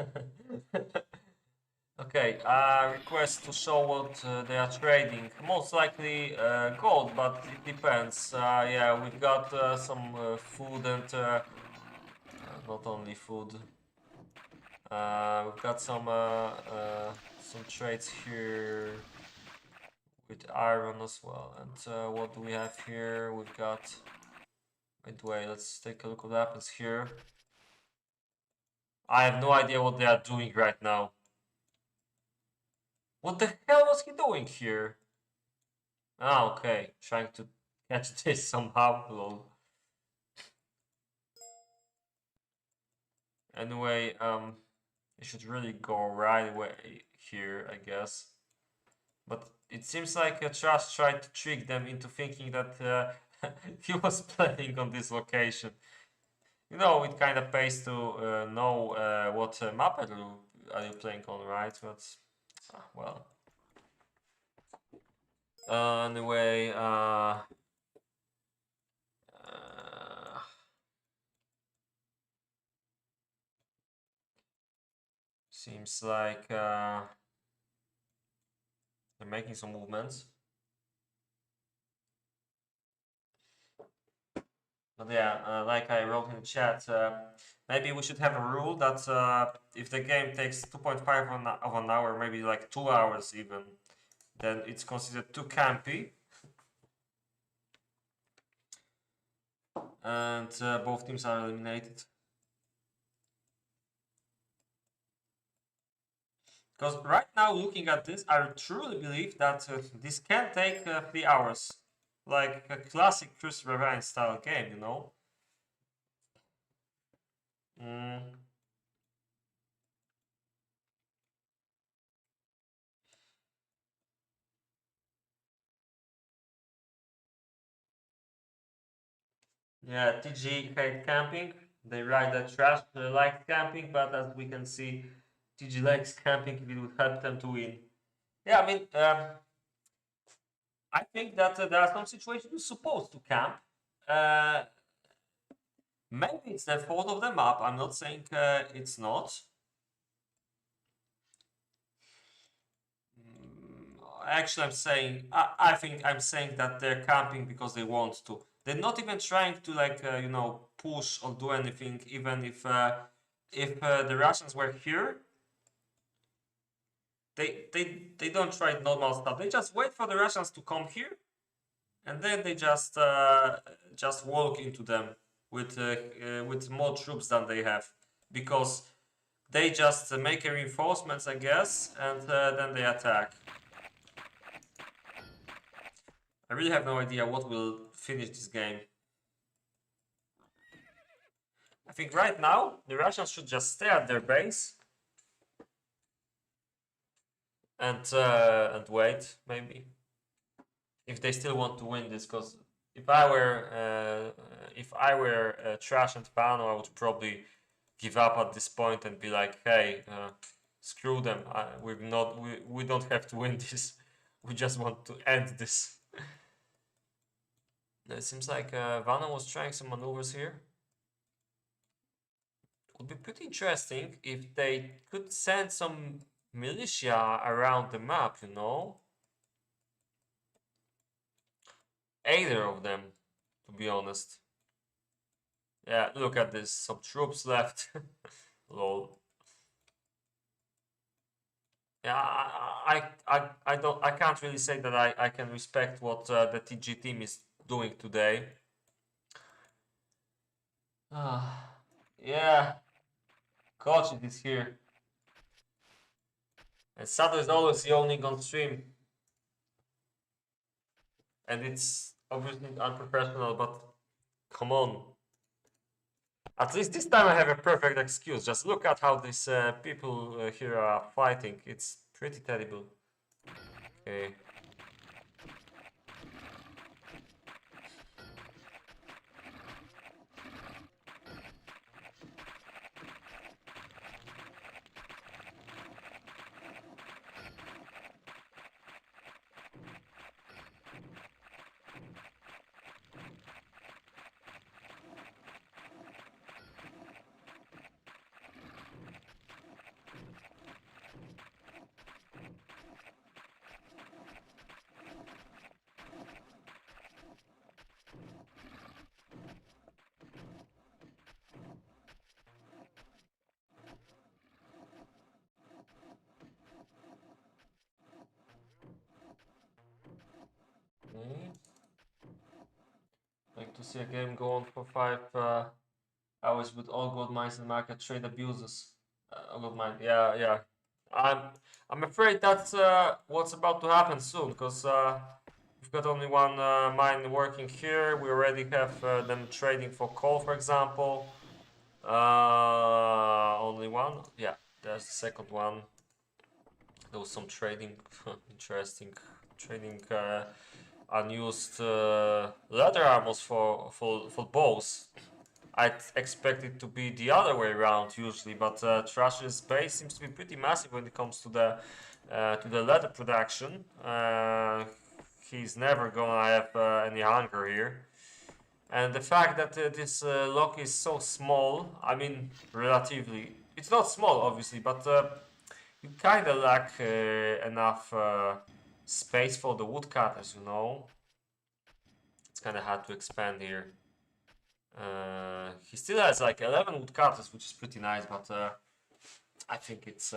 Okay, request to show what they are trading. Most likely gold, but it depends. Yeah, we've got some food and not only food. We've got some trades here with iron as well. And what do we have here? We've got. Wait, let's take a look what happens here. I have no idea what they are doing right now. What the hell was he doing here? Ah, okay. Trying to catch this somehow. Lol. Anyway, it should really go right away here, I guess. But it seems like Trash tried to trick them into thinking that he was playing on this location. You know, it kind of pays to know what map are you playing on, right? But, well. Anyway, seems like they're making some movements. But yeah, like I wrote in the chat, maybe we should have a rule that if the game takes 2.5 of an hour, maybe like 2 hours even, then it's considered too campy. And both teams are eliminated. Because right now, looking at this, I truly believe that this can take 3 hours. Like a classic Chris Revine style game, you know? Yeah, TG hate camping. They write that Trash likes camping, but as we can see, TG likes camping if it would help them to win. Yeah, I mean, I think that there are some situations you're supposed to camp. Maybe it's the fault of the map. I'm not saying it's not. Actually, I think I'm saying that they're camping because they want to. They're not even trying to like you know, push or do anything. Even if the Russians were here, they don't try normal stuff. They just wait for the Russians to come here, and then they just walk into them with more troops than they have, because they just make reinforcements, I guess, and then they attack. I really have no idea what will finish this game. I think right now the Russians should just stay at their base and wait, maybe, if they still want to win this. Because if I were Trash and Pano, I would probably give up at this point and be like, hey, screw them. We don't have to win this. We just want to end this. It seems like Vano was trying some maneuvers here. It would be pretty interesting if they could send some militia around the map, you know? Either of them, to be honest. Yeah, look at this. Some troops left. Lol. Yeah, I can't really say that I can respect what the TG team is doing today. Yeah, coach, it is here. And Sado is always yawning on stream. And it's obviously unprofessional, but come on. At least this time I have a perfect excuse. Just look at how these people here are fighting. It's pretty terrible. Okay. to see a game go on for 5 hours with all gold mines and market trade abuses. Gold mine, yeah. I'm afraid that's what's about to happen soon, because we've got only one mine working here. We already have them trading for coal, for example. Only one? Yeah, there's the second one. There was some trading, interesting trading unused leather armors for bows. I'd expect it to be the other way around usually, but Trash's base seems to be pretty massive when it comes to the leather production. He's never gonna have any hunger here. And the fact that this lock is so small, I mean, relatively, it's not small obviously, but you kind of lack enough space for the woodcutters, you know. It's kind of hard to expand here. He still has like 11 woodcutters, which is pretty nice, but I think it's...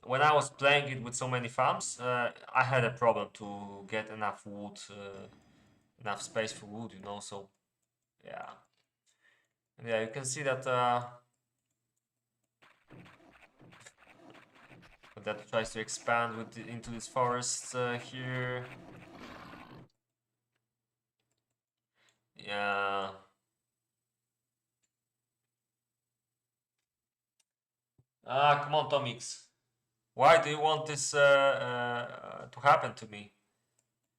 when I was playing it with so many farms, I had a problem to get enough wood, enough space for wood, you know, so yeah. And yeah, you can see that that tries to expand into this forest here. Yeah. Come on, Tomix. Why do you want this to happen to me?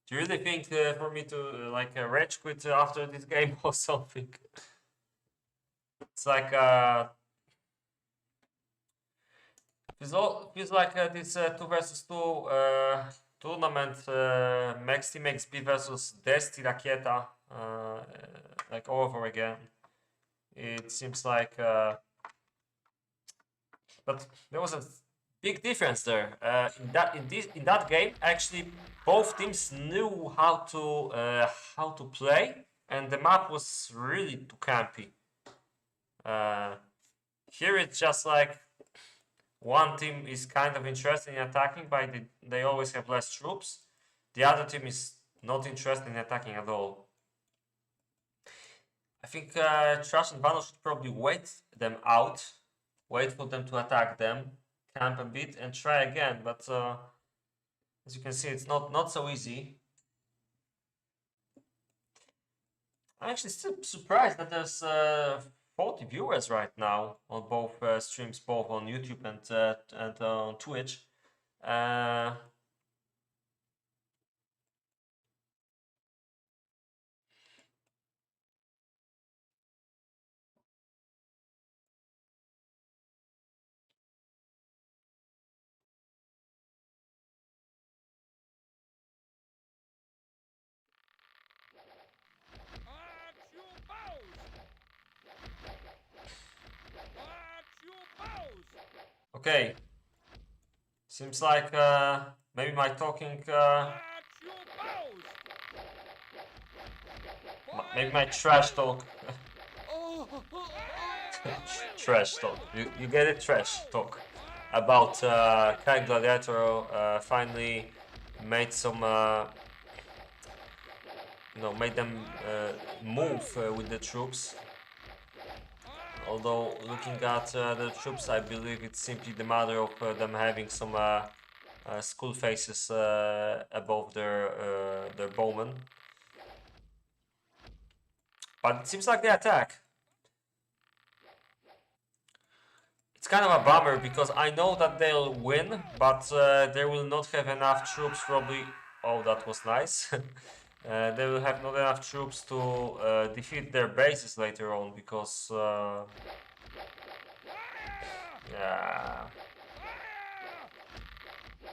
Do you really think for me to like rage quit after this game or something? It's like feels like this 2 versus 2 tournament, Max Team XP versus Desti Rakieta, like over again. It seems like, but there was a big difference there. In that game, actually, both teams knew how to play, and the map was really too campy. Here it's just like one team is kind of interested in attacking, but they always have less troops. The other team is not interested in attacking at all. I think Trash and Vano should probably wait them out, wait for them to attack them, camp a bit, and try again. But as you can see, it's not so easy. I'm actually still surprised that there's 40 viewers right now on both streams, both on YouTube and on Twitch. Okay, seems like maybe my talking, maybe my trash talk, trash talk. You get it, trash talk about KaM Gladiator finally made some, made them move with the troops. Although looking at the troops, I believe it's simply the matter of them having some skull faces above their bowmen. But it seems like they attack. It's kind of a bummer because I know that they'll win, but they will not have enough troops probably. Oh, that was nice. They will have not enough troops to defeat their bases later on because yeah,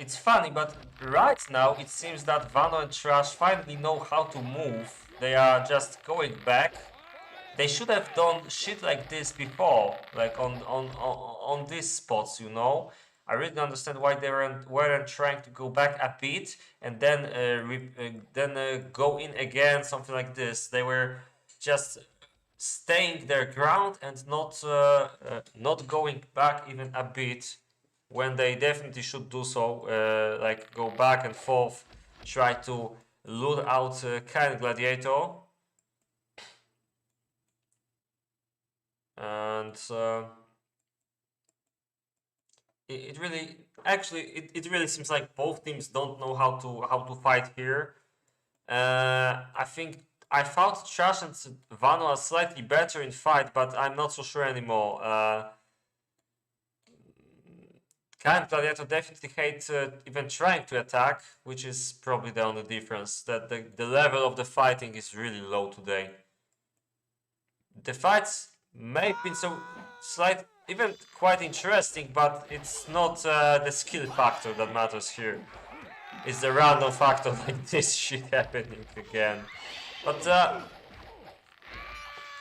it's funny, but right now it seems that Vano and Trash finally know how to move. They are just going back. They should have done shit like this before, like on these spots, you know. I really don't understand why they weren't trying to go back a bit and then go in again, something like this. They were just staying their ground and not going back even a bit when they definitely should do so. Like go back and forth, try to loot out KaM Gladiator. And it really, actually, it really seems like both teams don't know how to fight here. I think I thought Trash and Vano are slightly better in fight, but I'm not so sure anymore. KaM Gladiator definitely hate even trying to attack, which is probably the only difference. That the level of the fighting is really low today. The fights may have been so slight, even quite interesting, but it's not the skill factor that matters here. It's the random factor like this shit happening again. But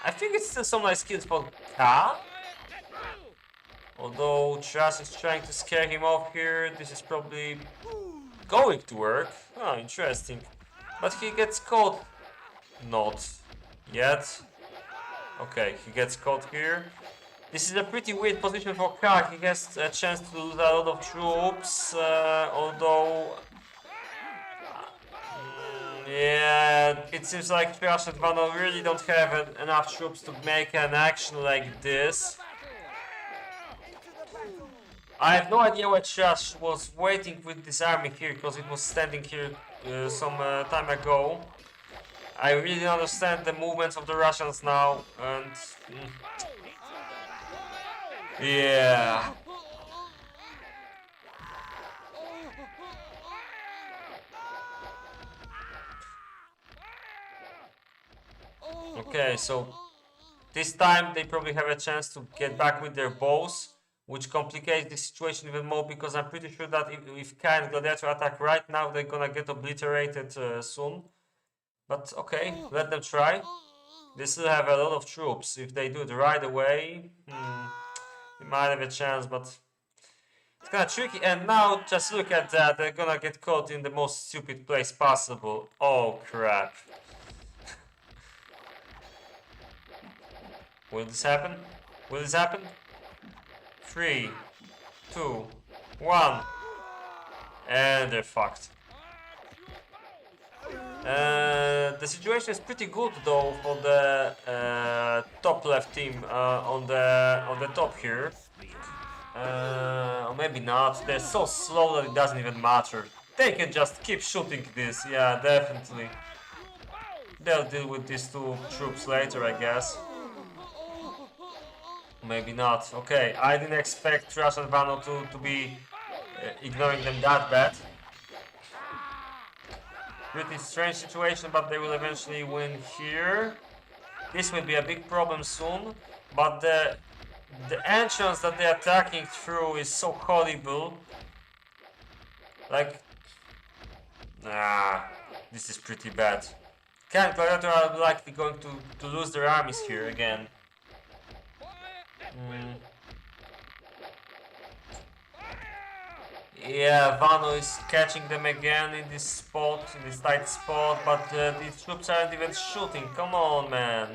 I think it's still some nice skills for Ka. Although Trash is trying to scare him off here, this is probably going to work. Oh, interesting. But he gets caught. Not yet. Okay, he gets caught here. This is a pretty weird position for Ka. He has a chance to lose a lot of troops, although... yeah, it seems like Trash and Vano really don't have enough troops to make an action like this. I have no idea why Trash was waiting with this army here, because it was standing here some time ago. I really understand the movements of the Russians now, and... yeah. Okay, so this time they probably have a chance to get back with their bows, which complicates the situation even more, because I'm pretty sure that if KaM Gladiator attack right now, they're gonna get obliterated soon. But okay, let them try. They still have a lot of troops. If they do it right away, they might have a chance, but it's kind of tricky. And now, just look at that, they're gonna get caught in the most stupid place possible. Oh crap. Will this happen? Will this happen? 3, 2, 1. And they're fucked. The situation is pretty good though for the top left team on the top here. Or maybe not. They're so slow that it doesn't even matter. They can just keep shooting this. Yeah, definitely. They'll deal with these two troops later, I guess. Maybe not. Okay, I didn't expect Trash and Vano to be ignoring them that bad. Pretty strange situation, but they will eventually win here. This will be a big problem soon, but the entrance that they're attacking through is so horrible. Like, this is pretty bad. KaM Gladiator are likely going to lose their armies here again. Yeah, Vano is catching them again in this spot, in this tight spot, but these troops aren't even shooting. Come on, man.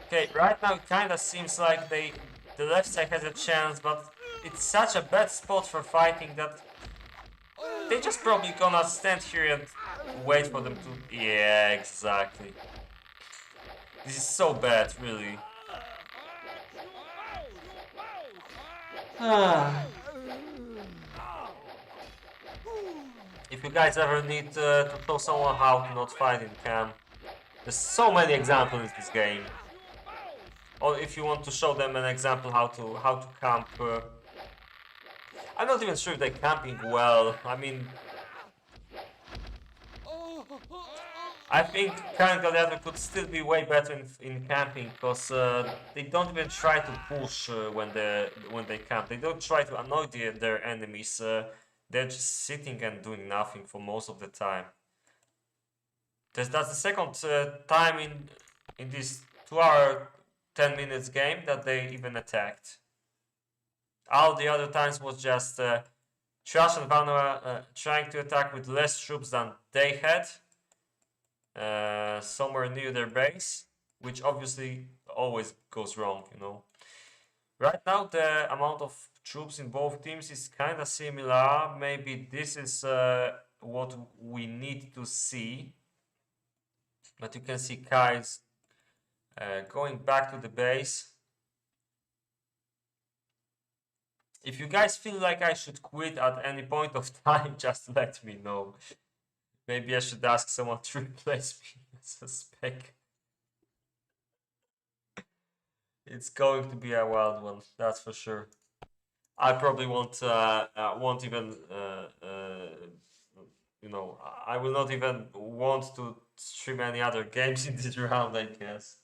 Okay, right now it kinda seems like the left side has a chance, but it's such a bad spot for fighting that they just probably gonna stand here and wait for them to... yeah, exactly. This is so bad, really. If you guys ever need to tell someone how to not fight in KaM, there's so many examples in this game. Or if you want to show them an example how to camp. I'm not even sure if they're camping well. I mean, I think KaM Gladiator could still be way better in camping, because they don't even try to push when they camp. They don't try to annoy their enemies. They're just sitting and doing nothing for most of the time. That's the second time in this 2-hour 10 minutes game that they even attacked. All the other times was just Trash and Vano trying to attack with less troops than they had. Somewhere near their base, which obviously always goes wrong, you know. Right now the amount of troops in both teams is kind of similar. Maybe this is what we need to see. But you can see Kai's going back to the base. If you guys feel like I should quit at any point of time, just let me know. Maybe I should ask someone to replace me as a spec. It's going to be a wild one, that's for sure. I probably won't even, you know, I will not even want to stream any other games in this round, I guess.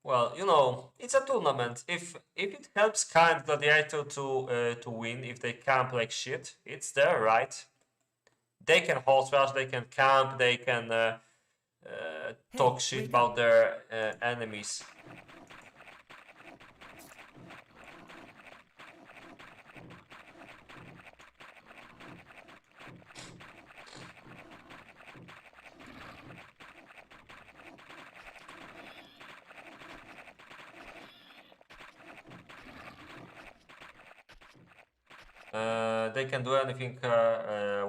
Well, you know, it's a tournament. If it helps KaM Gladiator to win, if they camp like shit, it's there, right? They can horse rush, they can camp, they can talk shit about their enemies. They can do anything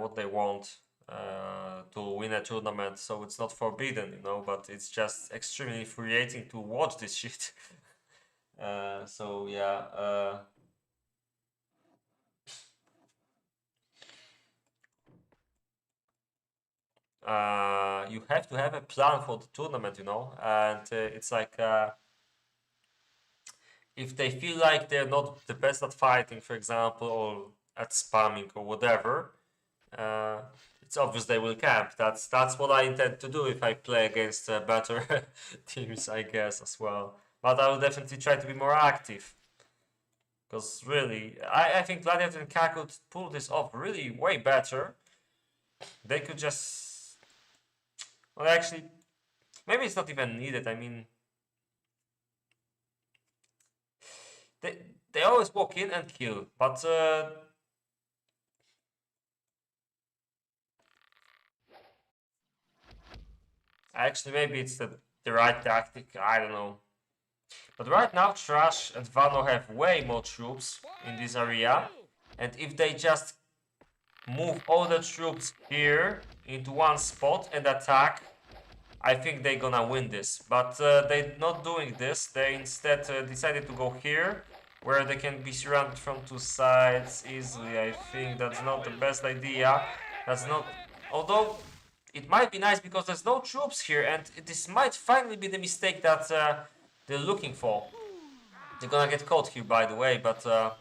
what they want to win a tournament, so it's not forbidden, you know, but it's just extremely infuriating to watch this shit. So yeah. You have to have a plan for the tournament, you know, and it's like if they feel like they're not the best at fighting, for example, or at spamming or whatever, it's obvious they will camp. That's what I intend to do if I play against better teams, I guess, as well. But I will definitely try to be more active. Because really, I think Gladiator and KaM could pull this off really way better. They could just... Well, actually, maybe it's not even needed. I mean... They always walk in and kill, but... Actually, maybe it's the right tactic, I don't know. But right now, Trash and Vano have way more troops in this area. And if they just move all the troops here into one spot and attack, I think they're gonna win this. But they're not doing this. They instead decided to go here, where they can be surrounded from two sides easily. I think that's not the best idea. That's not... Although... It might be nice because there's no troops here, and this might finally be the mistake that they're looking for. They're gonna get caught here, by the way, but yeah,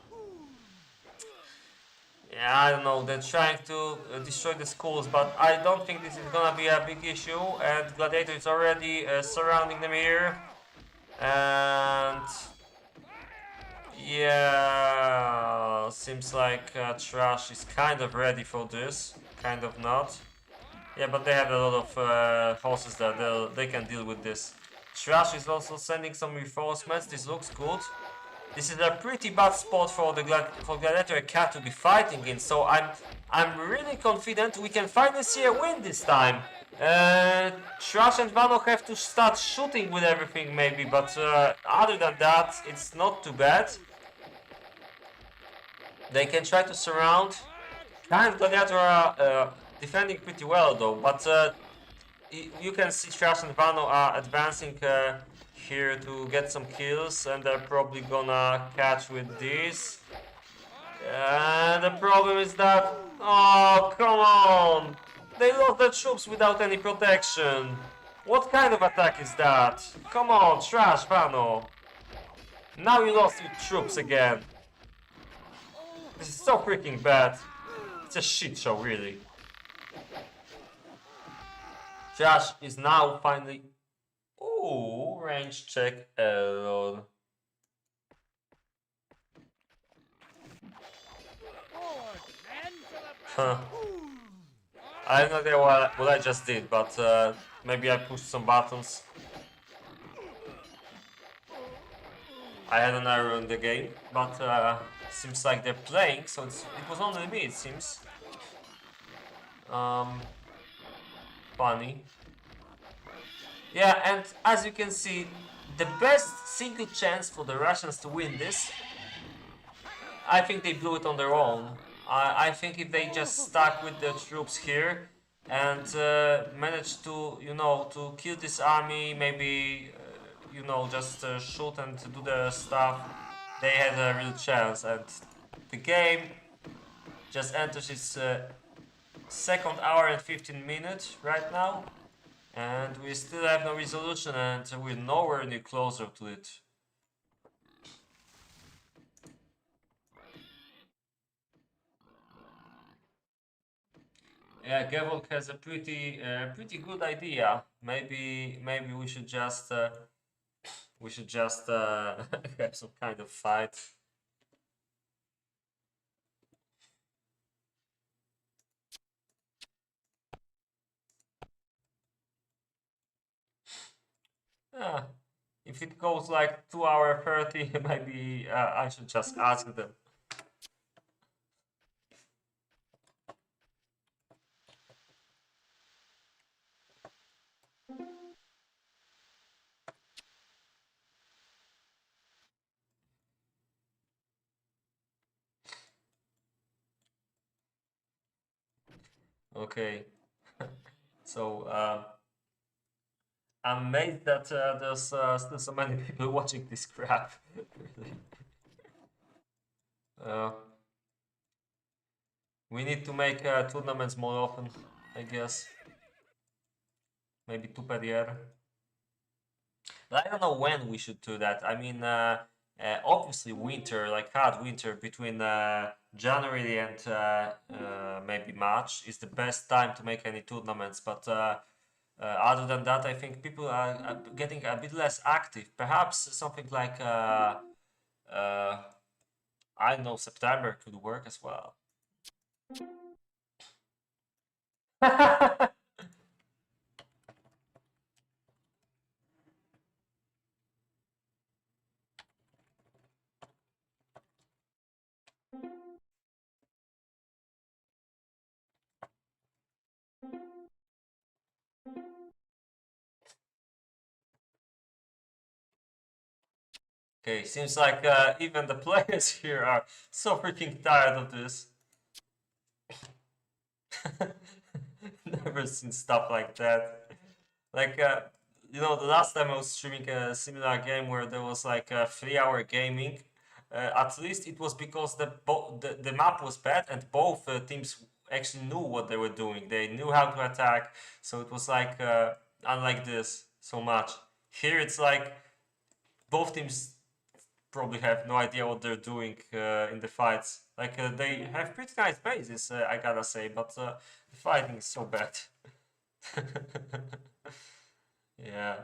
I don't know. They're trying to destroy the schools, but I don't think this is gonna be a big issue. And Gladiator is already surrounding them here, and yeah, seems like Trash is kind of ready for this, kind of not. Yeah, but they have a lot of horses that they can deal with this. Trash is also sending some reinforcements. This looks good. This is a pretty bad spot for the Gladiator and KaM to be fighting in. So I'm really confident we can finally see a win this time. Trash and Vano have to start shooting with everything maybe, but other than that, it's not too bad. They can try to surround. KaM and Gladiator are defending pretty well though, but you can see Trash and Vano are advancing here to get some kills, and they're probably gonna catch with this. And the problem is that... Oh, come on! They lost their troops without any protection. What kind of attack is that? Come on, Trash, Vano. Now you lost your troops again. This is so freaking bad. It's a shit show, really. Trash is now finally... Ooh, range check error. Huh. I have no idea what I just did, but maybe I pushed some buttons. I had an error in the game, but seems like they're playing, so it was only me, it seems. Um, Funny. Yeah, and as you can see, the best single chance for the Russians to win this, I think they blew it on their own. I think if they just stuck with the troops here and managed to, to kill this army, maybe, just shoot and do their stuff, they had a real chance. And the game just enters its second hour and 15 minutes right now, and we still have no resolution, and we're nowhere near closer to it. Yeah, Gevolk has a pretty good idea. Maybe we should just have some kind of fight. Yeah, if it goes like 2 hour 30, maybe I should just ask them. Okay, so I'm amazed that there's still so many people watching this crap. Really. Uh, we need to make tournaments more often, I guess. Maybe two per year. But I don't know when we should do that. I mean, obviously winter, like hard winter between January and maybe March is the best time to make any tournaments. But other than that, I think people are getting a bit less active. Perhaps something like I don't know, September could work as well. Okay, seems like even the players here are so freaking tired of this. Never seen stuff like that. Like, the last time I was streaming a similar game where there was like a 3 hour gaming, at least it was because the map was bad and both teams actually knew what they were doing. They knew how to attack, so it was like unlike this so much. Here it's like both teams probably have no idea what they're doing in the fights. Like they have pretty nice bases, I gotta say, but the fighting is so bad. Yeah.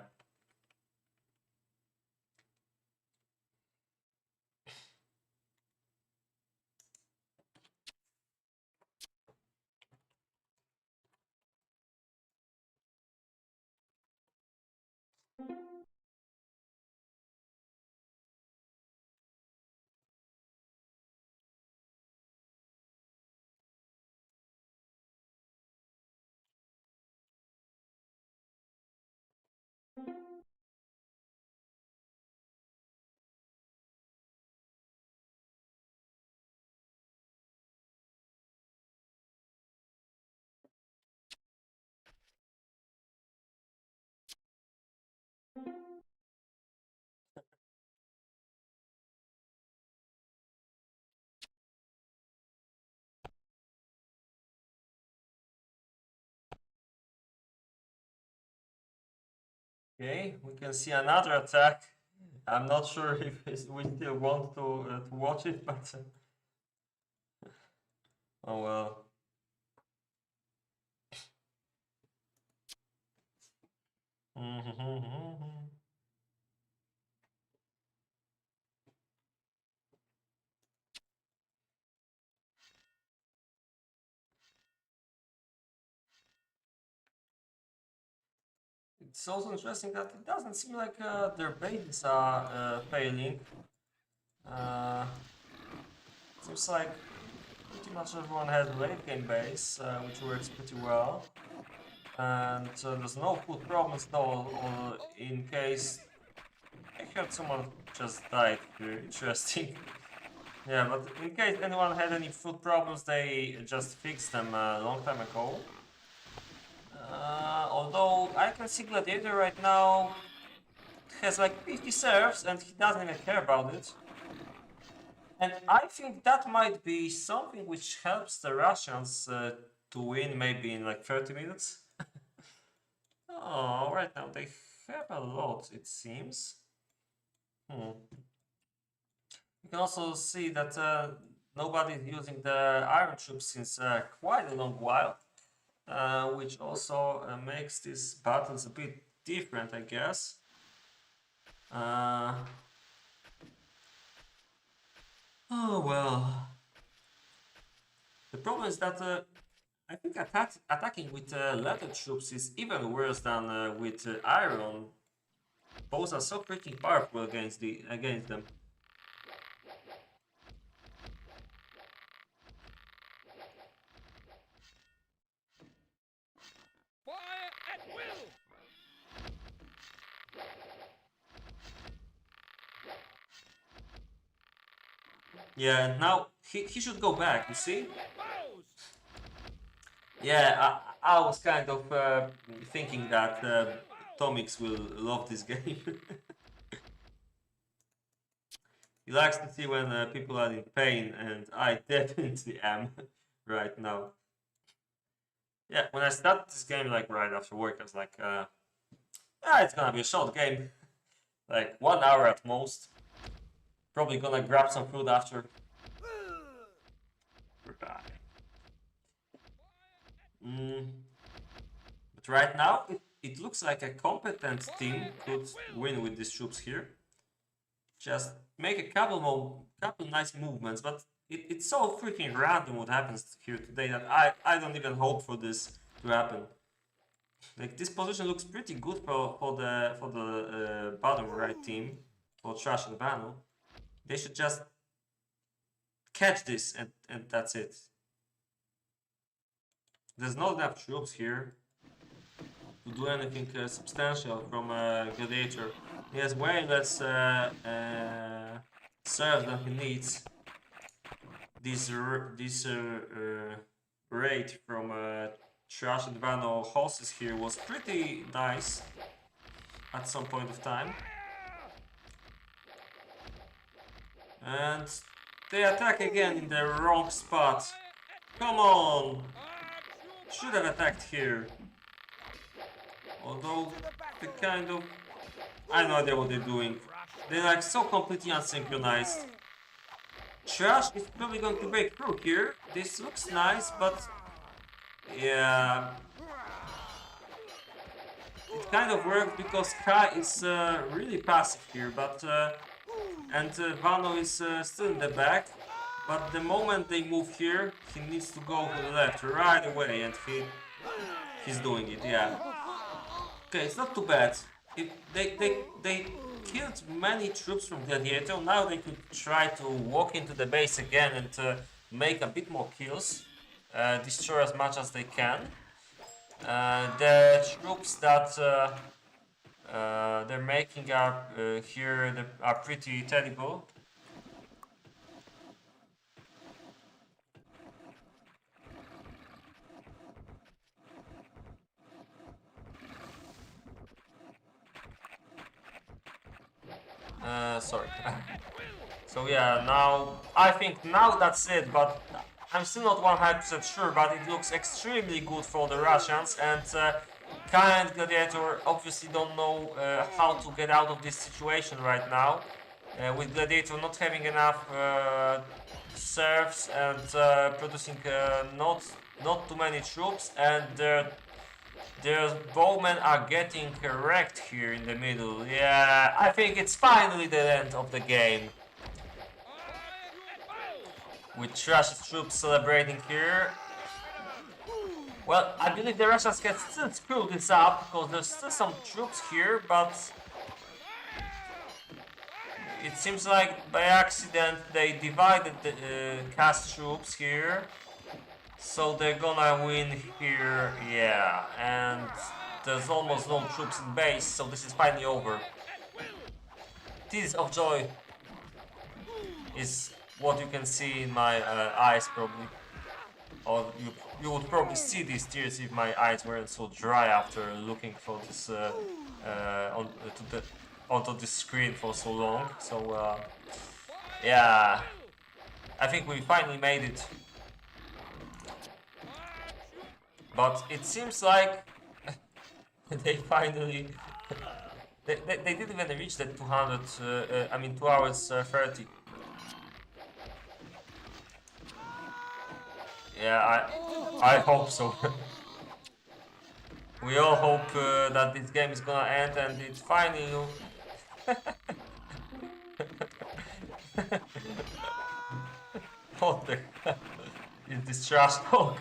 Okay, we can see another attack. I'm not sure if we still want to watch it, but oh well. It's also interesting that it doesn't seem like their bases are failing. Uh, Seems like pretty much everyone has late game base, which works pretty well. And there's no food problems at all, or in case I heard someone just died here. Interesting. Yeah, but in case anyone had any food problems, they just fixed them a long time ago. Although I can see Gladiator right now has like 50 serfs and he doesn't even care about it. And I think that might be something which helps the Russians to win maybe in like 30 minutes. Oh, right now they have a lot, it seems. You can also see that nobody is using the iron troops since quite a long while, which also makes these battles a bit different, I guess. Oh well. The problem is that I think attacking with leather troops is even worse than with iron. Both are so freaking powerful against them. Fire at will! Yeah, and now he should go back, you see? Yeah, I was kind of thinking that Tomix will love this game. He likes to see when people are in pain, and I definitely am right now. Yeah, when I started this game, like right after work, I was like, it's gonna be a short game, like 1 hour at most. Probably gonna grab some food after. But right now, it looks like a competent team could win with these troops here. Just make a couple nice movements, but it's so freaking random what happens here today that I don't even hope for this to happen. Like this position looks pretty good for the bottom right team, for Trash and Vano. They should just catch this and that's it. There's not enough troops here to do anything substantial from Gladiator. He has way less serves than he needs. This rate from Trash and Vano horses here was pretty nice at some point of time. And they attack again in the wrong spot. Come on! Should have attacked here. Although they kind of... I have no idea what they're doing. They're like so completely unsynchronized. Trash is probably going to break through here. This looks nice, but... yeah... it kind of worked because Kai is really passive here, but... and Vano is still in the back. But the moment they move here, he needs to go to the left right away, and he's doing it, yeah. Okay, it's not too bad. They killed many troops from Gladiator. Now they could try to walk into the base again and make a bit more kills, destroy as much as they can. The troops that they're making are here are pretty terrible. Sorry. So yeah, now I think now that's it, but I'm still not 100% sure, but it looks extremely good for the Russians, and Kai and Gladiator obviously don't know how to get out of this situation right now, with Gladiator not having enough serfs and producing not too many troops, and the bowmen are getting wrecked here in the middle. Yeah, I think it's finally the end of the game. With Trash's troops celebrating here. Well, I believe the Russians can still screw this up because there's still some troops here, but it seems like by accident they divided the cast troops here. So they're gonna win here, yeah. And there's almost no troops in base, so this is finally over. Tears of joy is what you can see in my eyes probably. Or you would probably see these tears if my eyes weren't so dry after looking for this onto the screen for so long. So yeah, I think we finally made it. But it seems like they finally they didn't even reach that 200. I mean 2 hours 30. Yeah, I hope so. We all hope that this game is gonna end and it's finally. What the hell is this trash talk?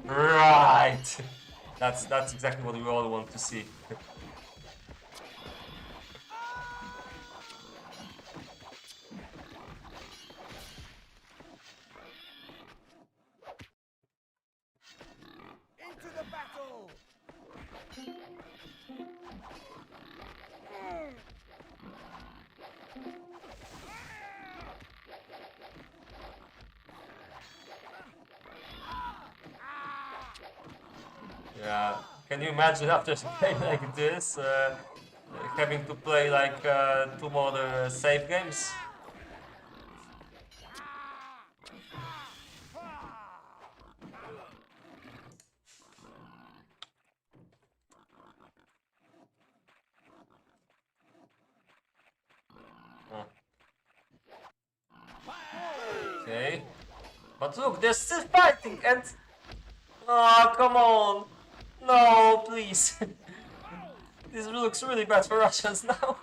Right. That's exactly what we all want to see. Into the battle! Yeah. Can you imagine after a game like this, having to play like 2 more save games? Oh. Okay. But look, they're still fighting and... Oh, come on! No, please! This looks really bad for Russians now.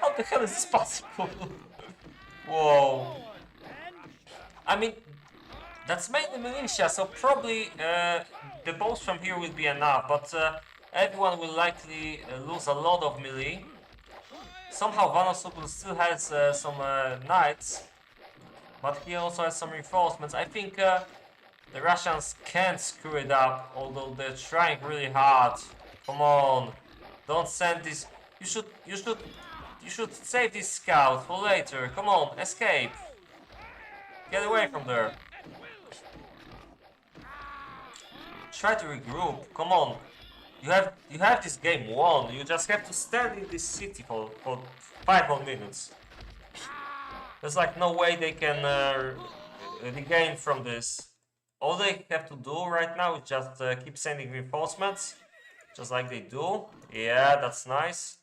How the hell is this possible? Whoa. I mean, that's mainly militia, so probably the bows from here will be enough, but everyone will likely lose a lot of melee. Somehow Vanosupr still has some knights, but he also has some reinforcements. I think the Russians can't screw it up, although they're trying really hard. Come on, don't send this. You should save this scout for later. Come on, escape. Get away from there. Try to regroup. Come on. You have this game won. You just have to stand in this city for 5 more minutes. There's like no way they can regain from this. All they have to do right now is just keep sending reinforcements, just like they do. Yeah, that's nice.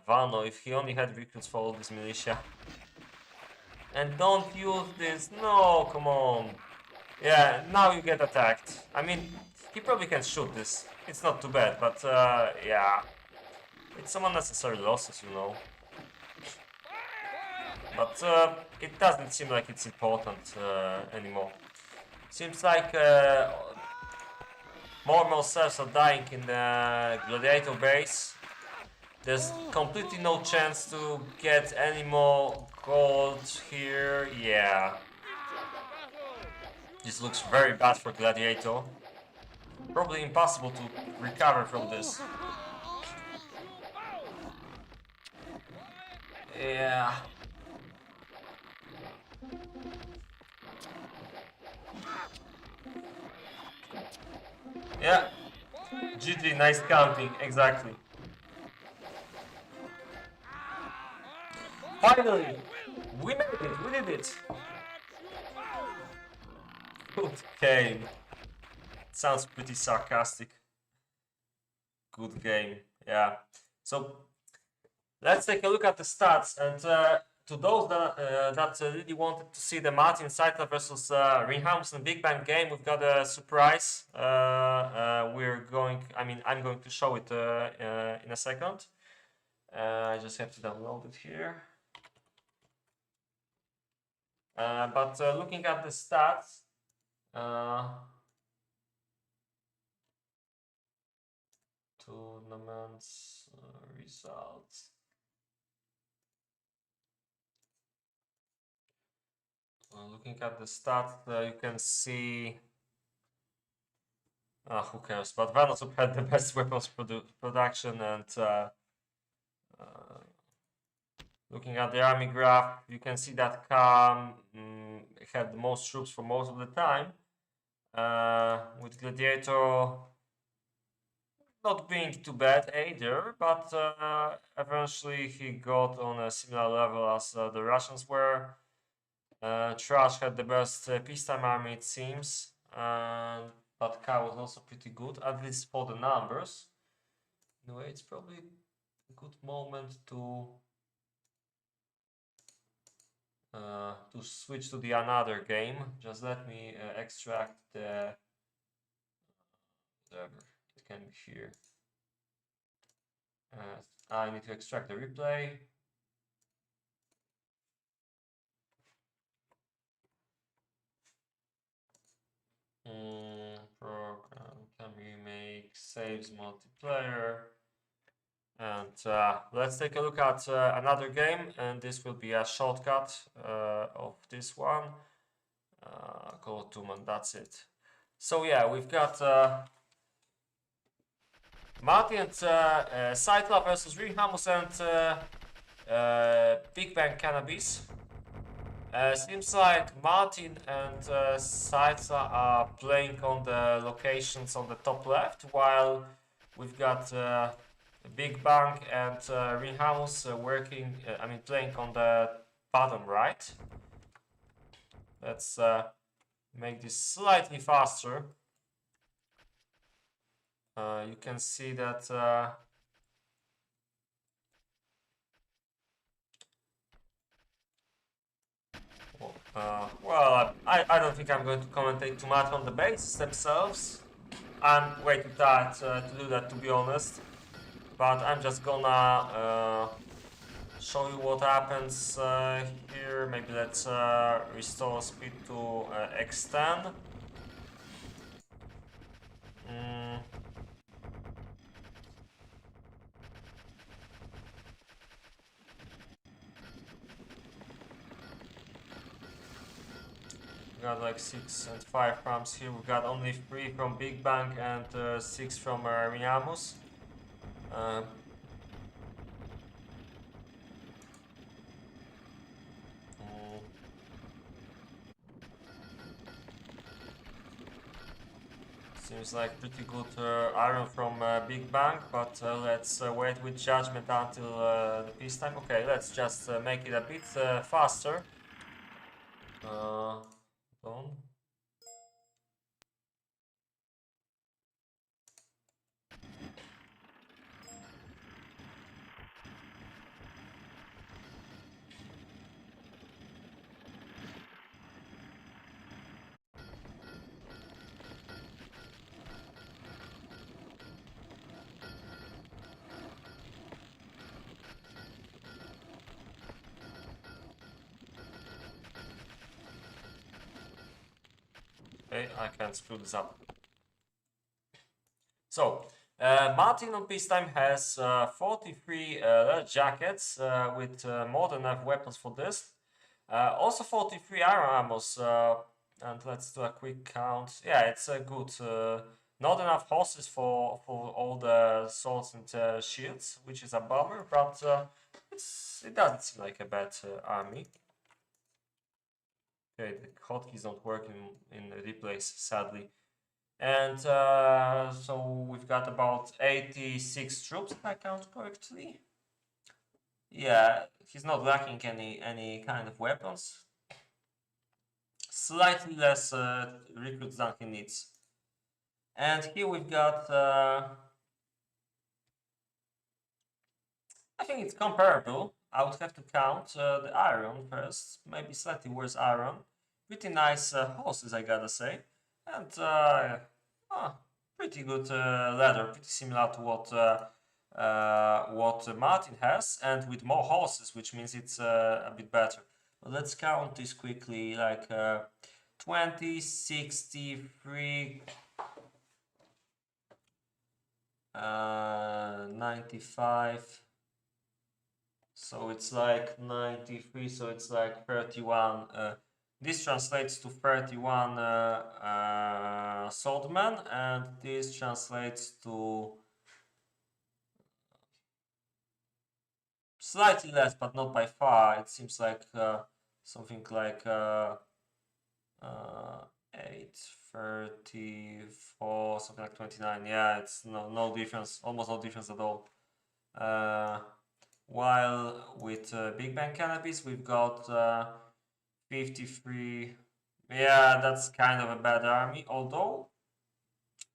Vano, if he only had recruits for all this militia. And don't use this. No, come on. Yeah, now you get attacked. I mean, he probably can shoot this. It's not too bad, but yeah. It's some unnecessary losses, you know. But it doesn't seem like it's important anymore. Seems like more and more cells are dying in the Gladiator base. There's completely no chance to get any more gold here. Yeah. This looks very bad for Gladiator. Probably impossible to recover from this. Yeah. Yeah. GG, nice counting, exactly. Finally! We made it, we did it! Good game. Sounds pretty sarcastic. Good game, yeah. So let's take a look at the stats, and to those that really wanted to see the Martin Saitler versus Reinham's Big Bang game, we've got a surprise. I'm going to show it in a second. I just have to download it here. But looking at the stats, tournaments results. Looking at the stats, you can see. Who cares? But Vanosupr had the best weapons production, and looking at the army graph, you can see that KaM had the most troops for most of the time. With Gladiator not being too bad either, but eventually he got on a similar level as the Russians were. Trash had the best peacetime army, it seems, but KaM was also pretty good, at least for the numbers. Anyway, it's probably a good moment to switch to the another game. Just let me extract the whatever it can be here. I need to extract the replay. Program KaM Remake saves multiplayer. And let's take a look at another game, and this will be a shortcut of this one. Call to man, that's it. So yeah, we've got Martin and Saitla versus Rehamus and Big Bang Cannabis. Seems like Martin and Saitla are playing on the locations on the top left, while we've got Big Bang and Rehamus playing on the bottom right. Let's make this slightly faster. You can see that well, I don't think I'm going to commentate too much on the bases themselves. I'm way too tired to do that, to be honest. But I'm just gonna show you what happens here. Maybe let's restore speed to extend. We got like 6 and 5 farms here. We got only 3 from Big Bang and 6 from Rehamus. Seems like pretty good iron from Big Bang, but let's wait with judgment until the peacetime. Okay, let's just make it a bit faster. Done. Okay, I can't screw this up. So, Martin on peacetime has 43 leather jackets with more than enough weapons for this. Also 43 iron ammos, and let's do a quick count. Yeah, it's good. Not enough horses for all the swords and shields, which is a bummer, but it doesn't seem like a bad army. Okay, the hotkeys don't work in the replays, sadly. And so we've got about 86 troops, if I count correctly. Yeah, he's not lacking any kind of weapons. Slightly less recruits than he needs. And here we've got... I think it's comparable. I would have to count the iron first. Maybe slightly worse iron. Pretty nice horses, I gotta say. And pretty good leather, pretty similar to what Martin has, and with more horses, which means it's a bit better. But let's count this quickly, like 20, 63, 95. So it's like 93, so it's like 31. This translates to 31 swordmen, and this translates to slightly less, but not by far. It seems like something like 834, something like 29. Yeah, it's no difference, almost no difference at all. While with Big Bang Cannabis, we've got 53. Yeah, that's kind of a bad army. Although,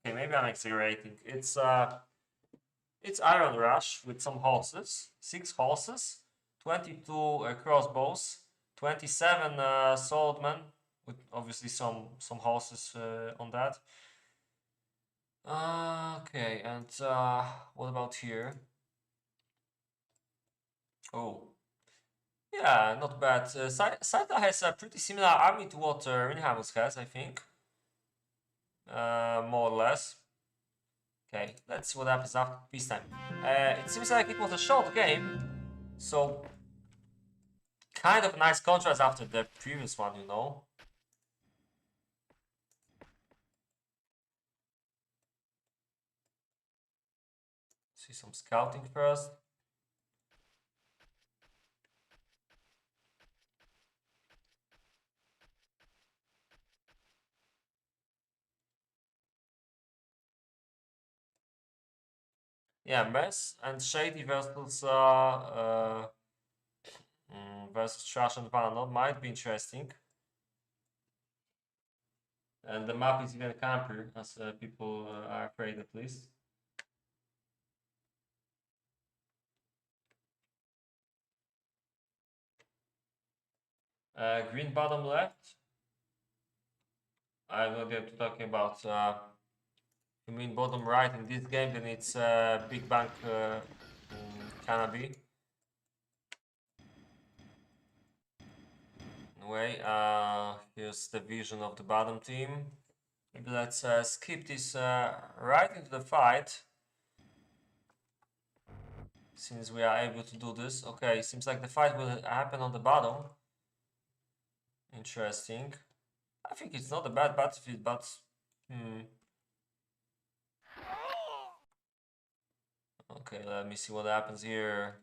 okay, maybe I'm exaggerating. It's Iron Rush with some horses, 6 horses, 22 crossbows, 27 swordmen with obviously some horses on that. Okay, and what about here? Oh, yeah, not bad. Saita has a pretty similar army to what Rinhamus has, I think. More or less. Okay, let's see what happens after peacetime. It seems like it was a short game, so kind of a nice contrast after the previous one, you know. See some scouting first. Yeah, Mess and Shady versus Trash and Vano might be interesting. And the map is even camper, as people are afraid at least. Green bottom left. I have no idea what you're talking about. You mean bottom right in this game, then it's Big Bang Cannabis. Anyway, here's the vision of the bottom team. Maybe let's skip this right into the fight. Since we are able to do this. Okay, seems like the fight will happen on the bottom. Interesting. I think it's not a bad battlefield, but okay, let me see what happens here.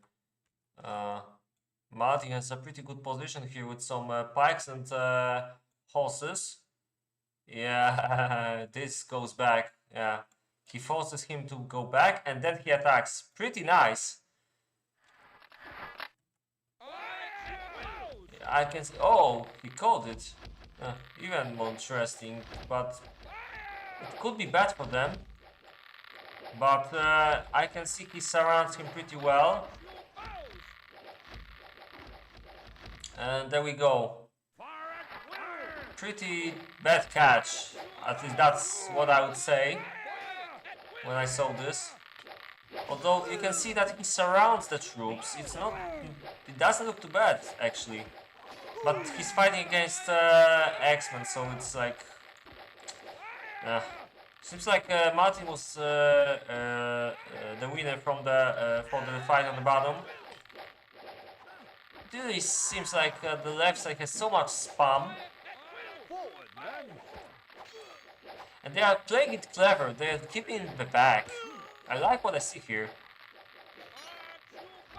Martin has a pretty good position here with some pikes and horses. Yeah, this goes back. Yeah, he forces him to go back and then he attacks. Pretty nice. I can see. Oh, he called it. Even more interesting, but it could be bad for them. But I can see he surrounds him pretty well. And there we go. Pretty bad catch. At least that's what I would say when I saw this. Although you can see that he surrounds the troops. It doesn't look too bad actually. But he's fighting against X-Men, so it's like... seems like Martin was the winner from for the fight on the bottom. It really seems like the left side has so much spam. And they are playing it clever, they're keeping the back. I like what I see here.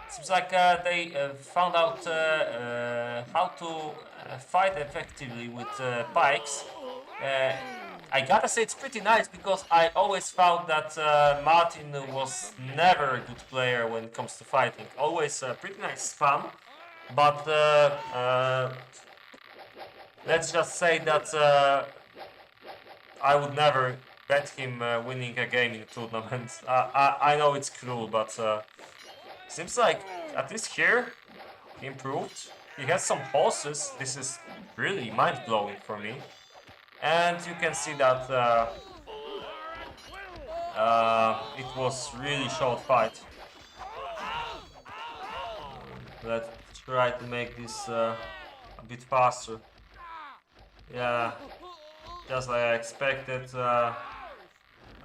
Seems like they found out how to fight effectively with pikes. I gotta say it's pretty nice because I always found that Martin was never a good player when it comes to fighting. Always pretty nice spam, but let's just say that I would never bet him winning a game in a tournament. I know it's cruel, but seems like at least here he improved. He has some horses. This is really mind-blowing for me. And you can see that it was really short fight. Let's try to make this a bit faster. Yeah, just like I expected.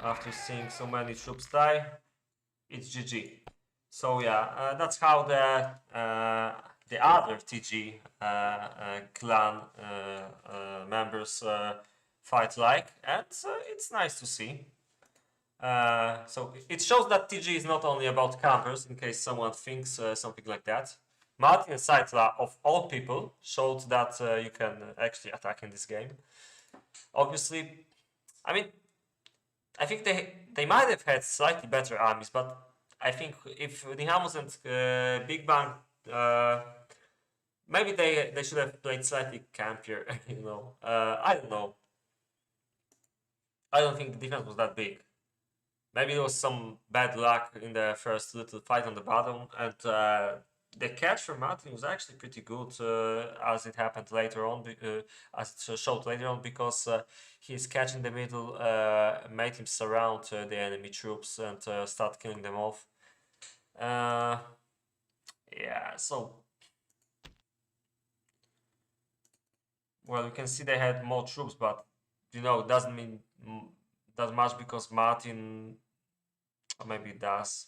after seeing so many troops die, it's GG. So yeah, that's how the other TG clan members fight like, and it's nice to see. So it shows that TG is not only about campers, in case someone thinks something like that. Martin and Saitla, of all people, showed that you can actually attack in this game. Obviously, I mean, I think they might have had slightly better armies, but I think if Nihamus and Big Bang, maybe they should have played slightly campier. You know, I don't know. I don't think the defense was that big. Maybe there was some bad luck in the first little fight on the bottom, and the catch from Martin was actually pretty good, as it happened later on, as it showed later on, because his catch in the middle made him surround the enemy troops and start killing them off. Yeah, so well, you can see they had more troops, but you know, it doesn't mean that much because Martin, or maybe it does.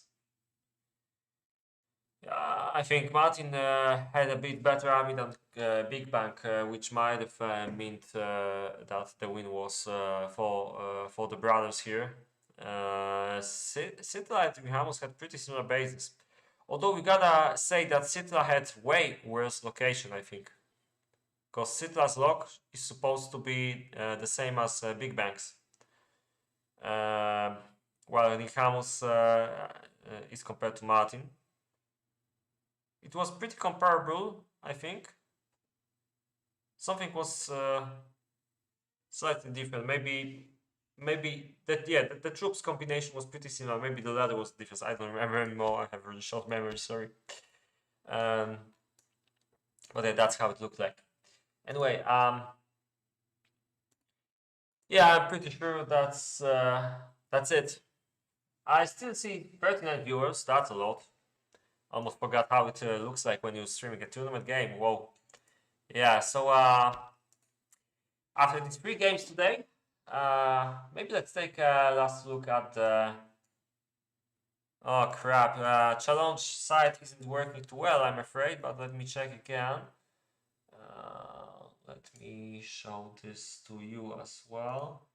I think Martin had a bit better army than Big Bang, which might have meant that the win was for the brothers here. Sitla and Ramos had pretty similar bases, although we gotta say that Sitla had way worse location, I think, because Sitla's lock is supposed to be the same as Big Bang's, while Ramos is compared to Martin. It was pretty comparable, I think. Something was slightly different. Maybe that, yeah, the troops combination was pretty similar. Maybe the ladder was different. I don't remember anymore. I have a really short memory. Sorry. But yeah, that's how it looked like. Anyway, yeah, I'm pretty sure that's it. I still see 39 viewers. That's a lot. Almost forgot how it looks like when you're streaming a tournament game. Whoa. Yeah, so after these 3 games today, maybe let's take a last look at the... Oh crap, challenge site isn't working too well, I'm afraid, but let me check again. Let me show this to you as well.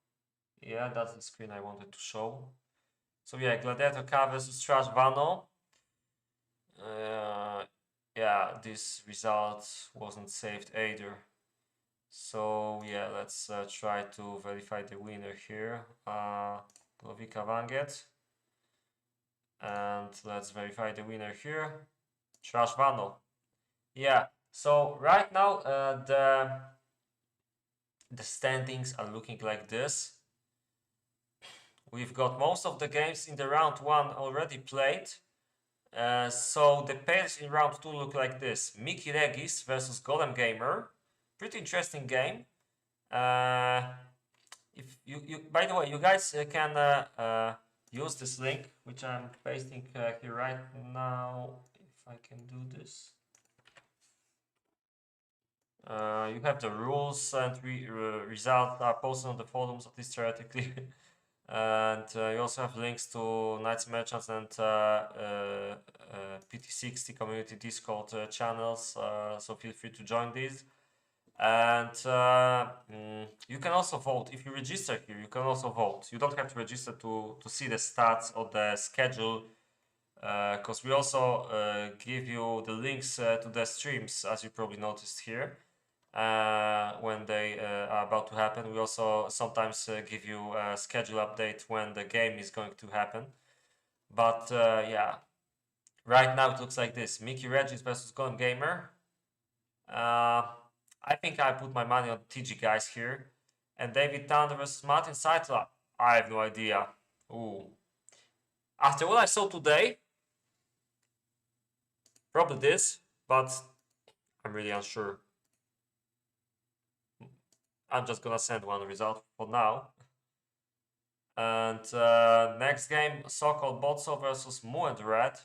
Yeah, that's the screen I wanted to show. So yeah, Gladiator KaM versus Trash Vano. Yeah, this result wasn't saved either. So yeah, let's try to verify the winner here. Lovika Vanget. And let's verify the winner here. Trash Vano. Yeah, so right now the standings are looking like this. We've got most of the games in the round 1 already played. So the pairs in round 2 look like this. Mickey Regis versus Golem Gamer. Pretty interesting game. If you by the way, you guys can use this link, which I'm pasting here right now. If I can do this. You have the rules and results are posted on the forums, at least theoretically. And you also have links to Knights Merchants and PT60 community Discord channels, so feel free to join these. And you can also vote. If you register here, you can also vote. You don't have to register to see the stats or the schedule, because we also give you the links to the streams, as you probably noticed here. When they are about to happen. We also sometimes give you a schedule update when the game is going to happen. But yeah, right now it looks like this. Mickey Regis versus Golem Gamer. I think I put my money on TG guys here. And David Thunder versus Martin Seitler. I have no idea. Ooh. After what I saw today, probably this, but I'm really unsure. I'm just gonna send one result for now. And next game, Sokol Botso versus Mu and Red.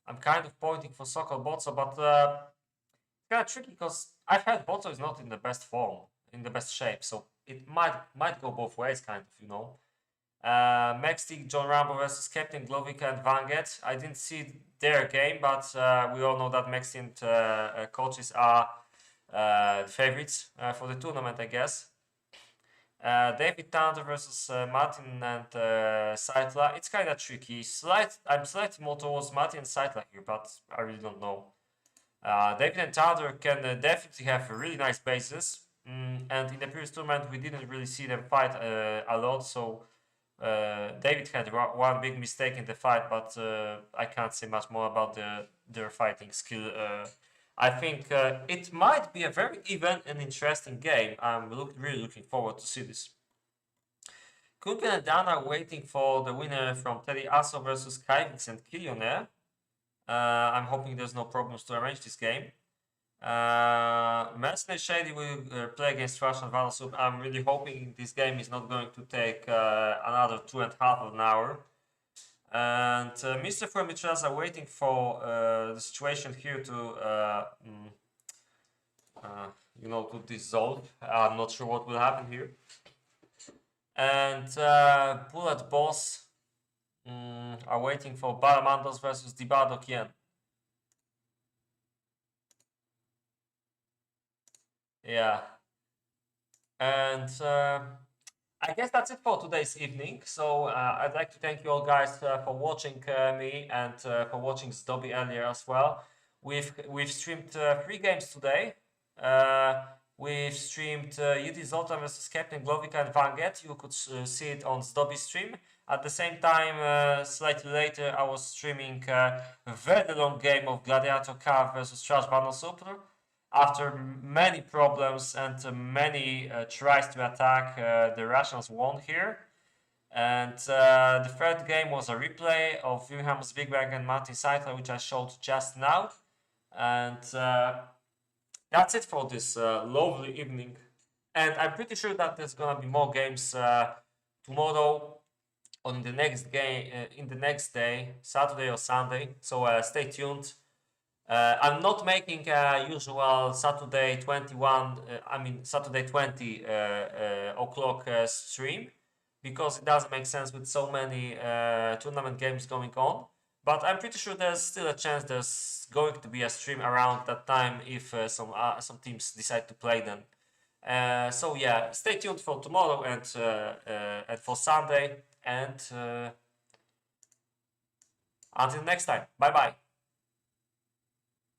I'm kind of pointing for Sokol Botso, but it's kind of tricky because I've heard Botso is not in the best form. in the best shape. So it might go both ways, kind of, you know. Maxti, John Rambo versus Captain Glovica and Vanget. I didn't see their game, but we all know that Maxti and coaches are favorites for the tournament, I guess. David Thunder versus Martin and Seidler. It's kind of tricky. I'm slightly more towards Martin and Seidler here, but I really don't know. David and Thunder can definitely have really nice bases. And in the previous tournament, we didn't really see them fight a lot. So David had one big mistake in the fight, but I can't say much more about their fighting skill. I think it might be a very even and interesting game. I'm really looking forward to see this. Kunken and Dan are waiting for the winner from Teddy Asso versus Kaivix and Killionaire. I'm hoping there's no problems to arrange this game. Mercenary Shady will play against Rush and Vanosupr. I'm really hoping this game is not going to take another 2.5 hours. And Mr. Formitras are waiting for the situation here to, to dissolve. I'm not sure what will happen here. And Bullet Boss are waiting for Baramandos versus Dibado Kien. Yeah. And I guess that's it for today's evening. So I'd like to thank you all guys for watching me and for watching Zdobby earlier as well. We've streamed 3 games today. We've streamed Yudi Zoltan versus Captain Glovica and Vanget. You could see it on Zdobby's stream. At the same time, slightly later, I was streaming a very long game of Gladiator KaM versus Trash Vanosupr. After many problems and many tries to attack, the Russians won here. And the third game was a replay of Wilhelm's Big Bang and Martin Seidler, which I showed just now. And that's it for this lovely evening. And I'm pretty sure that there's gonna be more games tomorrow on the next game, in the next day, Saturday or Sunday. So stay tuned. I'm not making a usual Saturday 20 o'clock stream because it doesn't make sense with so many tournament games going on. But I'm pretty sure there's still a chance there's going to be a stream around that time if some teams decide to play them. So yeah, stay tuned for tomorrow and for Sunday. And until next time, bye bye.